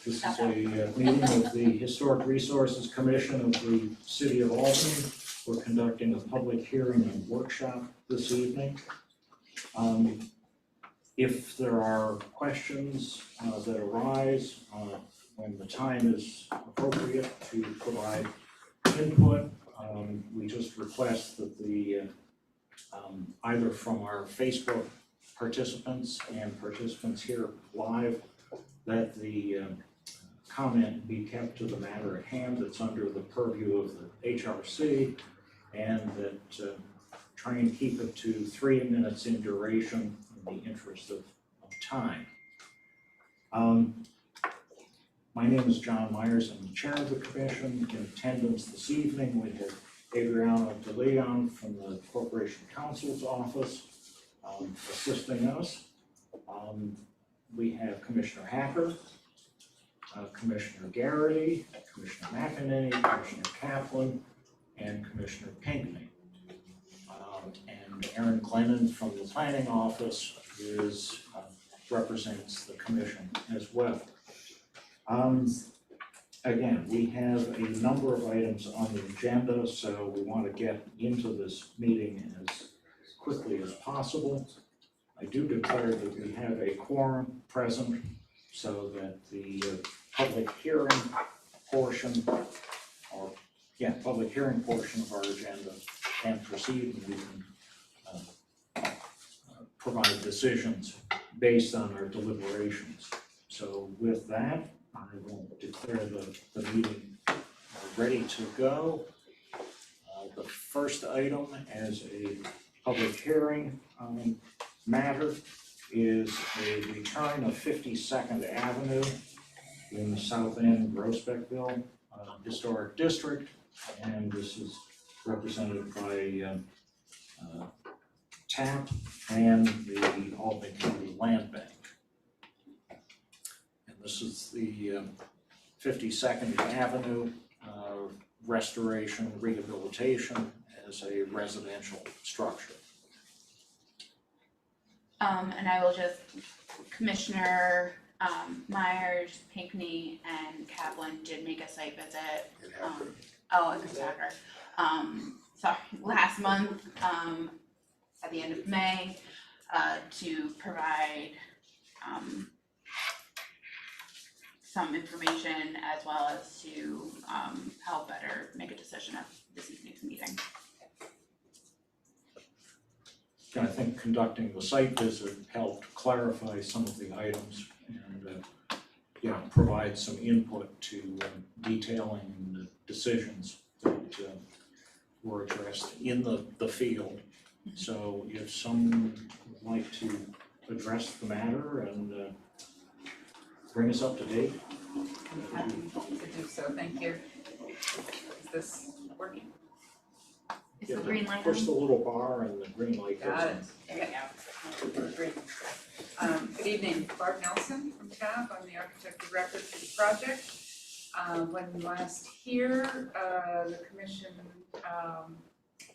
This is a meeting of the Historic Resources Commission of the City of Albany. We're conducting a public hearing and workshop this evening. If there are questions that arise when the time is appropriate to provide input, we just request that the either from our Facebook participants and participants here live, that the comment be kept to the matter at hand that's under the purview of the HRC, and that try and keep it to 3 minutes in duration in the interest of time. My name is John Myers. I'm the chair of the commission. In attendance this evening, we have Adriano De Leon from the Corporation Counsel's office assisting us. We have Commissioner Hacker, Commissioner Garrity, Commissioner McEnany, Commissioner Kaplan, and Commissioner Pinckney. And Aaron Glennon from the planning office represents the commission as well. Again, we have a number of items on the agenda, so we want to get into this meeting as quickly as possible. I do declare that we have a quorum present so that the public hearing portion of our agenda can proceed, and we can provide decisions based on our deliberations. So with that, I will declare the meeting ready to go. The first item as a public hearing matter is a return of 52nd Avenue in the South End, Groesbeckville Historic District, and this is represented by TAP and the Albany County Land Bank. And this is the 52nd Avenue restoration, rehabilitation as a residential structure. And I will just, Commissioner Myers, Pinckney, and Kaplan did make a site visit. And Hacker. Sorry, last month, at the end of May, to provide some information as well as to help better make a decision at this evening's meeting. I think conducting the site visit helped clarify some of the items and provide some input to detailing the decisions that were addressed in the field. So if someone would like to address the matter and bring us up to date. I'm happy to do so, thank you. Is this working? Is the green light Push on? the little bar and the green light goes Got on. it. There you go. Great. Good evening, Barb Nelson from TAP. I'm the architect of record for the project. When last here, the commission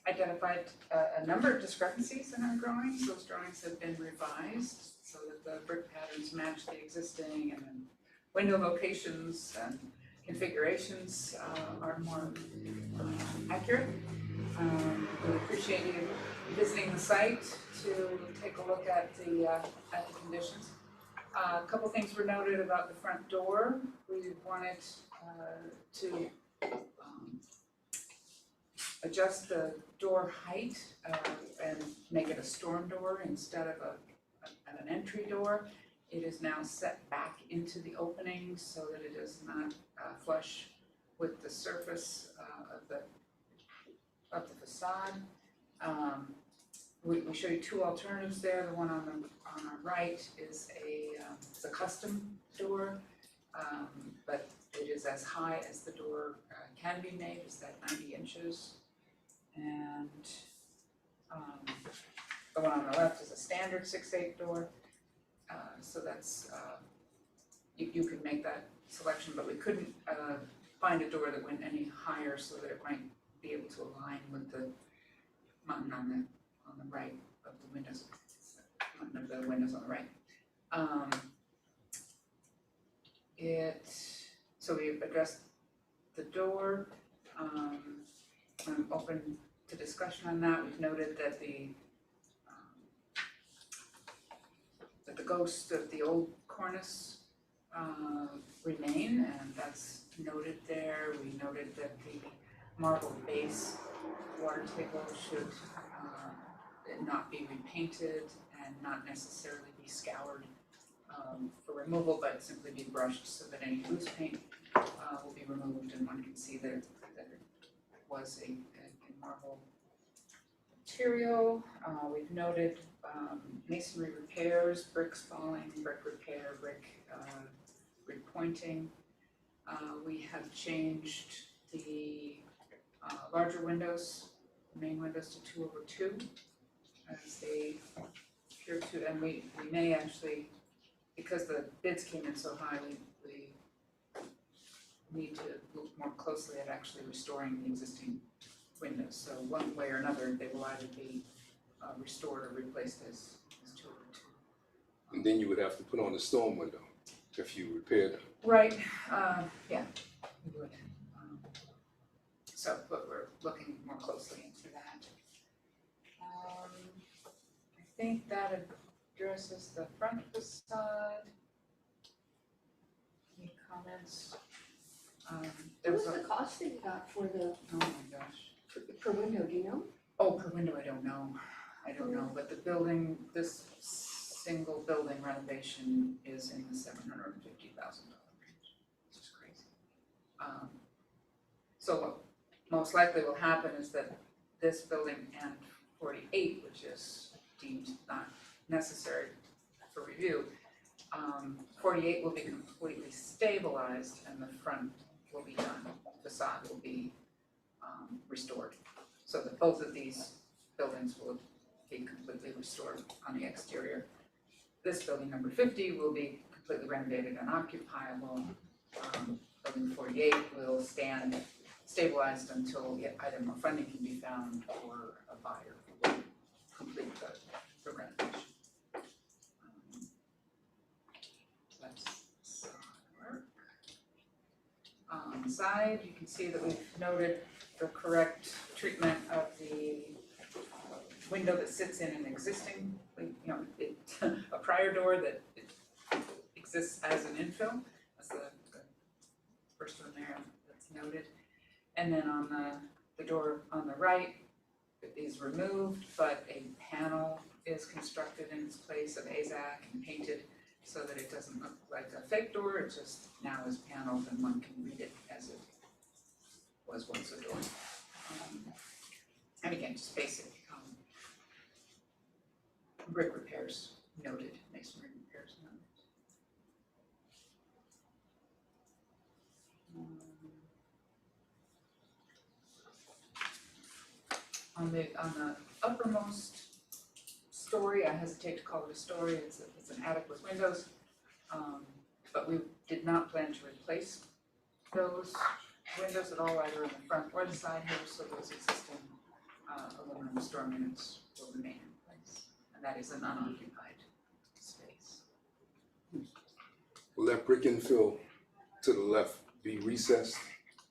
identified a number of discrepancies in our drawings. Those drawings have been revised so that the brick patterns match the existing, and then window locations and configurations are more accurate. We appreciate you visiting the site to take a look at the conditions. A couple things were noted about the front door. We wanted to adjust the door height and make it a storm door instead of an entry door. It is now set back into the opening so that it is not flush with the surface of the facade. We show you two alternatives there. The one on our right is a custom door, but it is as high as the door can be made. It's that 90 inches. And the one on the left is a standard 6/8 door. So that's you could make that selection, but we couldn't find a door that went any higher so that it might be able to align with the mountain on the right of the windows, mountain of the windows on the right. So we've addressed the door, I'm open to discussion on that. We've noted that the ghosts of the old cornice remain, and that's noted there. We noted that the marble base water table should not be repainted and not necessarily be scoured for removal, but simply be brushed so that any loose paint will be removed, and one can see that it was a marble material. We've noted masonry repairs, bricks falling, brick repair, brick repointing. We have changed the larger windows, main windows to 2/2, as they appear to, and we may actually, because the bids came in so high, we need to look more closely at actually restoring the existing windows. So one way or another, they will either be restored or replaced as 2/2. And then you would have to put on the storm window if you repaired them. Right, yeah, we would. But we're looking more closely into that. I think that addresses the front facade. Any comments? There What was was the cost that you got for the, oh my gosh. per window, do you know? Oh, per window, I don't know, but the building, this single building renovation is in the $750,000 range, which is crazy. So what most likely will happen is that this building and 48, which is deemed not necessary for review, 48 will be completely stabilized and the front will be done, facade will be restored. So that both of these buildings will be completely restored on the exterior. This building, number 50, will be completely renovated and occupiable. Building 48 will stand stabilized until either more funding can be found or a buyer will complete the renovation. So that's side work. On the side, you can see that we've noted the correct treatment of the window that sits in an existing, a prior door that exists as an infill. That's the first one there that's noted. And then on the door on the right, it is removed, but a panel is constructed in its place of AZAC and painted so that it doesn't look like a fake door, it just now is paneled and one can read it as it was once a door. And again, just basic brick repairs noted, masonry repairs noted. On the uppermost story, I hesitate to call it a story, it's an attic with windows, but we did not plan to replace those windows at all, either in the front or the side here, so those existing aluminum storm units will remain in place, and that is an unoccupied space. Will that brick infill to the left be recessed?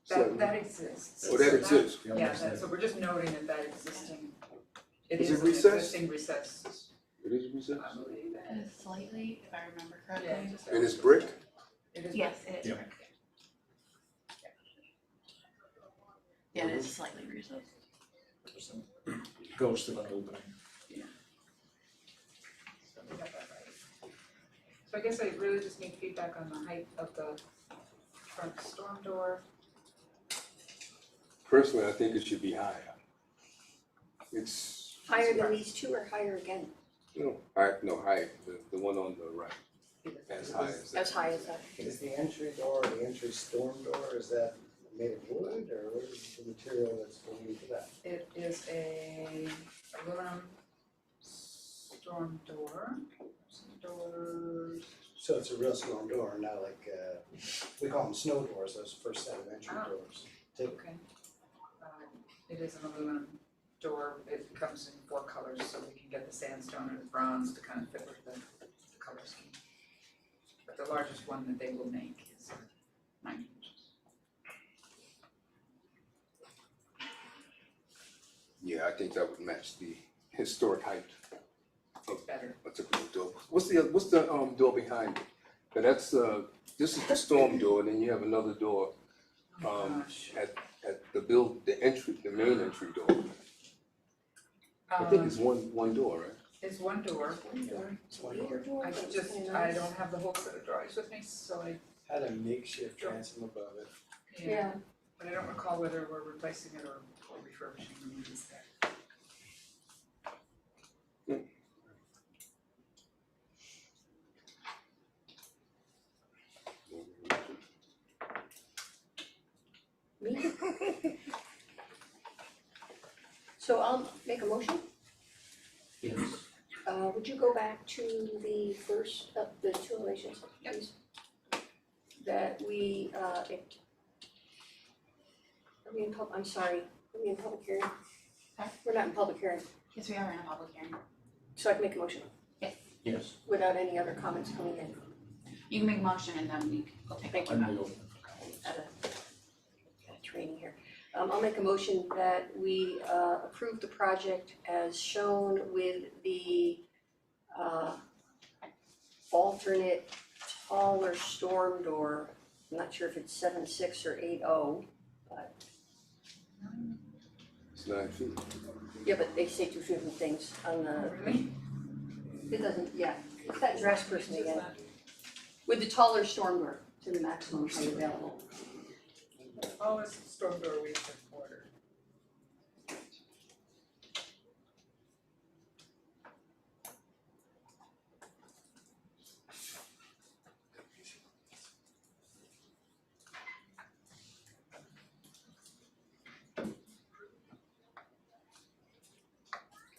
That exists. Oh, that exists. Yeah, so we're just noting that existing, it Is is it an recessed? existing recessed, It is recessed? I believe. Slightly, if I remember correctly. Yeah, just And it's brick? It is. Yes, it is. Yeah. correct. Yeah, it is slightly recessed. There's a ghost of an opening. So we got that right. So I guess I really just need feedback on the height of the front storm door. Personally, I think it should be higher. It's, Higher than these two or higher again? higher, the one on the right, as high as that. As high as that? Is the entry door, the entry storm door, is that made of wood, or what is the material that's going into that? It is a aluminum storm door. Doors. So it's a real storm door, not like, we call them snow doors, those first set of entry Ah. doors. Okay. It is an aluminum door, it comes in 4 colors, so we can get the sandstone or the bronze to kind of fit with the color scheme. But the largest one that they will make is 19 inches. Yeah, I think that would match the historic height It's better. of a typical door. What's the door behind it? Now that's, this is the storm door, and then you have another door, Oh, gosh. at the main entry door. I think it's one door, right? It's one door. It's one door. I don't have the whole set of drawings with me, so Had a makeshift transom above it. Yeah, But I don't recall whether we're replacing it or refurbishing the ones there. me? So I'll make a motion. Yes. Would you go back to the first of the two elevations, Yep. please? That we, are we in I'm sorry, are we in public hearing? Huh? We're not in public hearing, Yes, we are in a public hearing. so I can make a motion Yes. without any other comments coming in. You can make a motion and then we'll take a And look we open Got a training here. I'll make a motion that we approve the project as shown with the alternate taller storm door. I'm not sure if it's 7.6 or 8.0, but It's 9 feet. yeah, but they say two different things on the, Really? it doesn't, yeah, it's that dress person again. With the taller storm door to the maximum height available. Oh, it's the storm door we just ordered.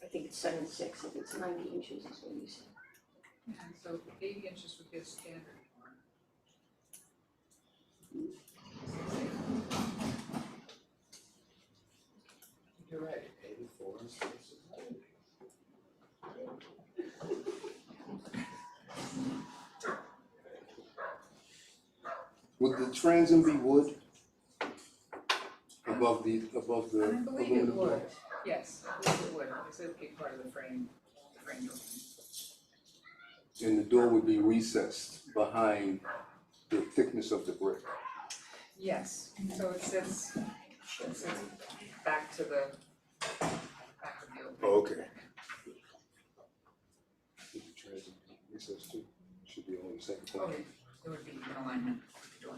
I think it's 7.6, if it's 90 inches is what you said. Yeah, so 80 inches would be a standard door. You're right, 84 is Would the transom be wood? Above the I believe it aluminum door? would, yes, I believe it would, because it'd be part of the frame door. And the door would be recessed behind the thickness of the brick. Yes, so it sits back to the opening. Oh, okay. The transom recessed too, should be on the same Oh, point. it would be in alignment with the door.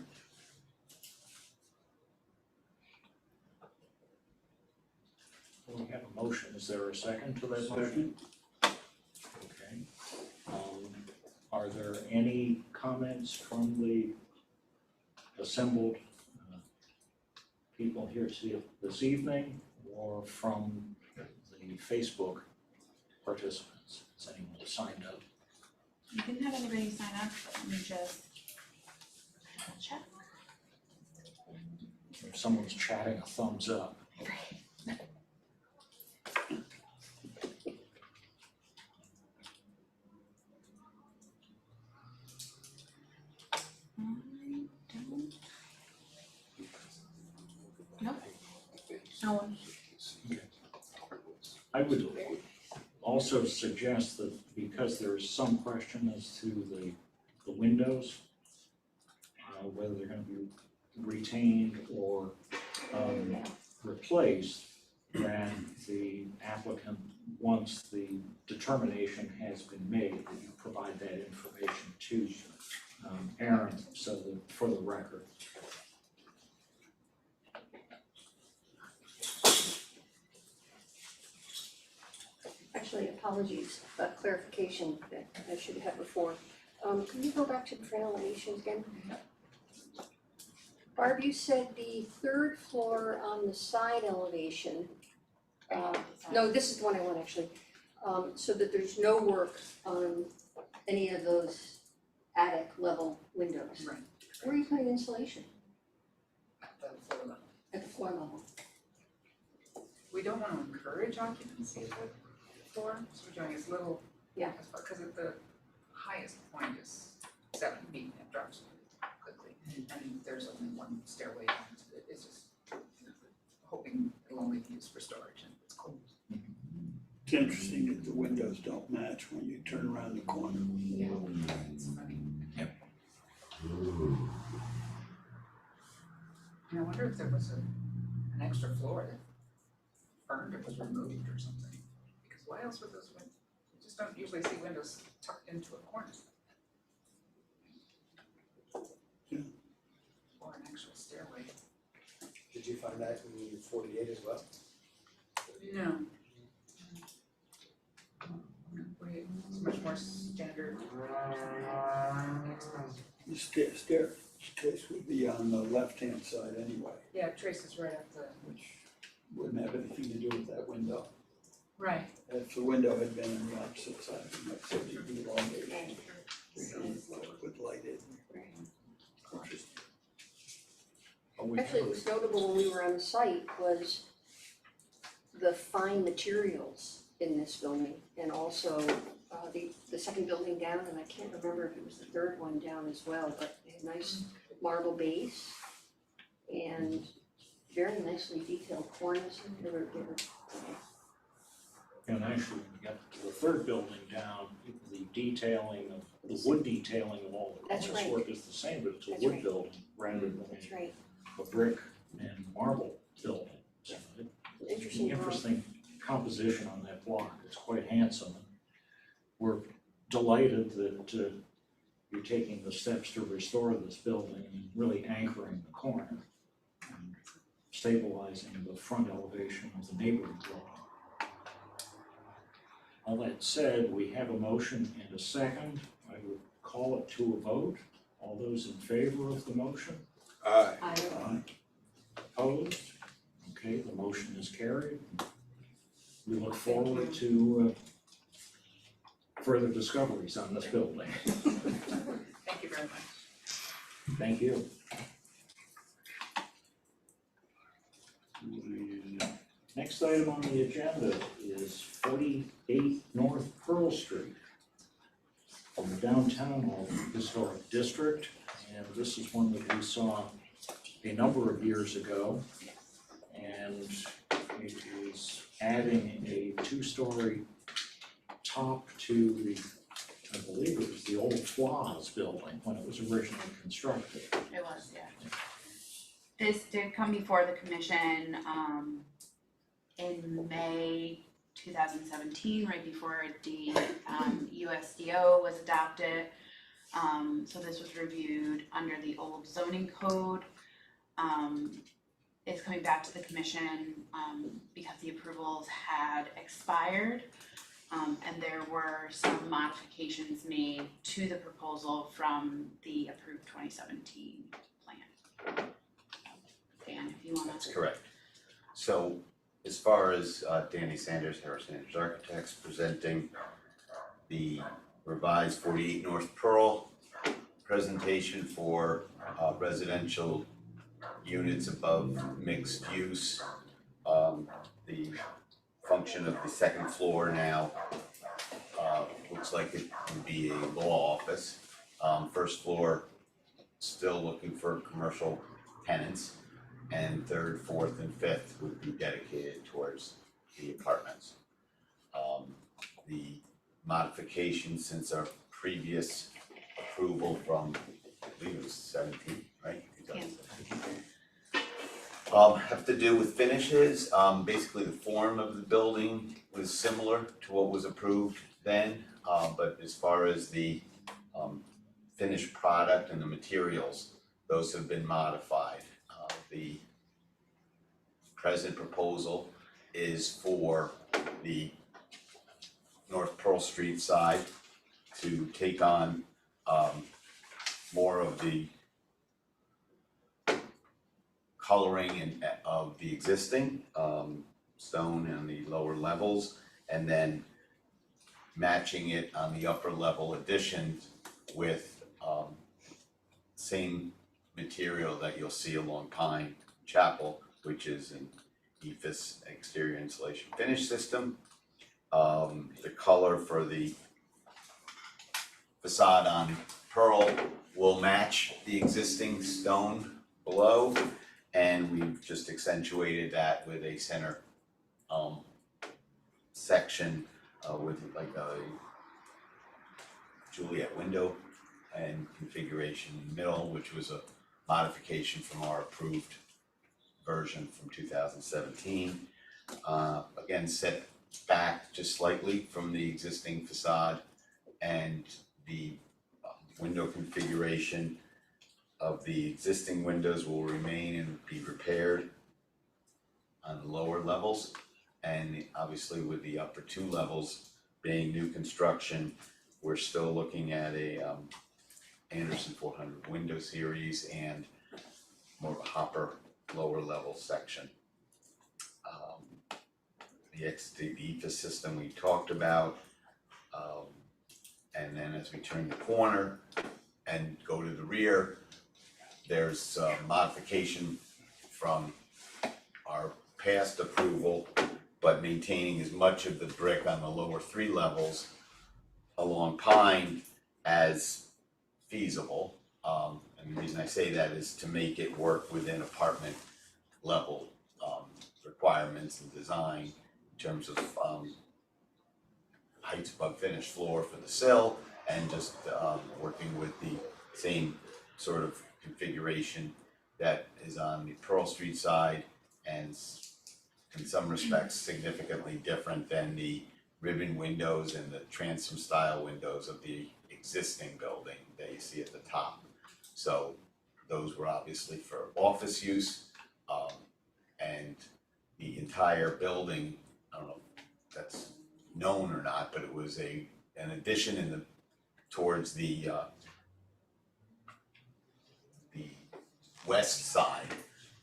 We have a motion, is there a second to that motion? Okay. Are there any comments from the assembled people here this evening or from the Facebook participants? Has anyone signed up? You didn't have anybody sign up, let me just double check. If someone's chatting, a thumbs up. I don't. Nope. No one. I would also suggest that because there is some question as to the windows, whether they're gonna be retained or replaced, that the applicant, once the determination has been made, that you provide that information to Aaron, so that, for the record. Actually, apologies, clarification that I should have had before. Can you go back to the front elevations again? Barb, you said the third floor on the side elevation, no, this is the one I want actually, so that there's no work on any of those attic level windows. Right. Where are you putting insulation? At the floor level. At the floor level? We don't want to encourage occupancy of the floor, so we're doing as little. Yeah. Because at the highest point is 7 feet and it drops quickly. And there's only one stairway down to it, it's just hoping it'll only be used for storage and it's cold. It's interesting that the windows don't match when you turn around the corner. Yeah, it's funny. Yep. And I wonder if there was an extra floor that burned or was removed or something, because why else would those windows, you just don't usually see windows tucked into a corner. Yeah. Or an actual stairway. Did you find that in 48 as well? No. It's much more standard. The staircase would be on the left-hand side anyway, Yeah, it traces right up the, which wouldn't have anything to do with that window. right. If the window had been on the opposite side, it might say the elongation with light in. Interesting. Actually, it was notable when we were on site was the fine materials in this building, and also the second building down, and I can't remember if it was the third one down as well, but they had nice marble base and very nicely detailed cornices. They were And actually, when you get to the third building down, the detailing of, the wood detailing of all the That's cornice right. work is the same, but it's a That's wood right. building rather than that's right, a brick and marble building. So interesting drawing. interesting composition on that block, it's quite handsome. We're delighted that you're taking the steps to restore this building and really anchoring the corner and stabilizing the front elevation of the neighboring building. All that said, we have a motion and a second. I would call it to a vote. All those in favor of the motion? Aye. Opposed? Okay, the motion is carried. We look forward to further discoveries on this building. Thank you very much. Thank you. Next item on the agenda is 48 North Pearl Street from the downtown historic district. And this is one that we saw a number of years ago. And it is adding a two-story top to the, I believe it was the old Flaws building when it was originally constructed. It was, yeah. This did come before the commission, in May 2017, right before the, USDO was adopted. So this was reviewed under the old zoning code. It's coming back to the commission, because the approvals had expired. And there were some modifications made to the proposal from the approved 2017 plan. Dan, if you wanna. That's correct. So as far as Danny Sanders, Harris Sanders Architects, presenting the revised 48 North Pearl presentation for residential units above mixed use. The function of the second floor now looks like it can be a law office. First floor, still looking for commercial tenants, and third, fourth, and fifth would be dedicated towards the apartments. The modification since our previous approval from, I believe it was 17, right? 2017. Have to do with finishes. Basically the form of the building was similar to what was approved then, but as far as the finished product and the materials, those have been modified. The present proposal is for the North Pearl Street side to take on more of the coloring and of the existing stone in the lower levels, and then matching it on the upper level additions with same material that you'll see along Pine Chapel, which is an EIFS exterior insulation finish system. The color for the facade on Pearl will match the existing stone below, and we've just accentuated that with a center section with like a Juliet window and configuration in the middle, which was a modification from our approved version from 2017. Again, set back just slightly from the existing facade, and the window configuration of the existing windows will remain and be repaired on the lower levels. And obviously with the upper two levels being new construction, we're still looking at a Anderson 400 window series and more of a hopper lower level section. The EFIS system we talked about, and then as we turn the corner and go to the rear, there's a modification from our past approval, but maintaining as much of the brick on the lower three levels along Pine as feasible. And the reason I say that is to make it work within apartment level requirements and design in terms of heights above finished floor for the sill, and just working with the same sort of configuration that is on the Pearl Street side, and in some respects significantly different than the ribbon windows and the transom style windows of the existing building that you see at the top. So those were obviously for office use, and the entire building, I don't know if that's known or not, but it was an addition in the towards the west side,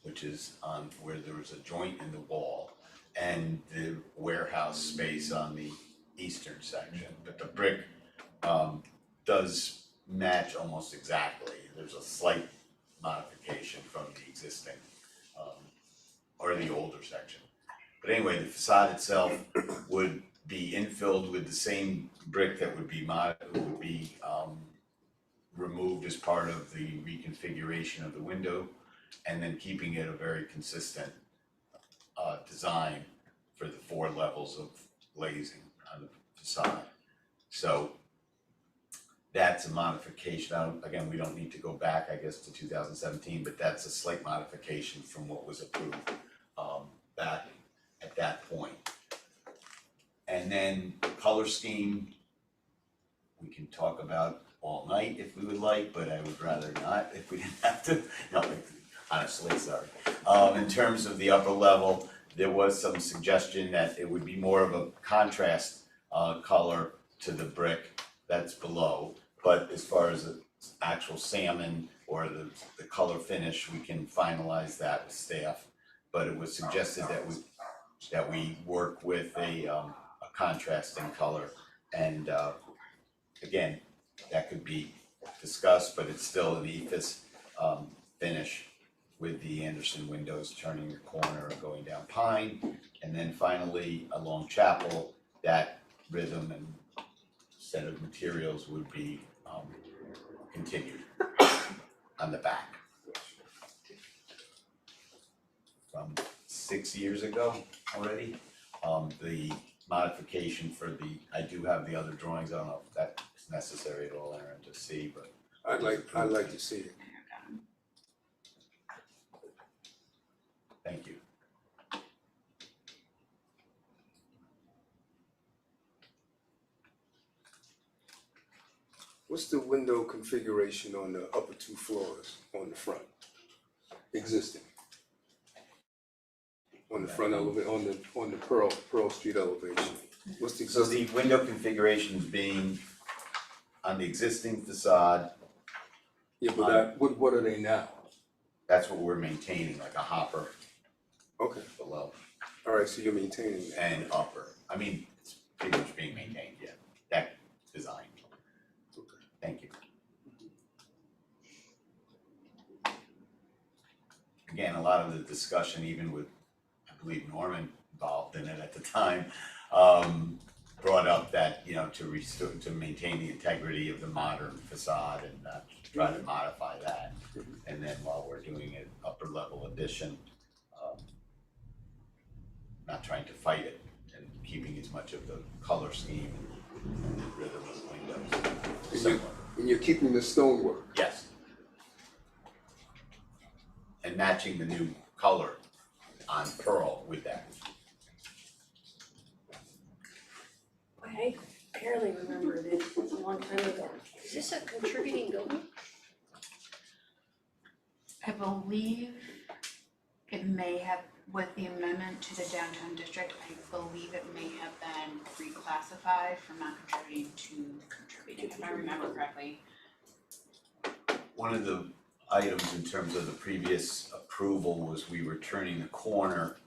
which is on where there was a joint in the wall, and the warehouse space on the eastern section. But the brick does match almost exactly. There's a slight modification from the existing or the older section. But anyway, the facade itself would be infilled with the same brick that would be removed as part of the reconfiguration of the window, and then keeping it a very consistent design for the 4 levels of glazing on the facade. So that's a modification. Again, we don't need to go back, I guess, to 2017, but that's a slight modification from what was approved back at that point. And then the color scheme, we can talk about all night if we would like, but I would rather not if we didn't have to. No, honestly, sorry. In terms of the upper level, there was some suggestion that it would be more of a contrast color to the brick that's below. But as far as the actual salmon or the color finish, we can finalize that with staff. But it was suggested that we work with a contrasting color, and again, that could be discussed, but it's still an EFIS finish with the Anderson windows turning the corner and going down Pine. And then finally along Chapel, that rhythm and set of materials would be continued on the back. From 6 years ago already, the modification for I do have the other drawings, I don't know if that's necessary at all, Aaron, to see, but. I'd like to see it. Thank you. What's the window configuration on the upper 2 floors on the front? Existing. On the front elevation, on the Pearl Street elevation. What's the So existing? the window configurations being on the existing facade, Yeah, but what are they now? that's what we're maintaining, like a hopper Okay, below alright, so you're maintaining that. and upper. I mean, it's pretty much being maintained, yeah, that design. Okay. Thank you. Again, a lot of the discussion, even with, I believe Norman involved in it at the time, brought up that, you know, to restore, to maintain the integrity of the modern facade and not try to modify that. And then while we're doing an upper level addition, not trying to fight it and keeping as much of the color scheme and the rhythm of the windows. Similar. And you're keeping the stonework. Yes. And matching the new color on pearl with that. I barely remember this, it was a long time ago. Is this a contributing building? I believe it may have, with the amendment to the downtown district, I believe it may have been reclassified from not contributing to contributing, if I remember correctly. One of the items in terms of the previous approval was we were turning the corner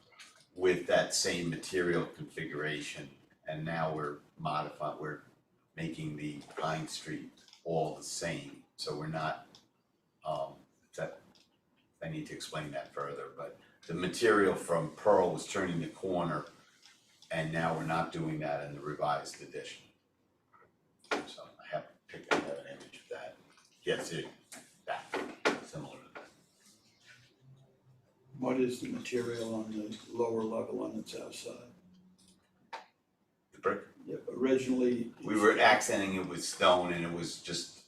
with that same material configuration. And now we're modifying, we're making the Pine Street all the same. So we're not, I need to explain that further, but the material from Pearl was turning the corner, and now we're not doing that in the revised edition. So I have picked up an image of that. Yes, that, similar to that. What is the material on the lower level on its outside? The brick, Yeah, originally. we were accenting it with stone, and it was just,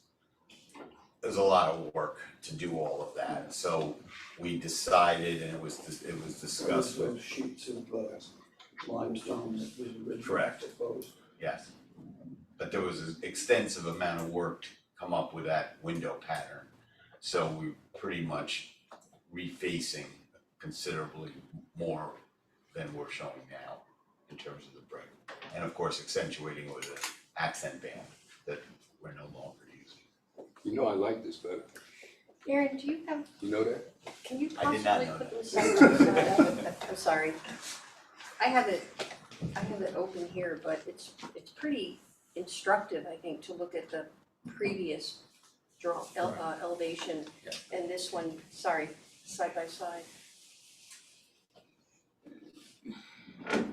there's a lot of work to do all of that. So we decided, and it was discussed with, Those sheets of limestone that was originally Correct. proposed. yes. But there was an extensive amount of work to come up with that window pattern. So we pretty much refacing considerably more than we're showing now in terms of the brick. And of course, accentuating it with an accent band that we're no longer using. You know I like this better. Aaron, do you have, You know that? can you I did not possibly know put that. this side by side? I'm sorry. I have it open here, but it's pretty instructive, I think, to look at the previous elevation Yeah. and this one, sorry, side by side.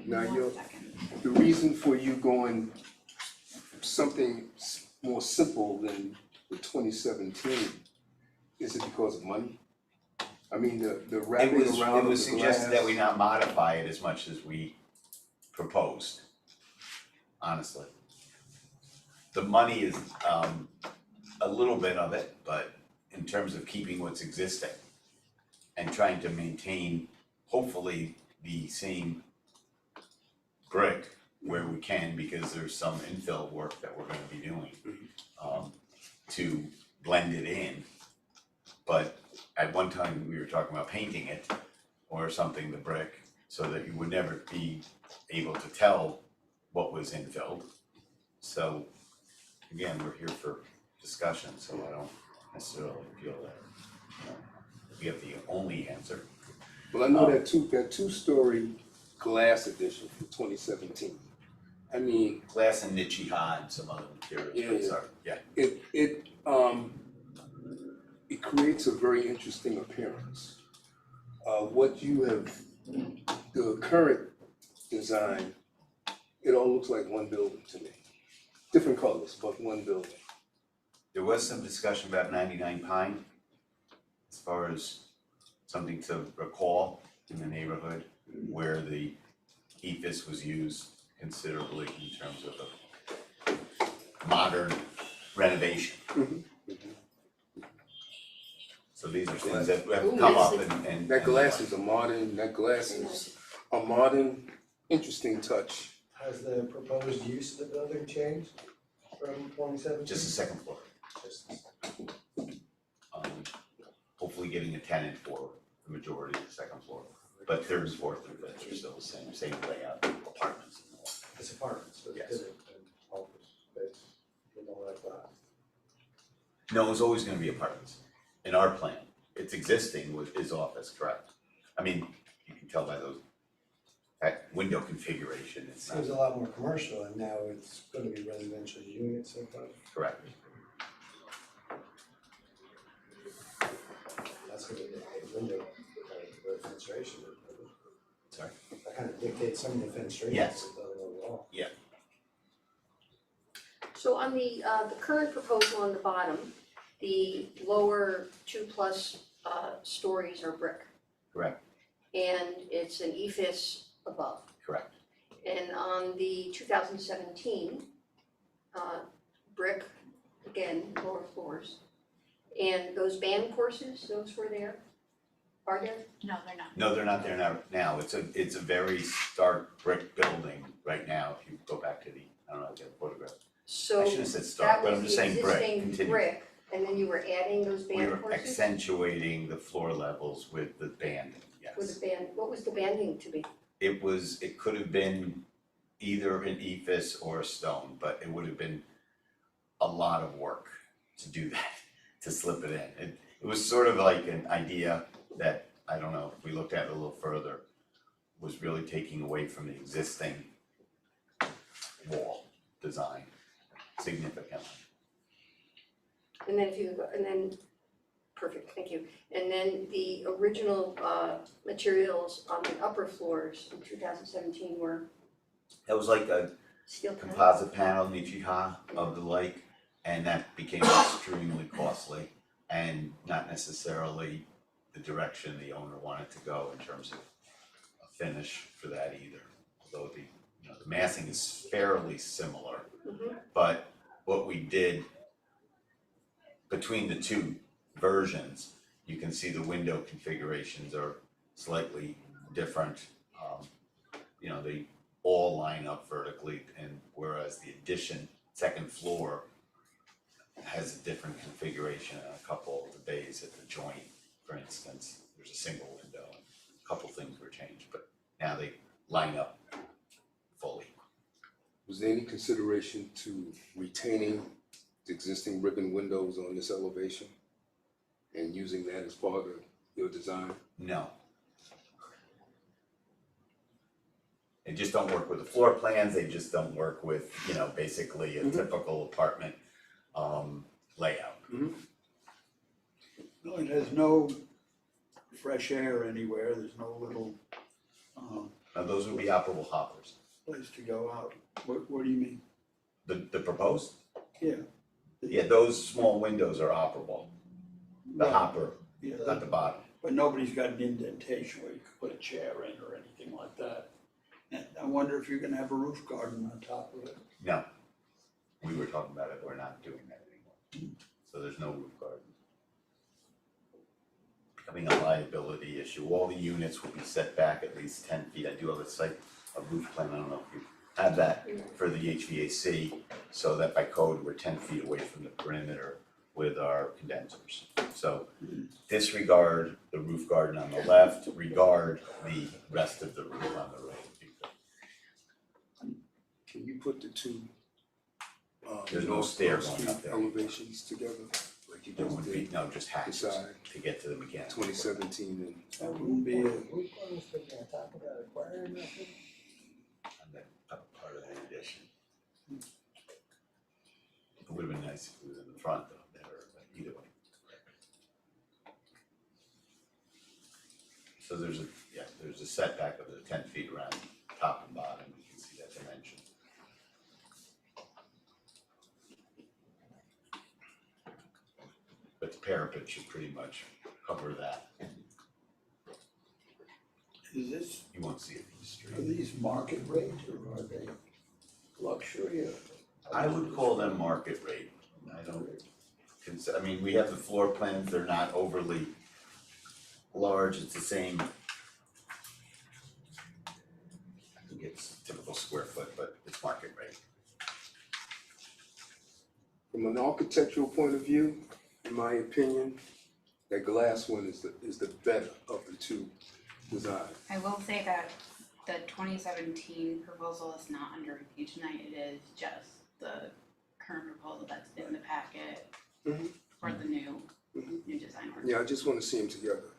Now, One you're, second. the reason for you going something more simple than the 2017, is it because of money? I mean, the wrapping around It was of the suggested that we glass. not modify it as much as we proposed, honestly. The money is a little bit of it, but in terms of keeping what's existing and trying to maintain, hopefully, the same brick where we can, because there's some infill work that we're gonna be doing to blend it in. But at one time, we were talking about painting it or something, the brick, so that you would never be able to tell what was infilled. So again, we're here for discussion, so I don't necessarily feel that, you know, we have the only answer. Well, I know that two-story glass edition from 2017. I mean, Glass and Nichiha and some other materials, Yeah, but yeah. sorry, yeah. It creates a very interesting appearance. What you have, the current design, it all looks like one building to me. Different colors, but one building. There was some discussion about 99 Pine, as far as something to recall in the neighborhood, where the ephes was used considerably in terms of a modern renovation. So these are things that have Ooh, come up yes, and. That glass is a modern, interesting touch. Has the proposed use of the building changed from 2017? Just the second floor. Hopefully getting a tenant for the majority of the second floor, but third and fourth and fifth are still the same layout, apartments and all. It's apartments, but Yes. it's different than office space, you know, like that. No, it's always gonna be apartments. In our plan, it's existing is office, correct? I mean, you can tell by that window configuration, it's not Seems a lot more commercial, and now it's gonna be residential units and stuff. correct. That's gonna dictate window, the fenestration. Sorry? That kind of dictates some of the fenestration. Yes. Overall. Yeah. So on the current proposal on the bottom, the lower 2+ stories are brick. Correct, And it's an ephes above. correct. And on the 2017, brick, again, lower floors. And those band courses, those were there? Are there? No, they're not. No, they're not there now. It's a very stark brick building right now, if you go back to the, I don't know, the photograph. So I shouldn't have said stark, that but was I'm the just saying brick, existing continue. brick, and then you were adding those We band were courses? accentuating the floor levels with the banding, yes. With the band, what was the banding to be? It could have been either an ephes or a stone, but it would have been a lot of work to do that, to slip it in. It was sort of like an idea that, I don't know, if we looked at it a little further, was really taking away from the existing wall design significantly. And then if you go, and then, perfect, thank you. And then the original materials on the upper floors in 2017 were That was like a steel panels? composite panel, Nichiha of the like, and that became extremely costly and not necessarily the direction the owner wanted to go in terms of a finish for that either. Although the massing is fairly similar, Mhm. but what we did between the two versions, you can see the window configurations are slightly different. They all line up vertically, and whereas the addition, second floor, has a different configuration in a couple of the bays at the joint, for instance, there's a single window, and a couple things were changed, but now they line up fully. Was there any consideration to retaining the existing ribbon windows on this elevation and using that as part of your design? No. They just don't work with the floor plans, they just don't work with, basically a typical apartment layout. No, it has no fresh air anywhere, there's no little, Now, those would be operable hoppers. place to go out. What do you mean? The proposed? Yeah. Yeah, those small windows are operable, the Right. hopper Yeah, at the bottom. but nobody's got an indentation where you could put a chair in or anything like that. And I wonder if you're gonna have a roof garden on top of it. No, we were talking about it, we're not doing that anymore. So there's no roof garden. Becoming a liability issue, all the units will be set back at least 10 feet. I do have a roof plan, I don't know if you have that for the HVAC, so that by code, we're 10 feet away from the perimeter with our condensers. So disregard the roof garden on the left, regard the rest of the roof on the right. Can you put the two There's no North stair North going Street up there. elevations together? Like you There just would be, did no, just hatches Decide. to get to the mechanical. 2017 and That wouldn't be a, Roof garden's sticking on top of that aquarium, I think. On the upper part of the addition. It would have been nice if it was in the front though, better, but either way. So there's a setback of the 10 feet around top and bottom, you can see that dimension. But the parapet should pretty much cover that, is this, you won't see it from the street. are these market rate or are they luxury or? I would call them market rate, I mean, we have the floor plans, they're not overly large, it's the same. I think it's typical square foot, but it's market rate. from an architectural point of view, in my opinion, that glass one is the better of the two designs. I will say that the 2017 proposal is not under review tonight, it is just the current proposal that's in the packet Mhm. for the new Mhm. design work. Yeah, I just wanna see them together.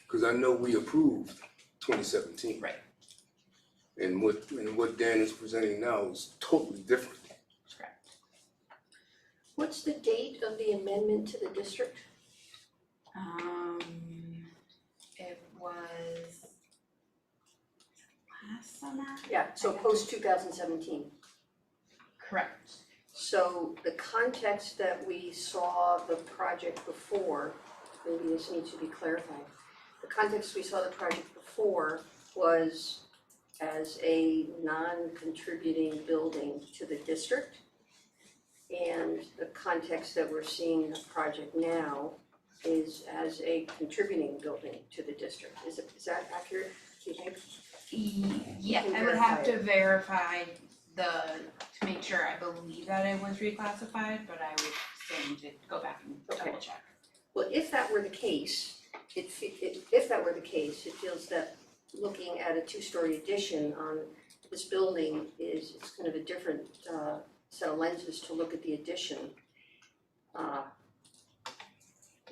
Cause I know we approved 2017. Right. And what Dan is presenting now is totally different. Correct. What's the date of the amendment to the district? It was last summer? Yeah, so post 2017. Correct. So the context that we saw the project before, maybe this needs to be clarified. The context we saw the project before was as a non-contributing building to the district. And the context that we're seeing the project now is as a contributing building to the district. Is that accurate, do you think? Yeah, can I would have verify to verify to make sure. I believe that it was reclassified, but I would still need to go back and Okay. double check. Well, if that were the case, it feels that looking at a two-story addition on this building it's kind of a different set of lenses to look at the addition.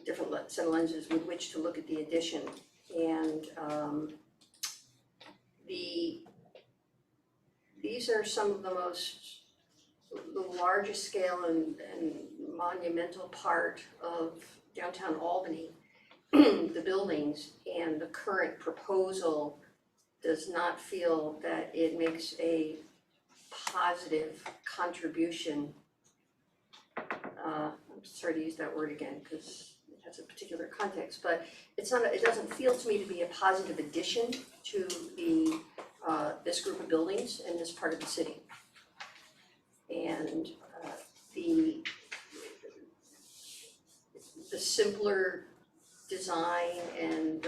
Different set of lenses with which to look at the addition. And these are some of the largest scale and monumental part of downtown Albany, the buildings, and the current proposal does not feel that it makes a positive contribution. I'm sorry to use that word again because it has a particular context, but it doesn't feel to me to be a positive addition to the this group of buildings in this part of the city. And the simpler design and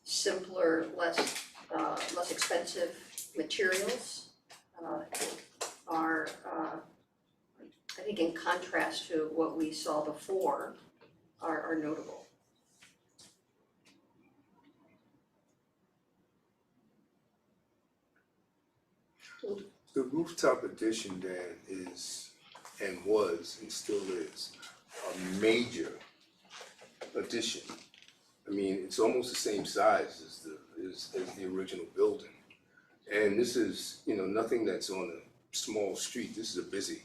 simpler, less expensive materials are, I think, in contrast to what we saw before, are notable. The rooftop addition, Dan, is and was and still is a major addition. I mean, it's almost the same size as the original building. And this is, nothing that's on a small street. This is a busy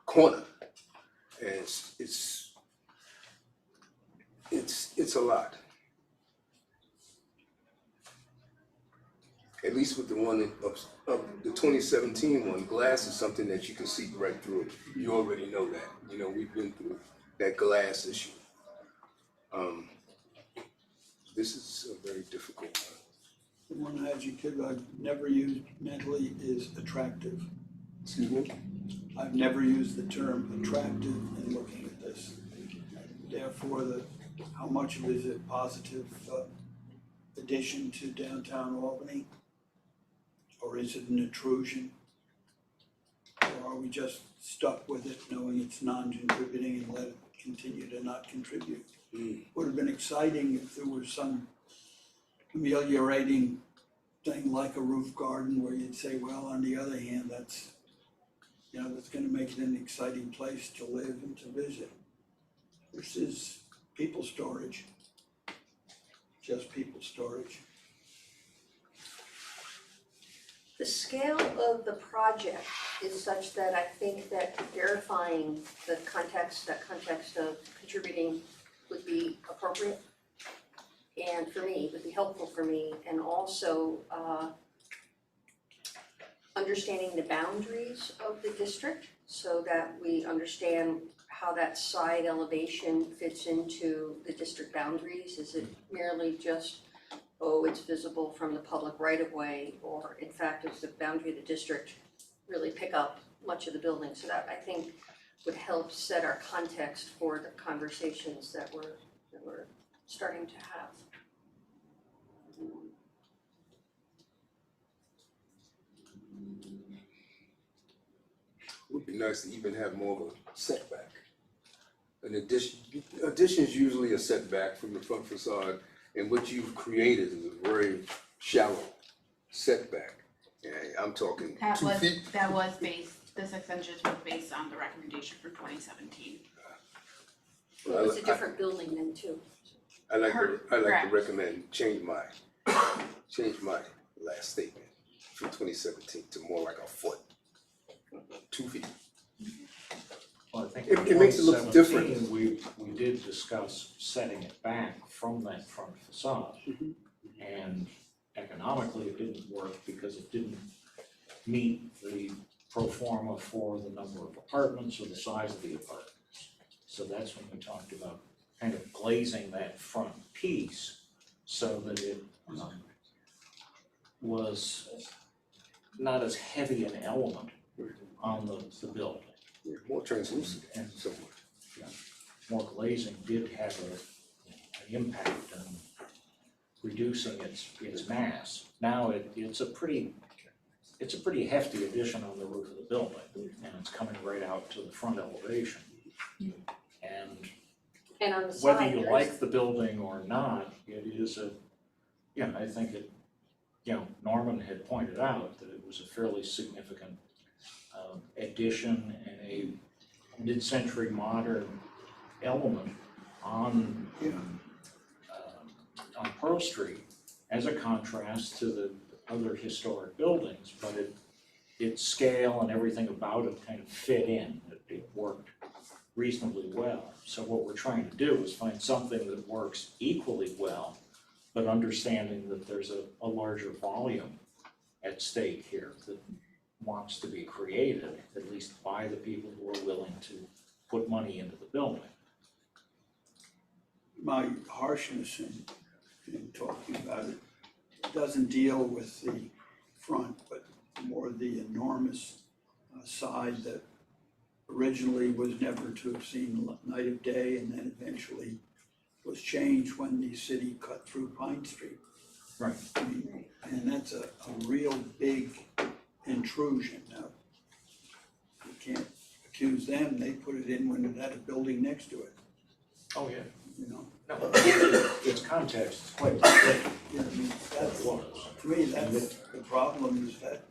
corner. And it's a lot. At least with the one of the 2017 one, glass is something that you can see right through. You already know that. We've been through that glass issue. This is a very difficult one. The one adjective I've never used mentally is attractive. Excuse me? I've never used the term attractive in looking at this. Therefore, how much of it is a positive addition to downtown Albany? Or is it an intrusion? Or are we just stuck with it knowing it's non-contributing and let it continue to not contribute? Would have been exciting if there was some ameliorating thing like a roof garden where you'd say, well, on the other hand, that's gonna make it an exciting place to live and to visit. This is people storage, just people storage. The scale of the project is such that I think that verifying that context of contributing would be appropriate. And for me, would be helpful for me, and also understanding the boundaries of the district so that we understand how that side elevation fits into the district boundaries. Is it merely just, it's visible from the public right of way, or in fact, does the boundary of the district really pick up much of the building? So that, I think, would help set our context for the conversations that we're starting to have. It would be nice to even have more of a setback. An addition is usually a setback from the front facade, and what you've created is a very shallow setback. Yeah, I'm talking 2 feet. This extension was based on the recommendation from 2017. Well, it's a different building then too. I like to Correct. recommend change my last statement from 2017 to more like a foot, 2 feet. Well, I think It in makes it look 2017, we did discuss setting it back from that front facade. And economically, it didn't work because it didn't meet the pro forma for the number of apartments or the size of the apartments. So that's when we talked about kind of glazing that front piece so that it was not as heavy an element on the building. Yeah, more translucent, And somewhat. more glazing did have an impact on reducing its mass. Now it's a pretty hefty addition on the roof of the building, and it's coming right out to the front elevation. And on the side, whether you there's- like the building or not, it is I think Norman had pointed out that it was a fairly significant addition and a mid-century modern element on Pearl Street as a contrast to the other historic buildings, but its scale and everything about it kind of fit in. It worked reasonably well. So what we're trying to do is find something that works equally well, but understanding that there's a larger volume at stake here that wants to be created, at least by the people who are willing to put money into the building. My harshness in talking about it doesn't deal with the front, but more the enormous side that originally was never to have seen the light of day and then eventually was changed when the city cut through Pine Street. Right. I mean, and that's a real big intrusion. Now, you can't accuse them, they put it in when it had a building next to it, Oh, yeah. you know? No, its context is quite different Yeah, I mean, than that's, it was. to me, that's the problem, is that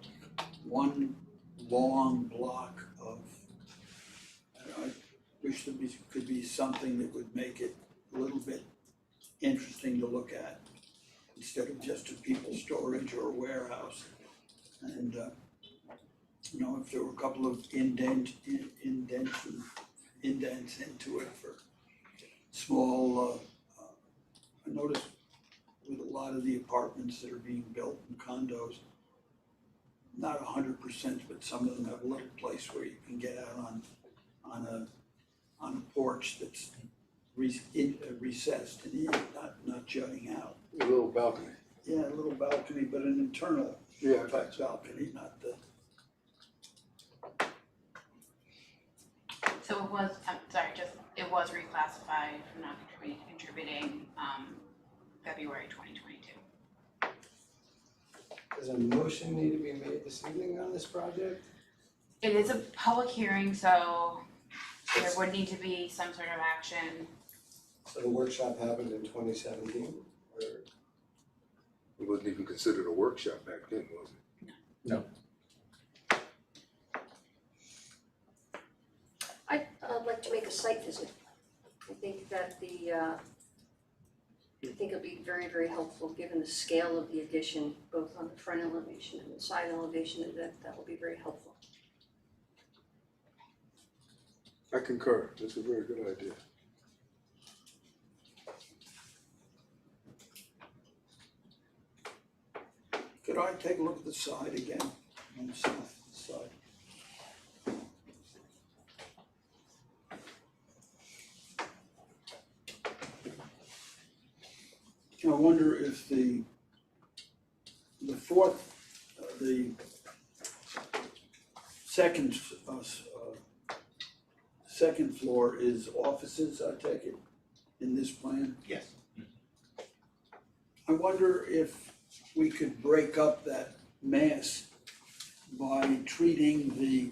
one long block of, I wish there could be something that would make it a little bit interesting to look at, instead of just a people's storage or a warehouse. And, if there were a couple of indents into it for small, I noticed with a lot of the apartments that are being built in condos, not 100%, but some of them have a little place where you can get out on a porch that's recessed and not jutting out. A little balcony. Yeah, a little balcony, but an internal Yeah. type balcony, not the. So it was, it was reclassified from not contributing, February 2022. Does a motion need to be made this evening on this project? It is a public hearing, so there would need to be some sort of action. So the workshop happened in 2017, or? It wasn't even considered a workshop back then, was it? No. I'd like to make a site visit. I think that I think it'll be very, very helpful, given the scale of the addition, both on the front elevation and the side elevation, and that will be very helpful. I concur, that's a very good idea. Could I take a look at the side again, on the south side? I wonder if the second floor is offices, I take it, in this plan? Yes. I wonder if we could break up that mass by treating the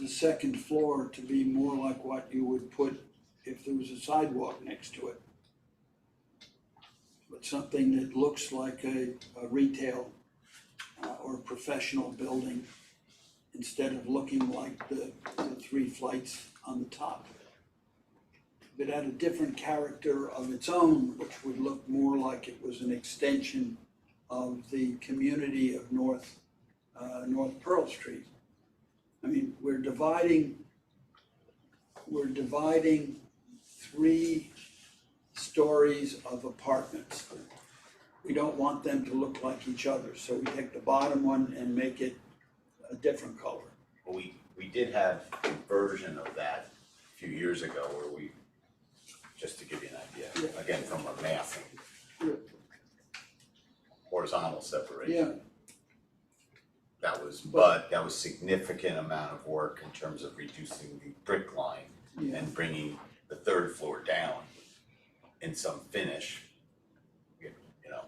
second floor to be more like what you would put if there was a sidewalk next to it. But something that looks like a retail or professional building, instead of looking like the 3 flights on the top. If it had a different character of its own, which would look more like it was an extension of the community of North Pearl Street. I mean, we're dividing 3 stories of apartments. We don't want them to look like each other, so we take the bottom one and make it different color. Well, we did have a version of that a few years ago where we, just to give you an idea, again, from a massing. Horizontal separation. Yeah, That was significant amount of work in terms of reducing the brick line yeah, and bringing the third floor down in some finish. You know,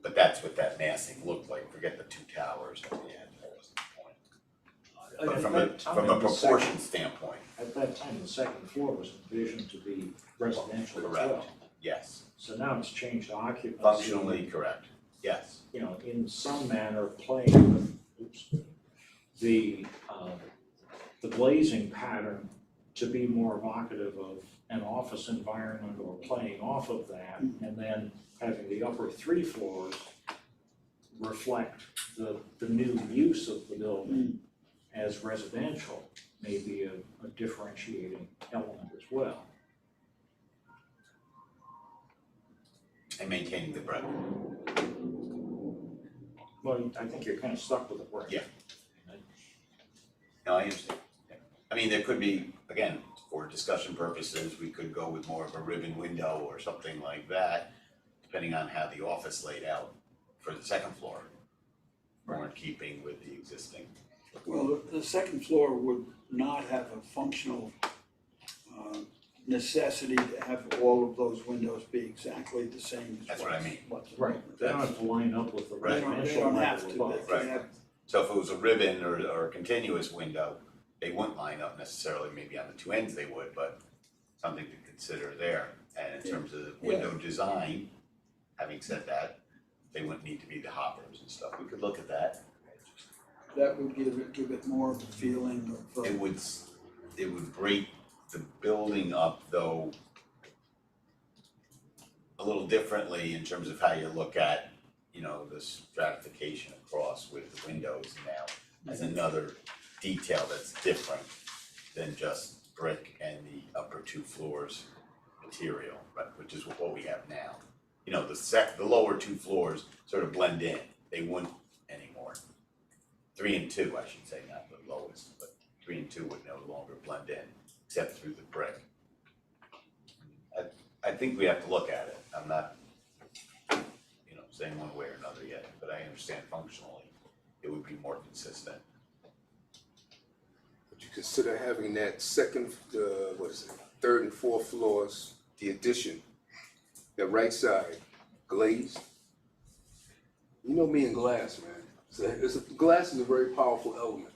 but that's what that massing looked like, forget the two towers at the end, that wasn't the point. But from a proportion standpoint, At that time, the second floor was envisioned to be residential as well. correct, yes, So now it's changed to occupancy. functionally correct, yes. You know, in some manner playing with, the glazing pattern to be more evocative of an office environment or playing off of that, and then having the upper three floors reflect the new use of the building as residential may be a differentiating element as well. And maintaining the brick. Well, I think you're kind of stuck with the brick. Yeah. No, I understand. Yeah. I mean, there could be, again, for discussion purposes, we could go with more of a ribbon window or something like that, depending on how the office laid out for the second floor, more in keeping with the existing. well, the second floor would not have a functional necessity to have all of those windows be exactly the same as That's what I mean. what's They don't have to line up with the Right. residential. They don't level have to, above. they Right. have, So if it was a ribbon or a continuous window, they wouldn't line up necessarily, maybe on the two ends they would, but something to consider there. And in terms of the window design, having said that, they wouldn't need to be the hoppers and stuff, we could look at that. that would give it more of a feeling of, It would break the building up though a little differently in terms of how you look at, you know, the stratification across with the windows now as another detail that's different than just brick and the upper two floors material, right, which is what we have now. You know, the lower two floors sort of blend in, they wouldn't anymore. 3 and 2, I should say, not the lowest, but 3 and 2 would no longer blend in, except through the brick. I think we have to look at it, I'm not, you know, saying one way or another yet, but I understand functionally, it would be more consistent. Would you consider having that second, third and fourth floors, the addition, the right side glazed? You know me and glass, man. Glass is a very powerful element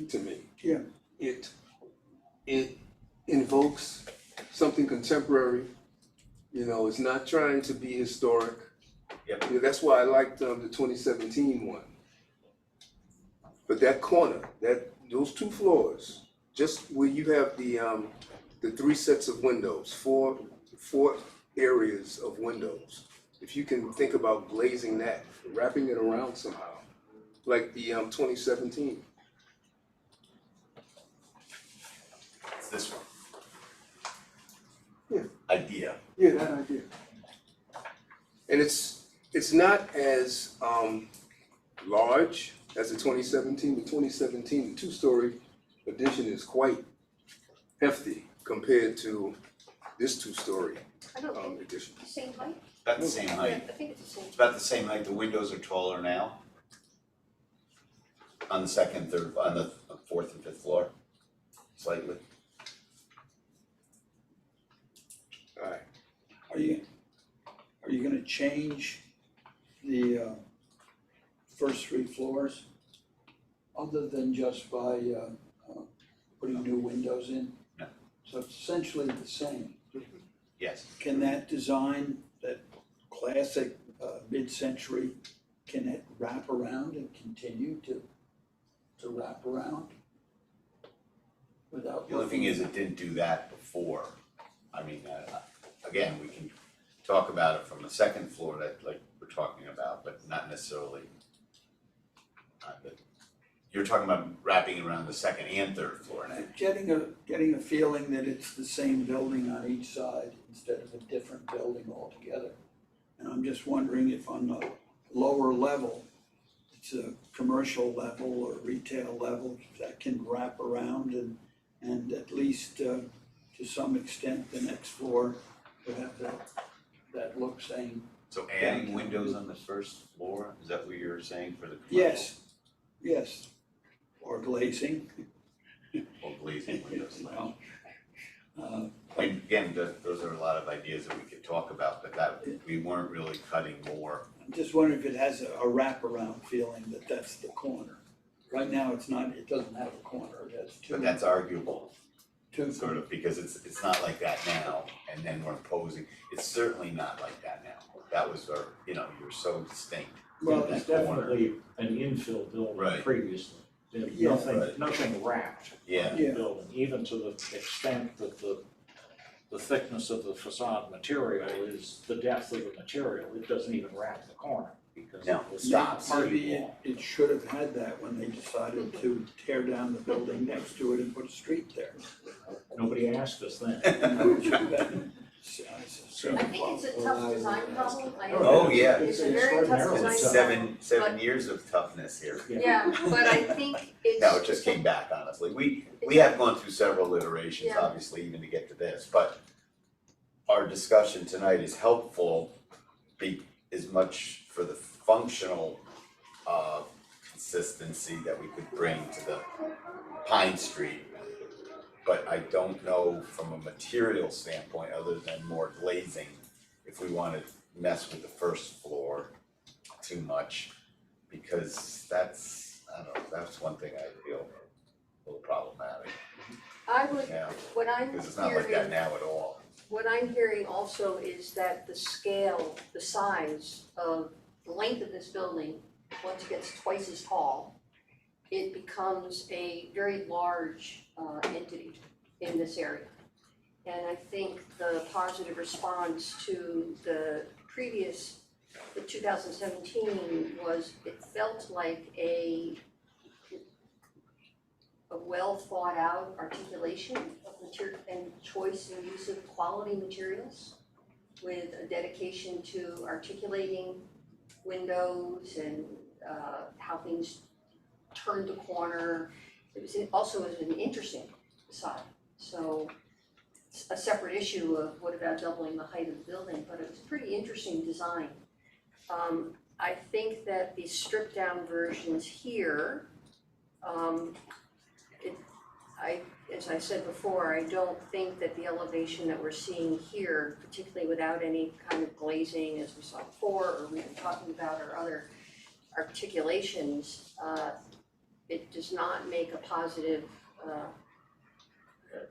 to me. yeah, It invokes something contemporary. You know, it's not trying to be historic. Yep. You know, that's why I liked the 2017 one. But that corner, those two floors, just where you have the three sets of windows, four areas of windows. If you can think about glazing that, wrapping it around somehow, like the 2017. It's this one. Yeah. Idea. Yeah, that idea. And it's not as large as the 2017. The 2017, the two-story addition is quite hefty compared to this two-story I don't think addition. it's the same height. About the same Yeah, height. I think it's the same. It's about the same height, the windows are taller now. On the second, third, on the fourth and fifth floor, slightly. All right. are you gonna change the first three floors? Other than just by putting new windows in? No. So it's essentially the same. Yes, Can that design, that classic mid-century, can it wrap around and continue to wrap around? Without. the only thing is it didn't do that before. I mean, again, we can talk about it from the second floor that like we're talking about, but not necessarily. You're talking about wrapping around the second and third floor now. Getting a feeling that it's the same building on each side instead of a different building altogether. And I'm just wondering if on the lower level, the it's a commercial level or retail level that can wrap around and at least to some extent, the next floor would have that look same. So adding windows on the first floor, is that what you're saying for the commercial? Yes, or glazing, Or glazing windows? well. And again, those are a lot of ideas that we could talk about, but that, we weren't really cutting more. I'm just wondering if it has a wraparound feeling that that's the corner. Right now, it's not, it doesn't have a corner, it has two. But that's arguable, Two sort of, because it's not like that now, and then we're imposing, it's certainly not like that now. That was our, you were so distinct. Well, It's that corner. definitely an infill building Right. previously. There was Yeah, right. nothing wrapped Yeah. in the building, even to the extent that the thickness of the facade material is the depth of the material. It doesn't even wrap the corner because No, of the stops. party Maybe wall. it should have had that when they decided to tear down the building next to it and put a street there. Nobody asked us then. It should have been- I think it's a tough design problem. Oh, yeah. It's a very tough extraordinarily design problem. Seven years of toughness here. Yeah, but I think it's. No, it just came back, honestly. We have gone through several iterations, Yeah. obviously, even to get to this, but our discussion tonight is helpful as much for the functional consistency that we could bring to the Pine Street. But I don't know from a material standpoint, other than more glazing, if we wanna mess with the first floor too much, because that's one thing I feel a little problematic, I would, yeah, what I'm because it's not like that hearing, now at all. what I'm hearing also is that the scale, the size of the length of this building, once it gets twice as tall, it becomes a very large entity in this area. And I think the positive response to the previous, the 2017 was, it felt like a well thought out articulation of material and choice and use of quality materials with a dedication to articulating windows and how things turned the corner. It was also an interesting side. So it's a separate issue of what about doubling the height of the building, but it was a pretty interesting design. I think that the stripped down versions here, as I said before, I don't think that the elevation that we're seeing here, particularly without any kind of glazing as we saw before, or we've been talking about, or other articulations, it does not make a positive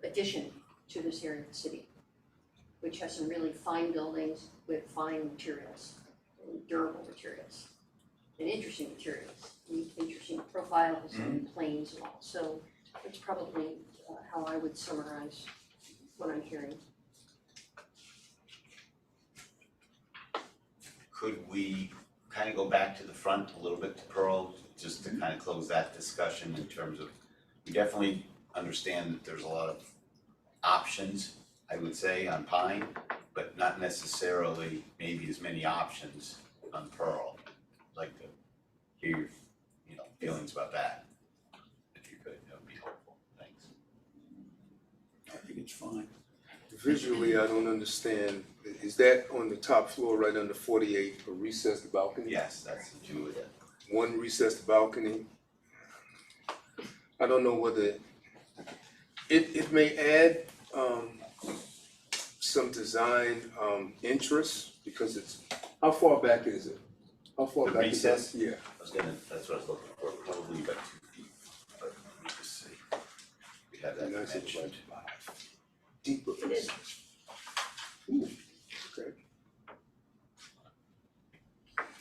addition to this area of the city, which has some really fine buildings with fine materials, and durable materials, and interesting materials, and interesting profiles and planes and all. So it's probably how I would summarize what I'm hearing. Could we kind of go back to the front a little bit to Pearl, just to kind of close that discussion in terms of, we definitely understand that there's a lot of options, I would say, on Pine, but not necessarily maybe as many options on Pearl. I'd like to hear your, feelings about that, if you could, that would be helpful, thanks. I think it's fine. Visually, I don't understand, is that on the top floor right under 48, a recessed balcony? Yes, that's the Julia. One recessed balcony. I don't know whether, it may add some design interest, because it's, how far back is it? How far The back is it? recess? Yeah. That's what I was looking for, probably about 2 feet, but let me just see. We have that And that's it, dimensioned. like deeper It is. recess. Ooh, okay.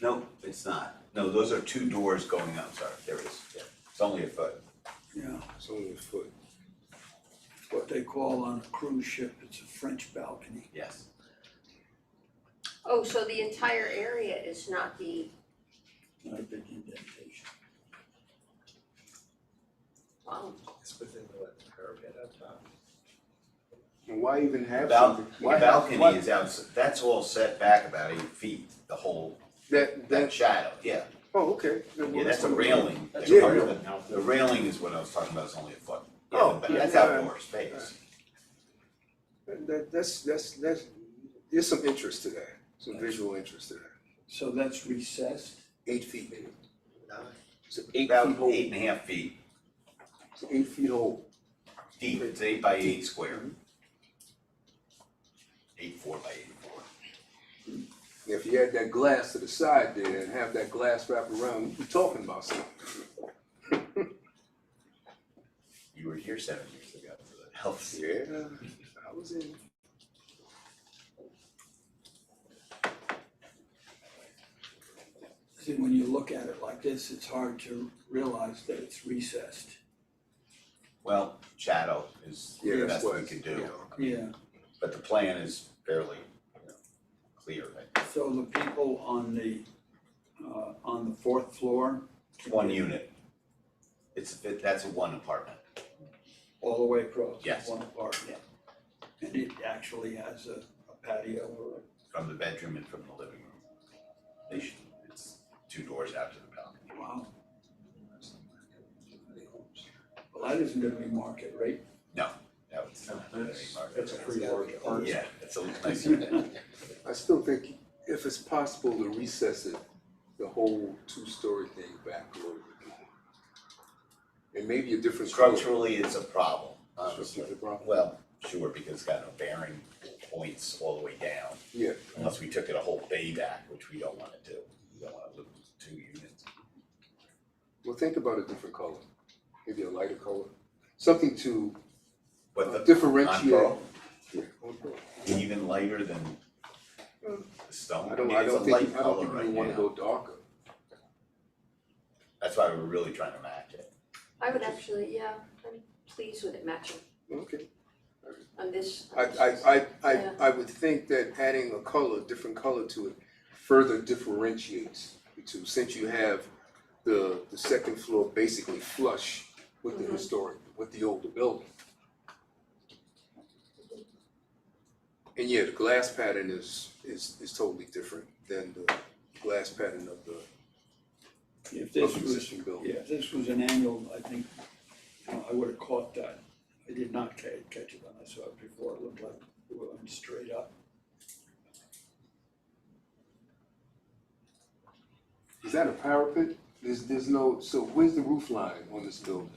No, it's not. No, those are 2 doors going up, sorry, there it is, yeah. It's only a foot. Yeah, It's only a foot. what they call on a cruise ship, it's a French balcony. Yes. Oh, so the entire area is not the, Not a big indentation. wow, It's within the parapet up top. And why even have The something? Why have- why- balcony is out, that's all set back about 8 feet, the whole, that That, shadow, yeah. Oh, okay. Then Yeah, we'll- that's a railing. That's Yeah. a railing out The there. railing is what I was talking about, is only a foot. Yeah, Oh, but yeah, that's yeah. outdoor space. That's, there's some interest to that, some visual interest to that. So that's recessed? 8 feet maybe. Nine. It's 8 feet About whole. 8.5 feet It's 8 feet whole. deep, it's 8 by 8 square. 8.4 by 8.4. If you add that glass to the side there and have that glass wrap around, we'd be talking about something. You were here 7 years ago for the health. Yeah, I was in. See, when you look at it like this, it's hard to realize that it's recessed. Well, shadow is Yeah, the that's best what we it's- could do, Yeah. but the plan is fairly, clear, right? So the people on the fourth floor? It's one unit. That's a one apartment. All the way across? Yes. One apartment? And it actually has a patio or From the bedroom and from the living room. It's 2 doors out to the balcony. wow. Well, that isn't gonna be market rate. No, that was. That's a pretty large apartment. Yeah, it's a nice unit. I still think if it's possible to recess it, the whole 2-story thing back a little bit more. And maybe a different color. Structurally, it's a problem, honestly. Structurally, the problem. Well, sure, because it's got no bearing points all the way down, Yeah, unless we took it a whole bay back, which we don't wanna do. We don't wanna lose 2 units. well, think about a different color, maybe a lighter color, something to But the differentiate. on Yeah, on pearl. pearl, even lighter than the stone, I I don't, mean, I it's a don't light think, I don't color think we right wanna now. go darker. That's why we're really trying to match it. I would actually, yeah, I'm pleased with it matching Okay. on this. I would think that adding a color, different color to it, further differentiates the two, since you have the second floor basically flush with the historic, with the older building. And yeah, the glass pattern is totally different than the glass pattern of the If this was, existing building. yeah, if this was an angle, I think, I would have caught that. I did not catch it when I saw it before. It looked like it went straight up. Is that a parapet? There's no, so where's the roof line on this building?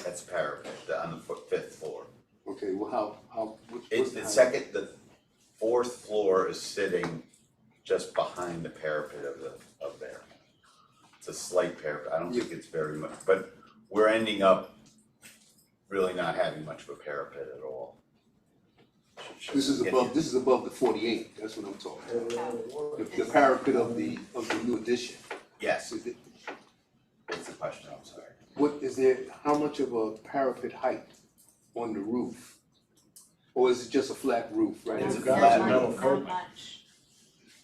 That's parapet, on the 5th floor. Okay, well, what's It's the the height? the 4th floor is sitting just behind the parapet of there. It's a slight parapet, I don't think it's very much, but we're ending up really not having much of a parapet at all. This is above the 48, that's what I'm talking about. The parapet of the new addition. Yes, Is it, that's the question, I'm sorry. what is there, how much of a parapet height on the roof? Or is it just a flat roof, right? It's a It's got flat a metal roof. coat. Not much.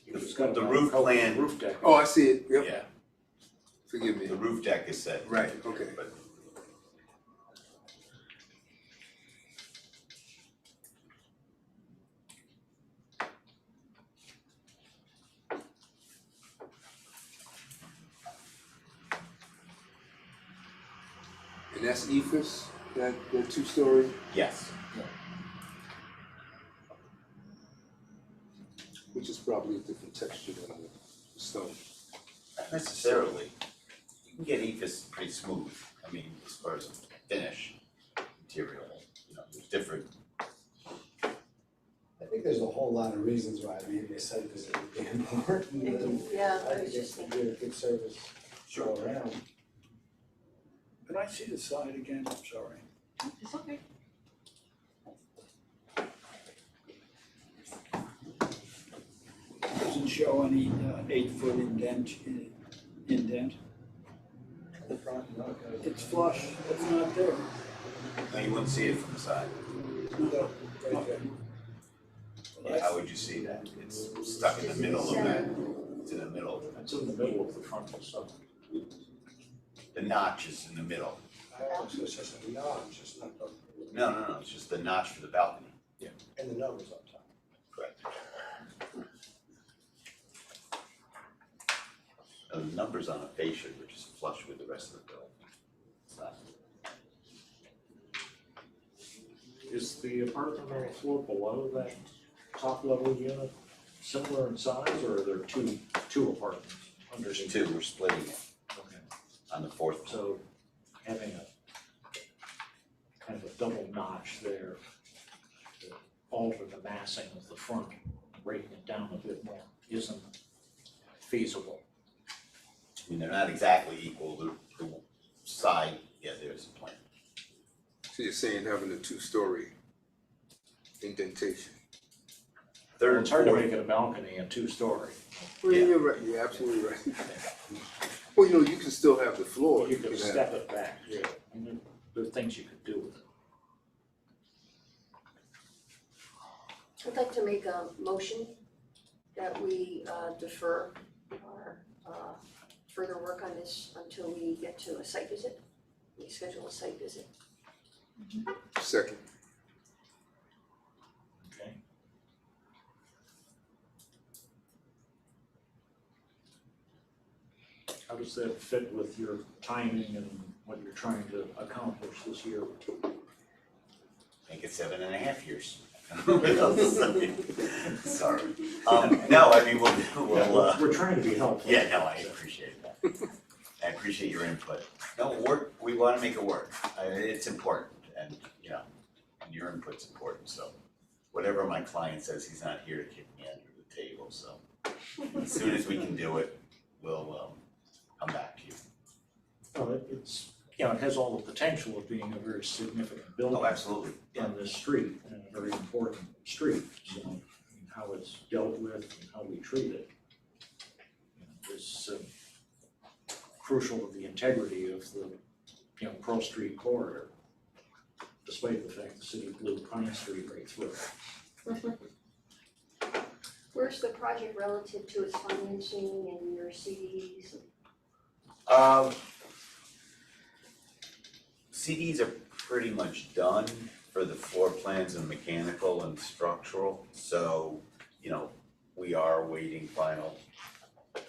It's got a The metal roof coat, plan- roof deck. Oh, I see it, yep, Yeah, forgive me. the roof deck is set. Right, okay. But And that's ephes, that 2-story? yes, Which is probably a different texture than the stone. not necessarily. You can get ephes pretty smooth, I mean, as far as finish material, there's different. I think there's a whole lot of reasons why maybe a site visit would be important. and Yeah, I I was think just it's a good service all around. Can I see the side again? I'm sorry. It's okay. Doesn't show any 8-foot indent. The front, no, It's flush. It's not there. No, you wouldn't see it from the side. no, right there. Well, How would you see that? It's stuck in the middle of that, it's in the middle. It's in the middle of the frontal side. The notch is in the middle. So it's just a notch, it's not the, No, it's just the notch for the balcony. and the numbers on top. Correct. The numbers on a fascia were just flush with the rest of the building. It's not- Is the apartment on the floor below that top level unit similar in size, or are there two apartments There's underneath? two, we're splitting it Okay, on the fourth floor. so having a kind of a double notch there to alter the massing of the front, breaking it down a bit more, isn't feasible. I mean, they're not exactly equal, the side, yeah, there's a plan. So you're saying having a two-story indentation? Third Well, and it's hard to fourth, make it a balcony and two-story. Well, Yeah. you're right, you're absolutely right. Well, you know, you can still have the floor. You could can step it back, yeah, and there are things you could do with it. I'd like to make a motion that we defer our further work on this until we get to a site visit. We schedule a site visit. Second. Okay. How does that fit with your timing and what you're trying to accomplish this year? make it 7.5 years. Sorry. No, I mean, we'll We're trying to be helpful. yeah, no, I appreciate that. I appreciate your input. No, we wanna make it work. It's important and, you know, and your input's important, so whatever my client says, he's not here to kick me under the table, so as soon as we can do it, we'll come back to you. Well, it's, you know, it has all the potential of being a very significant building Oh, absolutely. Yeah. on this street, and a very important street, so I mean, how it's dealt with and how we treat it is crucial to the integrity of the, you know, Pearl Street corridor, despite the fact the city blew Pine Street right through it. Where's the project relative to its financing and your CDs? CDs are pretty much done for the floor plans and mechanical and structural, so, you know, we are awaiting final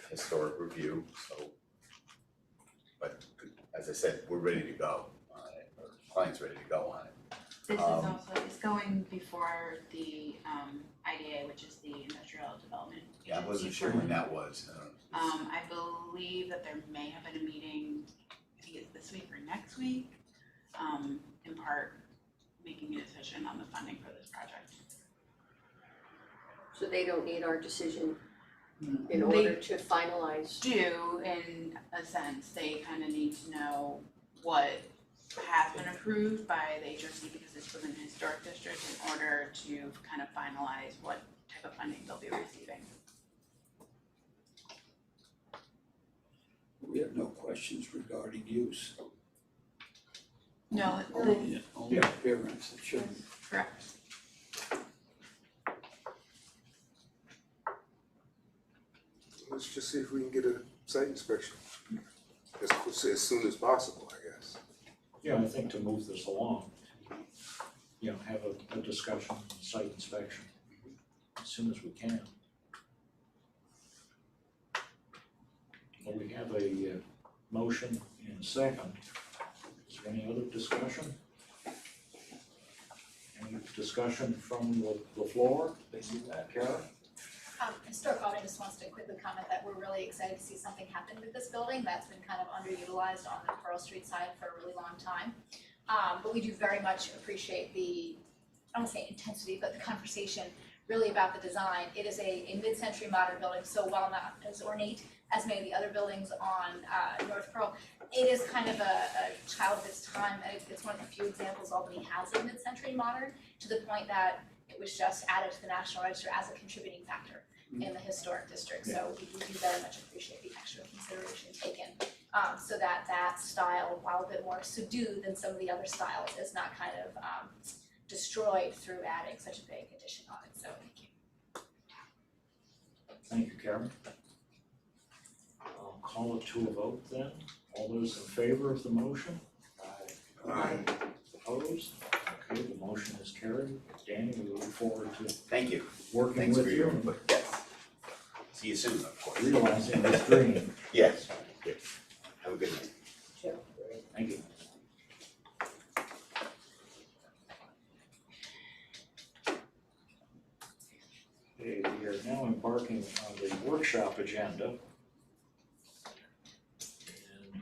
historic review, so. But as I said, we're ready to go on it, or client's ready to go on it. This is also, it's going before the IDA, which is the Industrial Development Agency. Yeah, I wasn't sure when that was. I believe that there may have been a meeting, I think it's this week or next week, in part making a decision on the funding for this project. So they don't need our decision in They order to finalize? do, in a sense, they kind of need to know what has been approved by the HRC because it's within the historic district in order to kind of finalize what type of funding they'll be receiving. We have no questions regarding use. No, Only Yeah. appearance, it shouldn't. correct. Let's just see if we can get a site inspection as soon as possible, I guess. Yeah, I think to move this along, you know, have a discussion, site inspection, as soon as we can. Well, we have a motion and a second. Is there any other discussion? Any discussion from the floor? Kara? Historic Albany just wants to quickly comment that we're really excited to see something happen with this building that's been kind of underutilized on the Pearl Street side for a really long time. But we do very much appreciate the, I don't want to say intensity, but the conversation really about the design. It is a mid-century modern building, so while not as ornate as many of the other buildings on North Pearl, it is kind of a child of its time, and it's one of the few examples Albany has of mid-century modern, to the point that it was just added to the National Register as a contributing factor in the historic district. So we do very much appreciate the extra consideration taken, so that that style, while a bit more subdued than some of the other styles, is not kind of destroyed through adding such a big addition on it. So thank you. Thank you, Karen. I'll call it to a vote then. All those in favor of the motion? Aye. Opposed? Okay, the motion is carried. Danny, we look forward to Thank you. working Thanks with for you. your input. Yes. See you soon, of course. realizing his dream. Yes. Have a good night. Thank you. Okay, we are now embarking on the workshop agenda. And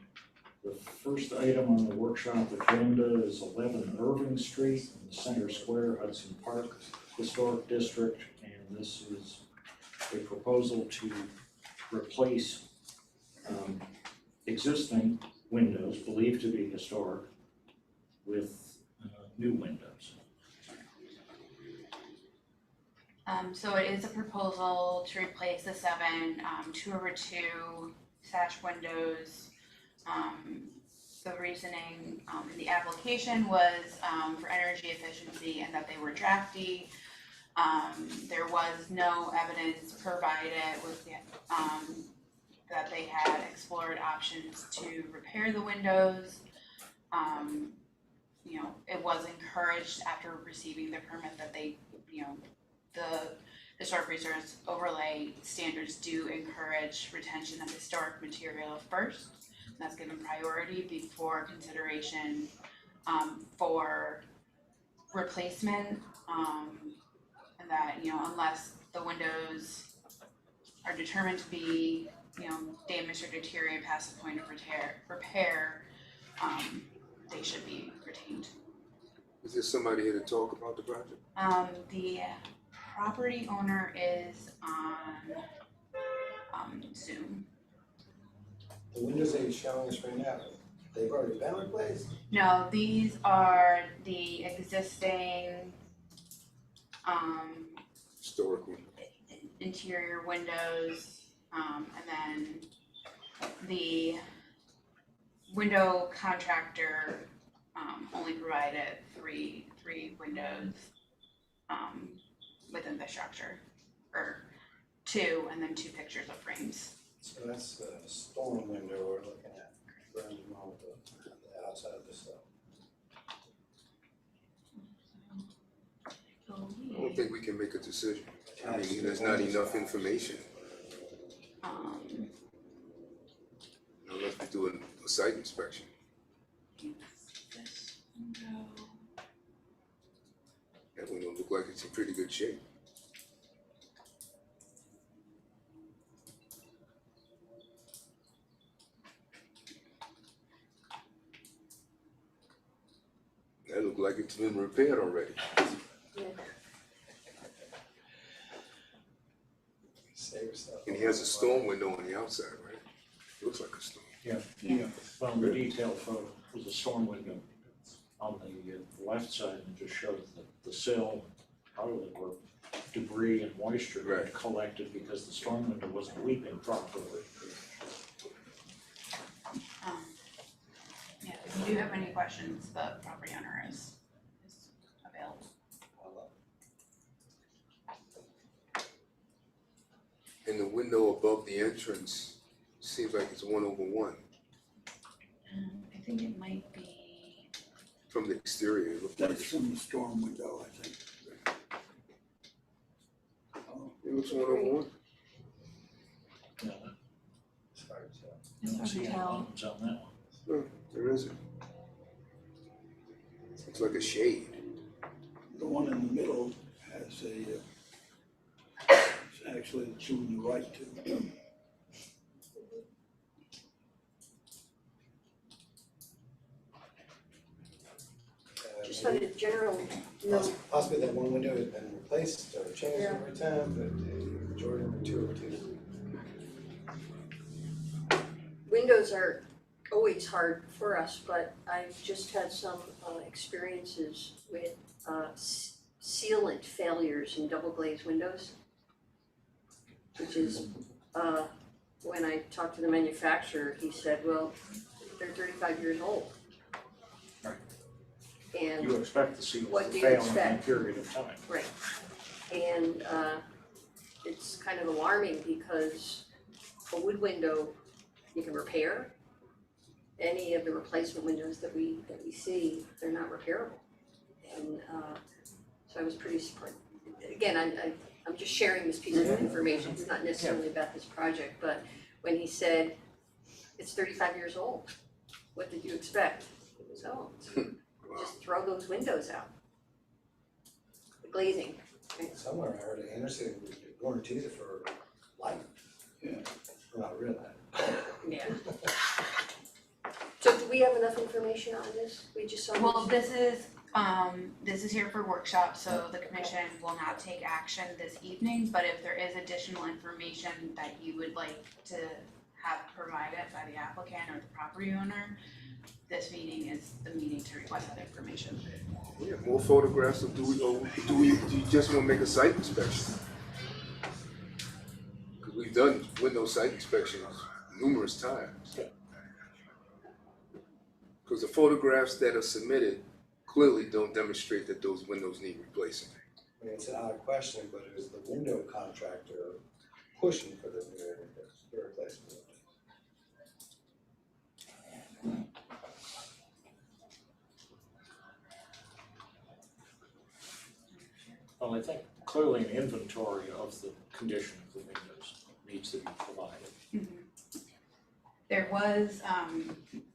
the first item on the workshop agenda is 11 Irving Street in the Center Square, Hudson Park Historic District. And this is a proposal to replace existing windows believed to be historic with new windows. So it is a proposal to replace the 7 2/2 sash windows. The reasoning in the application was for energy efficiency and that they were drafty. There was no evidence provided with that they had explored options to repair the windows. You know, it was encouraged after receiving the permit that they, you know, the historic resource overlay standards do encourage retention of historic material first. And that's given priority before consideration for replacement. And that, you know, unless the windows are determined to be, you know, damaged or deteriorate past the point of repair, they should be retained. Is there somebody here to talk about the project? The property owner is on Zoom. The windows that you're showing us right now, they've already been replaced? No, these are the existing Historical. interior windows, and then the window contractor only provided three windows within the structure, or 2, and then 2 pictures of frames. So that's the storm window we're looking at, running on the outside of the cell. I don't think we can make a decision. I mean, there's not enough information unless we do a site inspection. This window. That window look like it's in pretty good shape. That look like it's been repaired already. Save yourself. And he has a storm window on the outside, right? Looks like a storm. Yeah, from the detailed photo, was a storm window on the left side, and just showed the sill, probably where debris and moisture had Right. collected because the storm window wasn't weeping properly. Yeah, if you do have any questions, the property owner is available. And the window above the entrance seems like it's 1/1. I think it might be, From the exterior, it looks like That's from the storm window, I think. Oh, it looks 1/1. Yeah, It's hard to tell. you don't see any Hotel. lines on that one. No, there isn't. Looks like a shade. The one in the middle has a, it's actually the 2 on the right too. Just on a general note, Possibly that one window has been replaced or changed over time, but the majority of the 2/2. windows are always hard for us, but I've just had some experiences with sealant failures in double glazed windows. Which is, when I talked to the manufacturer, he said, well, they're 35 years old. Right. And You expect to see What do you fail in expect? that period of time. right, and it's kind of alarming because a wood window you can repair. Any of the replacement windows that we see, they're not repairable. And so I was pretty surprised. Again, I'm just sharing this piece of information, it's not necessarily about this project, but when he said, it's 35 years old, what did you expect? It was, oh, just throw those windows out. The glazing, right? Somewhere I heard an Anderson warranties it for life. Yeah. Well, not really. Yeah. So do we have enough information on this? We just saw this? Well, this is here for workshop, so the commission will not take action this evening, but if there is additional information that you would like to have provided by the applicant or the property owner, this meeting is the meeting to request that information. Yeah, more photographs, or do you just wanna make a site inspection? Cause we've done window site inspections numerous times. Cause the photographs that are submitted clearly don't demonstrate that those windows need replacing. I mean, it's an odd question, but it was the window contractor pushing for the replacement. Well, I think clearly an inventory of the condition of the windows needs to be provided. There was,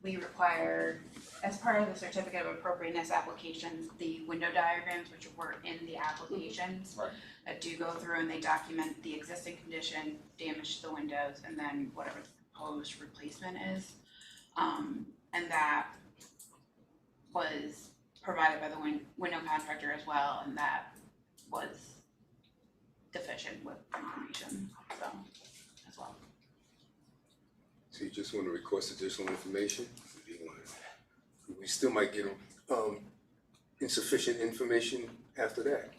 we require, as part of the certificate of appropriateness applications, the window diagrams, which were in the applications. Right. That do go through and they document the existing condition, damage to the windows, and then whatever the proposed replacement is. And that was provided by the window contractor as well, and that was deficient with information, so, as well. So you just wanna request additional information? We still might get insufficient information after that.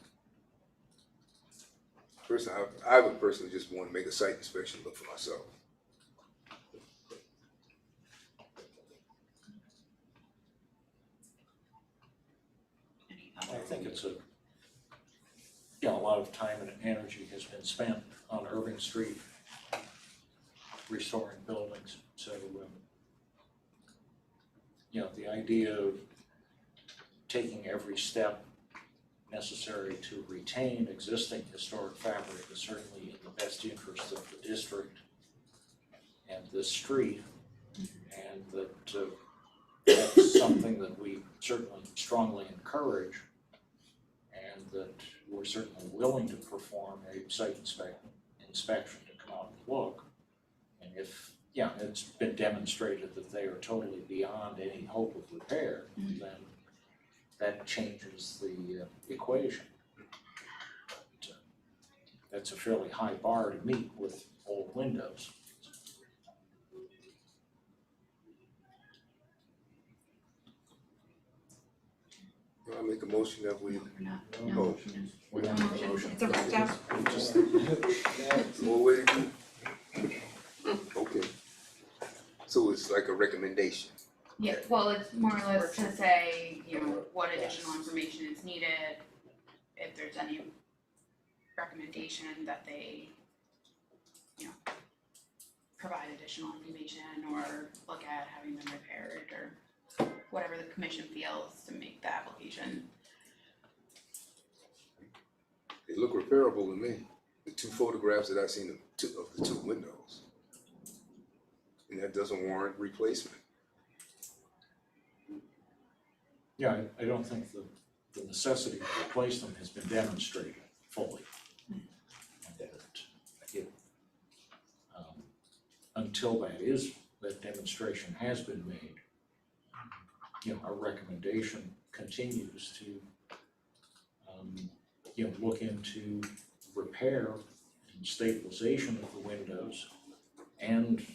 First, I would personally just wanna make a site inspection, look for myself. Any I other? think it's a lot of time and energy has been spent on Irving Street restoring buildings, so, the idea of taking every step necessary to retain existing historic fabric is certainly in the best interest of the district and this street, and that that's something that we certainly strongly encourage, and that we're certainly willing to perform a site inspection to come out and look. And if, it's been demonstrated that they are totally beyond any hope of repair, then that changes the equation. But, that's a fairly high bar to meet with old windows. I'll make a motion that we, We're not, Oh. no, We no have a motion, motion. it's a workshop. more way to do? Okay. So it's like a recommendation. Yeah, well, it's more or less to say, what additional information is needed, if there's any recommendation that they, provide additional information or look at having them repaired or whatever the commission feels to make the application. They look repairable to me, the two photographs that I've seen of the two windows. And that doesn't warrant replacement. Yeah, I don't think the necessity to replace them has been demonstrated fully. And that until that demonstration has been made, our recommendation continues to, look into repair and stabilization of the windows, and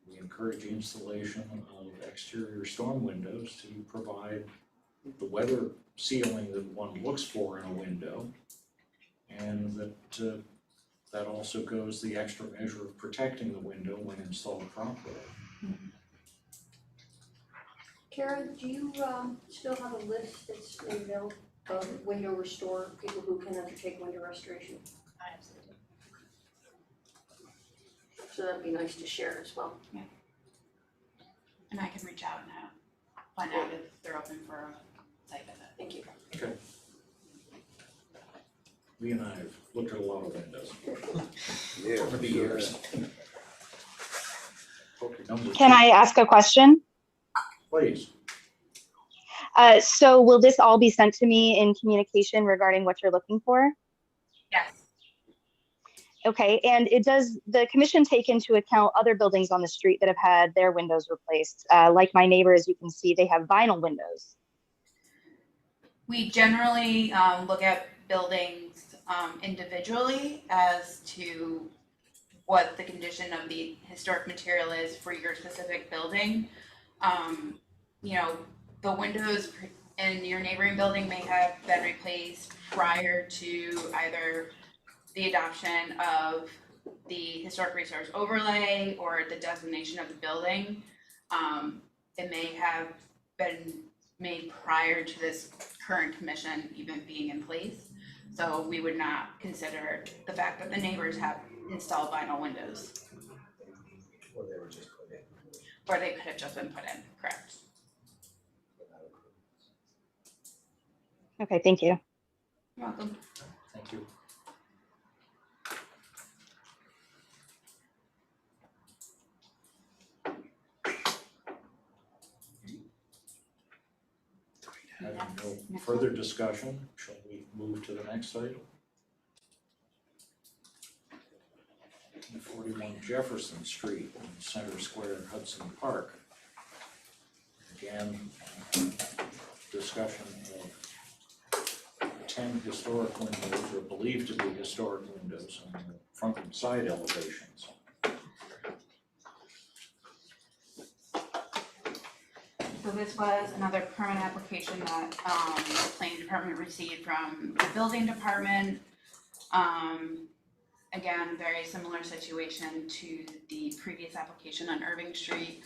we encourage installation of exterior storm windows to provide the weather sealing that one looks for in a window, and that also goes the extra measure of protecting the window when installed properly. Karen, do you still have a list that's made out of window restore, people who can undertake window restoration? Absolutely. So that'd be nice to share as well. And I can reach out and find out if they're open for a site visit. Thank you. Okay. Lee and I have looked at a lot of windows Yeah. over the years. Okay, number Can two, I ask a question? please. So will this all be sent to me in communication regarding what you're looking for? Yes. Okay, and does the commission take into account other buildings on the street that have had their windows replaced? Like my neighbor, as you can see, they have vinyl windows. We generally look at buildings individually as to what the condition of the historic material is for your specific building. You know, the windows in your neighboring building may have been replaced prior to either the adoption of the historic resource overlay or the designation of the building. It may have been made prior to this current commission even being in place. So we would not consider the fact that the neighbors have installed vinyl windows, Or they were just put in. or they could have just been put in, correct? Okay, thank you. You're welcome. Thank you. Having no further discussion, shall we move to the next item? 41 Jefferson Street in Center Square in Hudson Park. Again, discussion of 10 historic windows, or believed to be historic windows on the front and side elevations. So this was another permit application that the planning department received from the building department. Again, very similar situation to the previous application on Irving Street.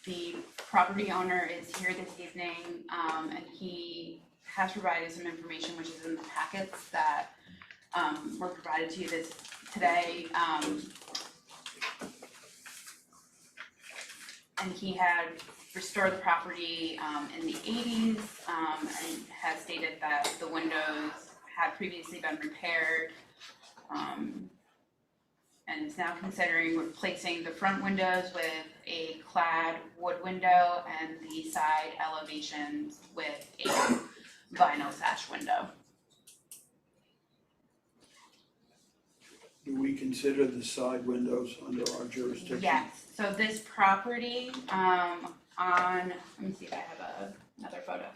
The property owner is here this evening, and he has provided some information which is in the packets that were provided to you today. And he had restored the property in the 80s and has stated that the windows had previously been repaired, and is now considering replacing the front windows with a clad wood window and the side elevations with a vinyl sash window. Do we consider the side windows under our jurisdiction? Yes, so this property, let me see if I have another photo.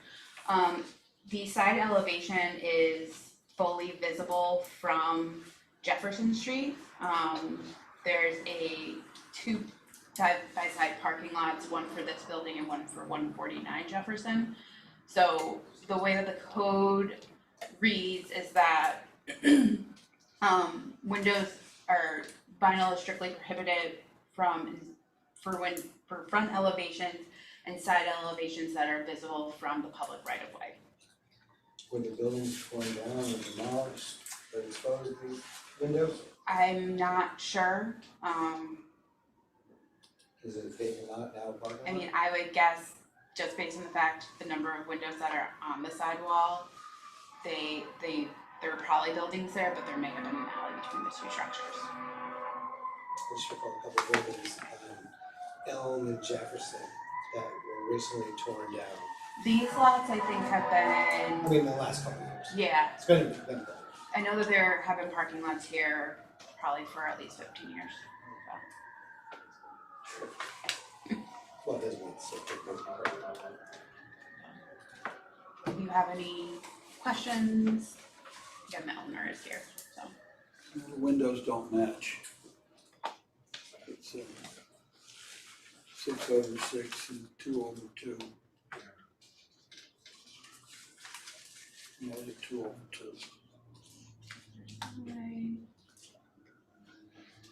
The side elevation is fully visible from Jefferson Street. There's two side-by-side parking lots, one for this building and one for 149 Jefferson. So the way that the code reads is that windows are vinyl is strictly prohibited for front elevations and side elevations that are visible from the public right of way. Were the buildings torn down or demolished or exposed these windows? I'm not sure. Is it a vacant lot now, parking lot? I mean, I would guess just based on the fact the number of windows that are on the sidewall, there are probably buildings there, but there may have been an alley between the two structures. We should call a couple buildings, Elm and Jefferson, that were recently torn down. These lots, I think, have I been, mean, the last couple of years. yeah, It's been better. I know that there have been parking lots here probably for at least 15 years. Well, it doesn't mean it's so big. If you have any questions, again, the owner is here, so. The windows don't match. It's 6/6 and 2/2. No, they're 2/2.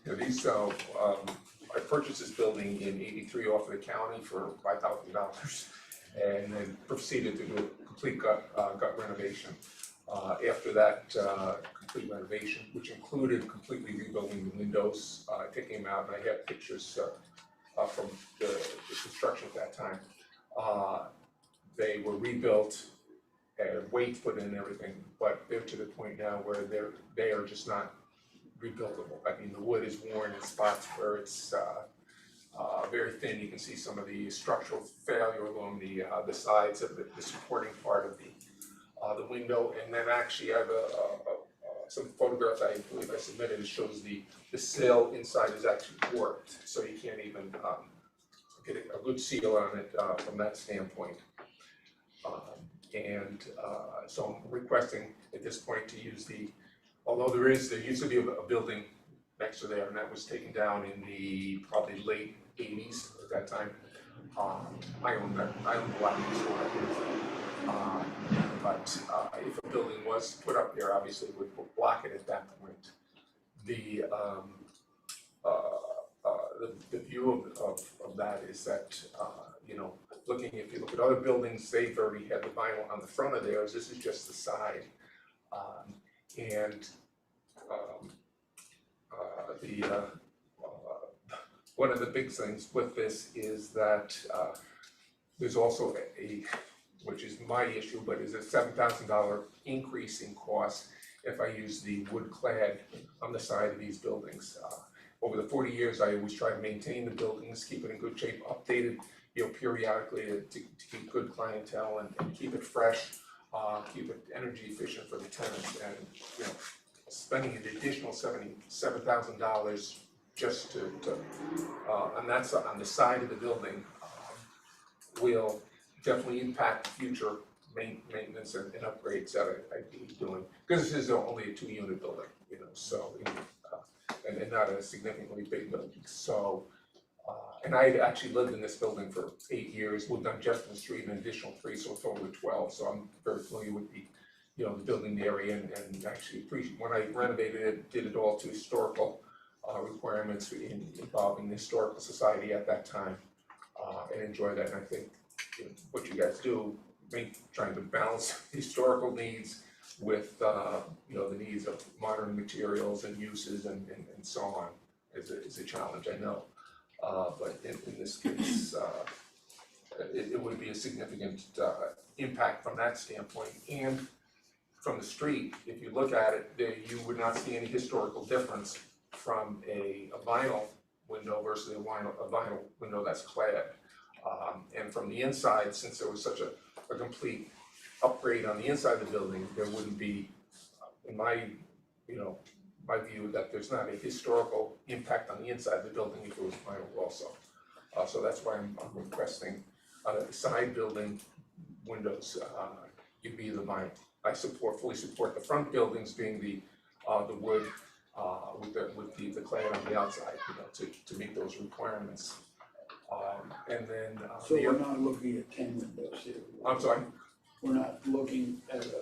Yeah, these, I purchased this building in '83 off of the county for $5,000 and then proceeded to do a complete gut renovation. After that complete renovation, which included completely rebuilding the windows, taking them out, and I have pictures from the construction at that time. They were rebuilt weights put in and everything, but they're to the point now where they are just not rebuildable. I mean, the wood is worn in spots where it's very thin. You can see some of the structural failure along the sides of the supporting part of the window. And then actually I have some photographs I believe I submitted. It shows the sill inside is actually warped, so you can't even get a good seal on it from that standpoint. So I'm requesting at this point to use although there used to be a building next to there, and that was taken down in the probably late 80s at that time. I own the lot next door. But if a building was put up there, obviously it would block it at that point. The view of that is that, you know, if you look at other buildings, they've already had the vinyl on the front of theirs. This is just the side. One of the big things with this is that there's also which is my issue, but is a $7,000 increase in cost if I use the wood clad on the side of these buildings. Over the 40 years, I always try to maintain the buildings, keep it in good shape, updated, you know, periodically to keep good clientele and keep it fresh, keep it energy efficient for the tenants, and you know, spending an additional $7,000 just to and that's on the side of the building will definitely impact future maintenance and upgrades that I'd be doing, because this is only a 2-unit building, you know, so and not a significantly big building. So and I had actually lived in this building for 8 years, lived on Jefferson Street, an additional 3, so a total of 12. So I'm very familiar with the building area, and actually appreciate when I renovated it, did it all to historical requirements involving the Historical Society at that time, and enjoy that. And I think what you guys do, trying to balance historical needs with the needs of modern materials and uses and so on is a challenge, I know. But in this case, it would be a significant impact from that standpoint. And from the street, if you look at it, you would not see any historical difference from a vinyl window versus a vinyl window that's clad. And from the inside, since there was such a complete upgrade on the inside of the building, there wouldn't be, in my view, that there's not a historical impact on the inside of the building if it was vinyl also. So that's why I'm requesting the side building windows give me the vinyl. I fully support the front buildings being the wood with the clad on the outside, to meet those requirements. And then So we're not looking at 10 windows here. I'm sorry. We're not looking at a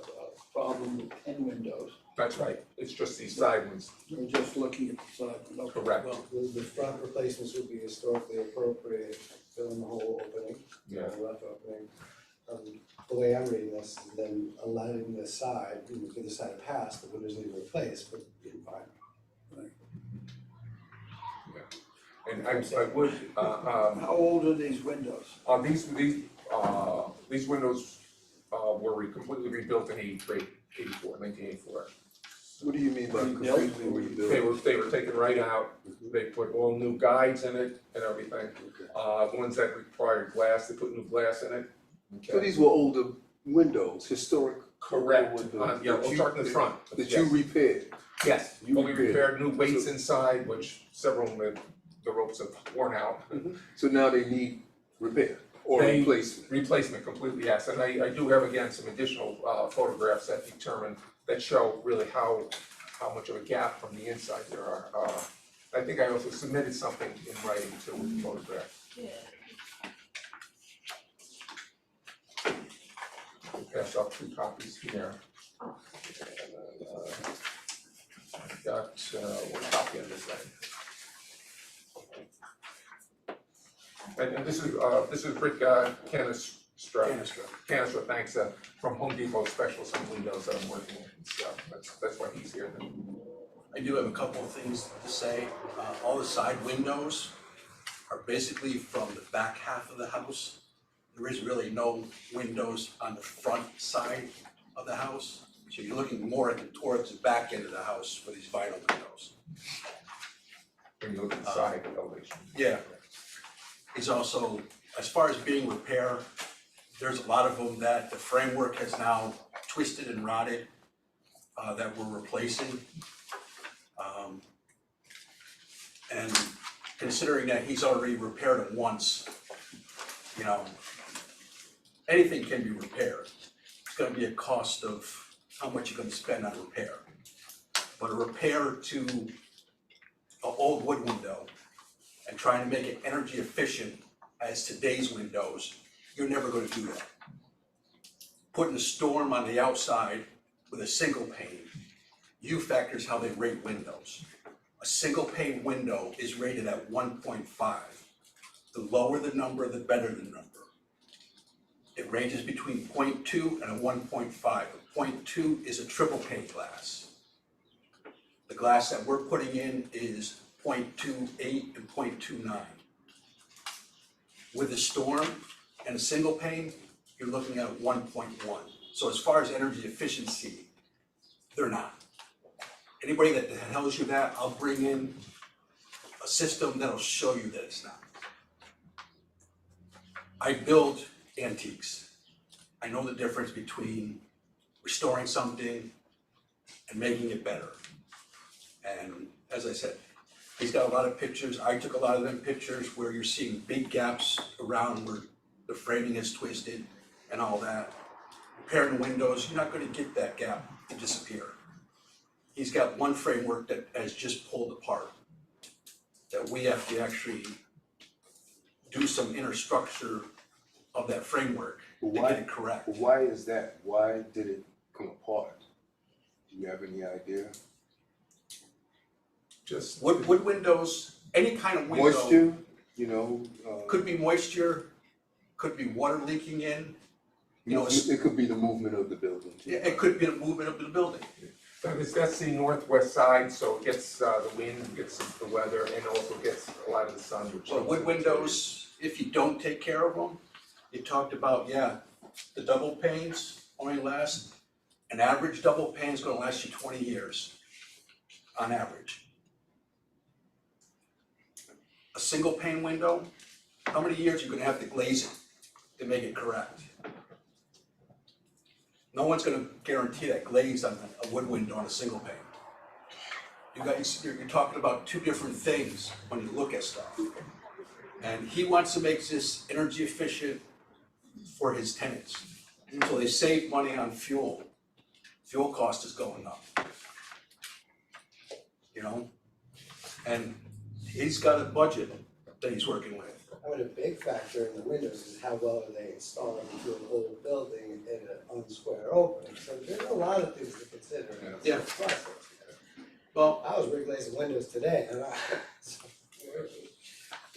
problem with 10 windows. That's right. It's just these side ones. We're just looking at the side window. Correct. Well, the front replacements would be historically appropriate, filling the whole opening, the Yeah. left opening. The way I'm reading this, is then allowing the side, give the side a pass, the windows need to be replaced, but in vinyl. And I would How old are these windows? these windows were completely rebuilt in 1984. What do you mean by Rebuilt? completely rebuilt? They were taken right out. They put all new guides in it and everything. Okay. The ones that required glass, they put new glass in it. So these were older windows, historic. Correct. windows Yeah, that we'll you- start in the front. That Yes. you repaired. Yes, You fully repaired. repaired, new weights So- inside, which several of them, the ropes have worn out. So now they need repair or They- replacement. Replacement completely, yes, and I do have again some additional photographs that show really how much of a gap from the inside there are. I think I also submitted something in writing too with the photograph. Pass out 2 copies here. I've got 1 copy of this thing. And this is Rick Canistra, thanks, from Home Depot Specialist on Windows that I'm working with, so that's why he's here. I do have a couple of things to say. All the side windows are basically from the back half of the house there is really no windows on the front side of the house. So you're looking more towards the back end of the house for these vinyl windows. When you look at the side elevation. Yeah. He's also, as far as being repair, there's a lot of them that the framework has now twisted and rotted, that we're replacing. And considering that he's already repaired them once, you know, anything can be repaired. It's gonna be a cost of how much you're gonna spend on repair. But a repair to an old wood window and trying to make it energy efficient as today's windows, you're never gonna do that. Putting a storm on the outside with a single pane, U factors how they rate windows. A single pane window is rated at 1.5. The lower the number, the better the number. It ranges between 0.2 and a 1.5. A 0.2 is a triple pane glass. The glass that we're putting in is 0.28 and 0.29. With a storm and a single pane, you're looking at a 1.1. So as far as energy efficiency, they're not. Anybody that tells you that, I'll bring in a system that'll show you that it's not. I build antiques. I know the difference between restoring something and making it better. And as I said, he's got a lot of pictures. I took a lot of them pictures where you're seeing big gaps around where the framing is twisted and all that. Repairing windows, you're not gonna get that gap to disappear. He's got one framework that has just pulled apart, that we have to actually do some inner structure of that framework to get it correct. Why is that? Why did it come apart? Do you have any idea? Just. Wood windows, any kind of window. Moisture, you know? Could be moisture, could be water leaking in. You know, It could be the movement of the building too. it could be the movement of the building. That's the northwest side, so it gets the wind, gets the weather, and also gets a lot of the sun, which. So wood windows, if you don't take care of them, you talked about, yeah, the double panes only last, an average double pane is gonna last you 20 years, on average. A single pane window, how many years are you gonna have to glaze it to make it correct? No one's gonna guarantee that glaze on a wood window on a single pane. You're talking about two different things when you look at stuff. And he wants to make this energy efficient for his tenants. So they save money on fuel. Fuel cost is going up. You know? And he's got a budget that he's working with. I mean, a big factor in the windows is how well are they installed into an old building in an unsquare opening. So there's a lot of things to consider in Yeah. this process. Well, I was reglazing windows today, and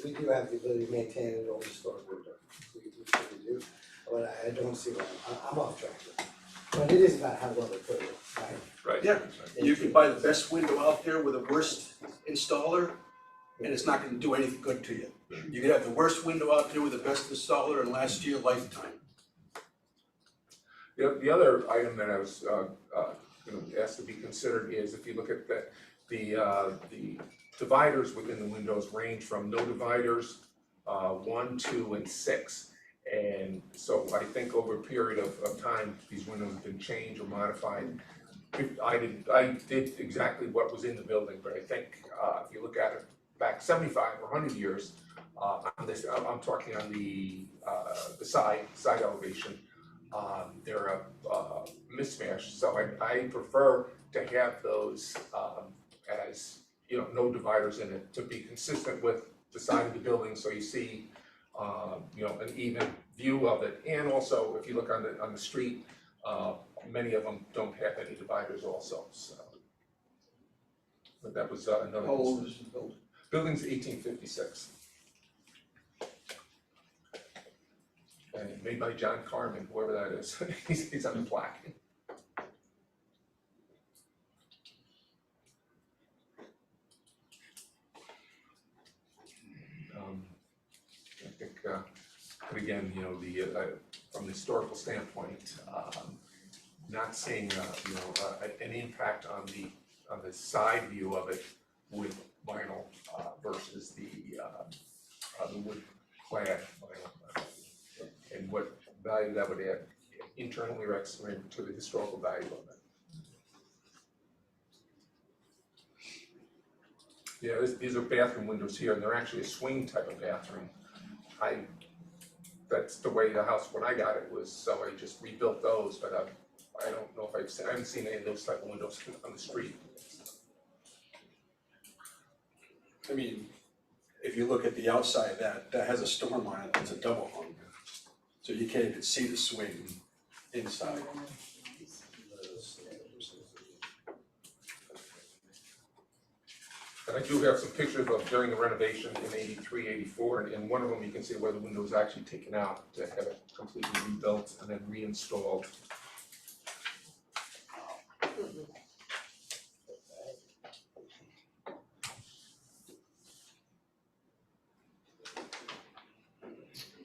we do have the ability to maintain an old historic window. We really do, but I don't see why, I'm off track with it. But it is about how well they put it, right? Right. yeah, you can buy the best window out there with the worst installer, and it's not gonna do anything good to you. You could have the worst window out there with the best installer and last you a lifetime. The other item that I was asked to be considered is if you look at the dividers within the windows range from no dividers, 1, 2, and 6. And so I think over a period of time, these windows have been changed or modified. I did exactly what was in the building, but I think if you look at it back 75 or 100 years, on this, I'm talking on the side elevation, they're a mismatch. So I prefer to have those as, you know, no dividers in it to be consistent with the side of the building, so you see you know, an even view of it. And also, if you look on the street, many of them don't have any dividers also, so. But that was another. How old is the building? Building's 1856. And made by John Carmen, whoever that is, he's on the plaque. I think But again, you know, from the historical standpoint, not seeing, an impact on the side view of it with vinyl, versus the wood clad vinyl. And what value that would add internally or externally to the historical value of it. Yeah, these are bathroom windows here, and they're actually a swing type of bathroom. That's the way the house, when I got it, was, so I just rebuilt those, but I don't know if I haven't seen any of those type of windows on the street. I mean, if you look at the outside, that has a storm on it, it's a double hung. So you can't even see the swing inside. And I do have some pictures of during the renovation in 83, 84, and in one of them you can see where the window was actually taken out to have it completely rebuilt and then reinstalled.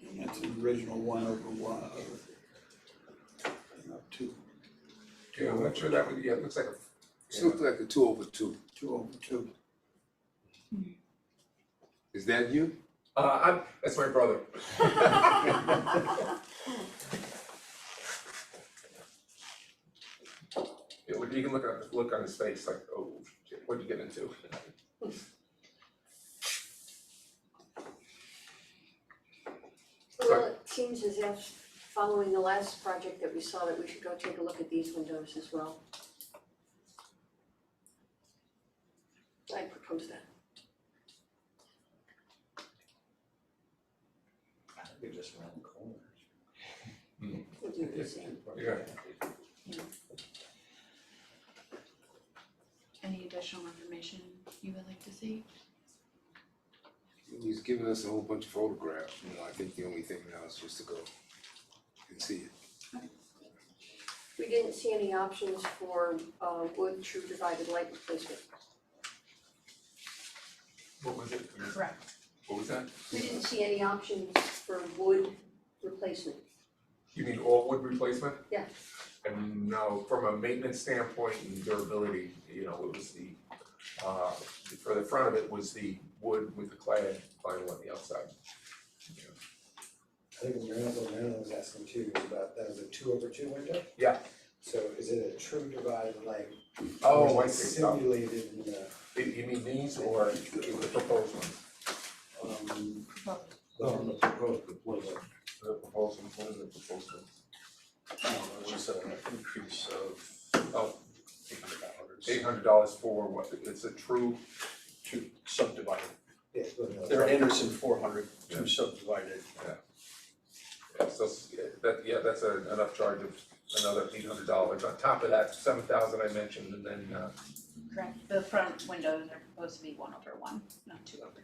And that's an original 1/1, not 2, Yeah, I'm not sure that would, yeah, it looks like a. It looks like a 2/2. 2/2. Is that you? That's my brother. Yeah, well, you can look on his face like, oh, shit, what'd you get into? Well, it seems as if, following the last project that we saw, that we should go take a look at these windows as well. I propose that. They're just around the corners. We'll do the same. Yeah. Any additional information you would like to see? He's given us a whole bunch of photographs, I think the only thing now is just to go and see it. We didn't see any options for wood true divided light replacement. What was it? Correct. What was that? We didn't see any options for wood replacement. You mean all wood replacement? Yeah. And no, from a maintenance standpoint and durability, it was for the front of it was the wood with the clad vinyl on the outside. I think what Marilyn was asking too is about, that was a 2/2 window? Yeah. So is it a true divide like? Oh, or I is it see. simulated in the, You mean these or the proposed ones? The proposed proposal. The proposed ones, what is the proposed ones? It was an increase of Oh, $800 $800 for what? It's a true, to subdivided. yeah, but They're Anderson 400, two subdivided. that's an upcharge of another $800. On top of that, $7,000 I mentioned, and then, Correct. The front windows are supposed to be 1/1, not 2/2.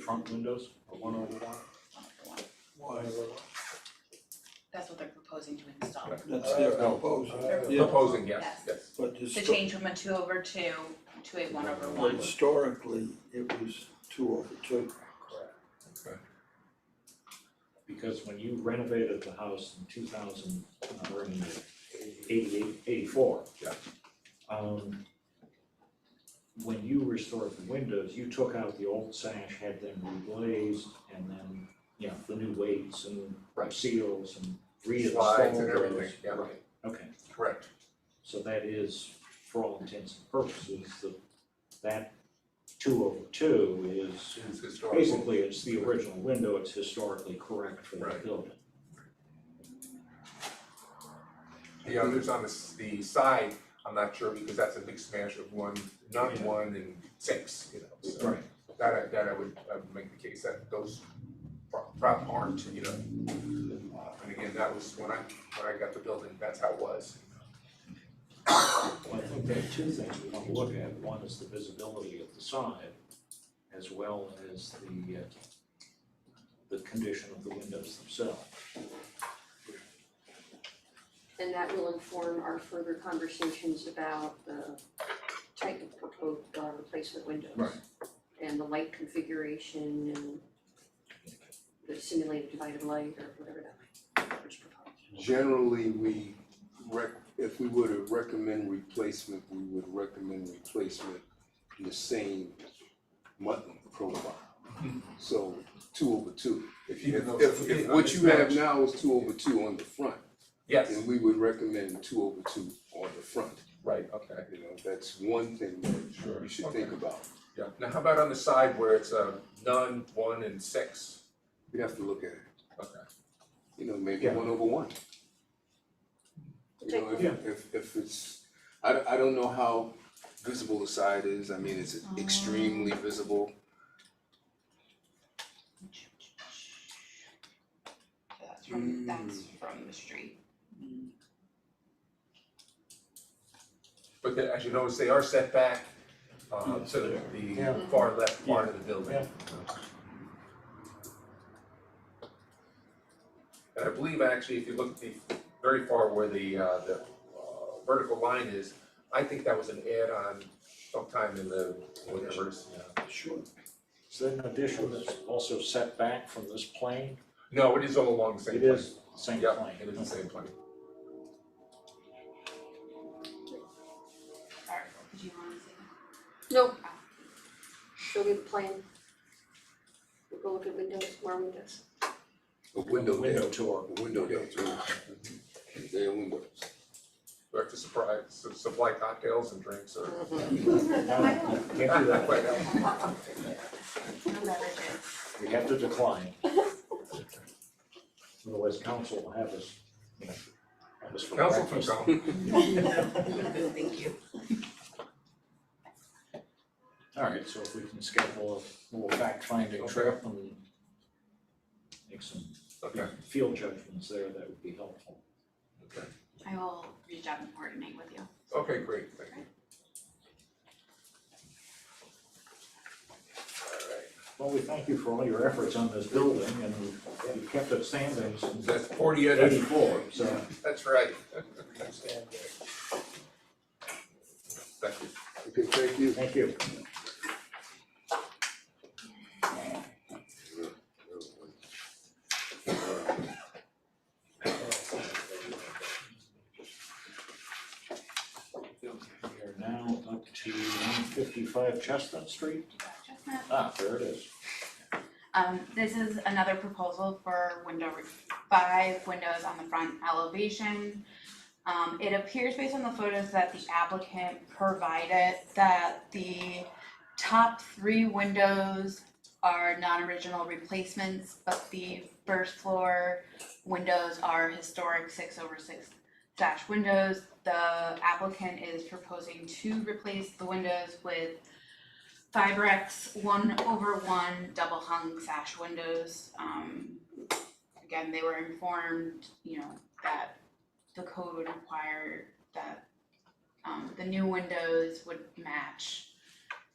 Front windows are 1/1. 1/1. Why? That's what they're proposing to install. That's their proposal. Yeah. proposing, yes, yes. But To change from a 2/2 to a 1/1. historically, it was 2/2. Because when you renovated the house in 2000, or in 88, 84. Yeah. When you restored the windows, you took out the old sash, had them reglazed, and then, the new weights and seals and reinstalled Slides and those. everything, yeah. Right, okay. Correct. So that is, for all intents and purposes, that 2/2 is It's historical. basically, it's the original window, it's historically correct for that Right. building. The others on the side, I'm not sure, because that's a big smash of none, 1, and 6, so. Right. That I would make the case that those aren't, and again, that was when I got the building, that's how it was. Well, I think there are two things we want to look at. One is the visibility of the side, as well as the condition of the windows themselves. And that will inform our further conversations about the type of proposed replacement windows. Right. And the light configuration and the simulated divided light or whatever that was proposed. Generally, if we were to recommend replacement, we would recommend replacement in the same mutton profile. So 2/2. Even though If what you have now is 2/2 on the front, Yes, then we would recommend 2/2 on the front. right, okay, You know, that's one thing that sure. you should Okay. think about. Yeah, now how about on the side where it's none, 1, and 6? We have to look at it, Okay. you know, maybe Yeah. 1/1. You know, Yeah. if it's, I don't know how visible the side is, I mean, it's extremely visible. That's from the street. But as you notice, they are set back to Yeah. the far left part of the building. Yeah. And I believe actually, if you look at the very far where the vertical line is, I think that was an add-on sometime in the whatever. Sure. Is there an addition that's also set back from this plane? No, it is all along the same It plane. is the same Yeah, plane. it is the same plane. Sorry, did you want to say that? No. Show me the plan. We'll go look at windows, more windows. A window there, Window tour. a window there, there are windows. We have to supply cocktails and drinks or. No, can't do that right now. No beverages. We have to decline. Otherwise, council will have us, you know, have us for Council can breakfast. come. Thank you. All right, so if we can schedule a little fact-finding trip and make some Okay, field judgments there, that would be helpful. okay, I will reach out and coordinate with you. okay, great, thank you. Well, we thank you for all your efforts on this building, and you've kept it standing since That's 48. '84, so. That's right. Thank you. Okay, thank you. Thank you. We are now up to 155 Chestnut Street. Chestnut. Ah, there it is. This is another proposal for 5 windows on the front elevation. It appears based on the photos that the applicant provided that the top 3 windows are non-original replacements, but the first floor windows are historic 6/6 sash windows. The applicant is proposing to replace the windows with Fibrex 1/1 double hung sash windows. Again, they were informed, that the code would require that the new windows would match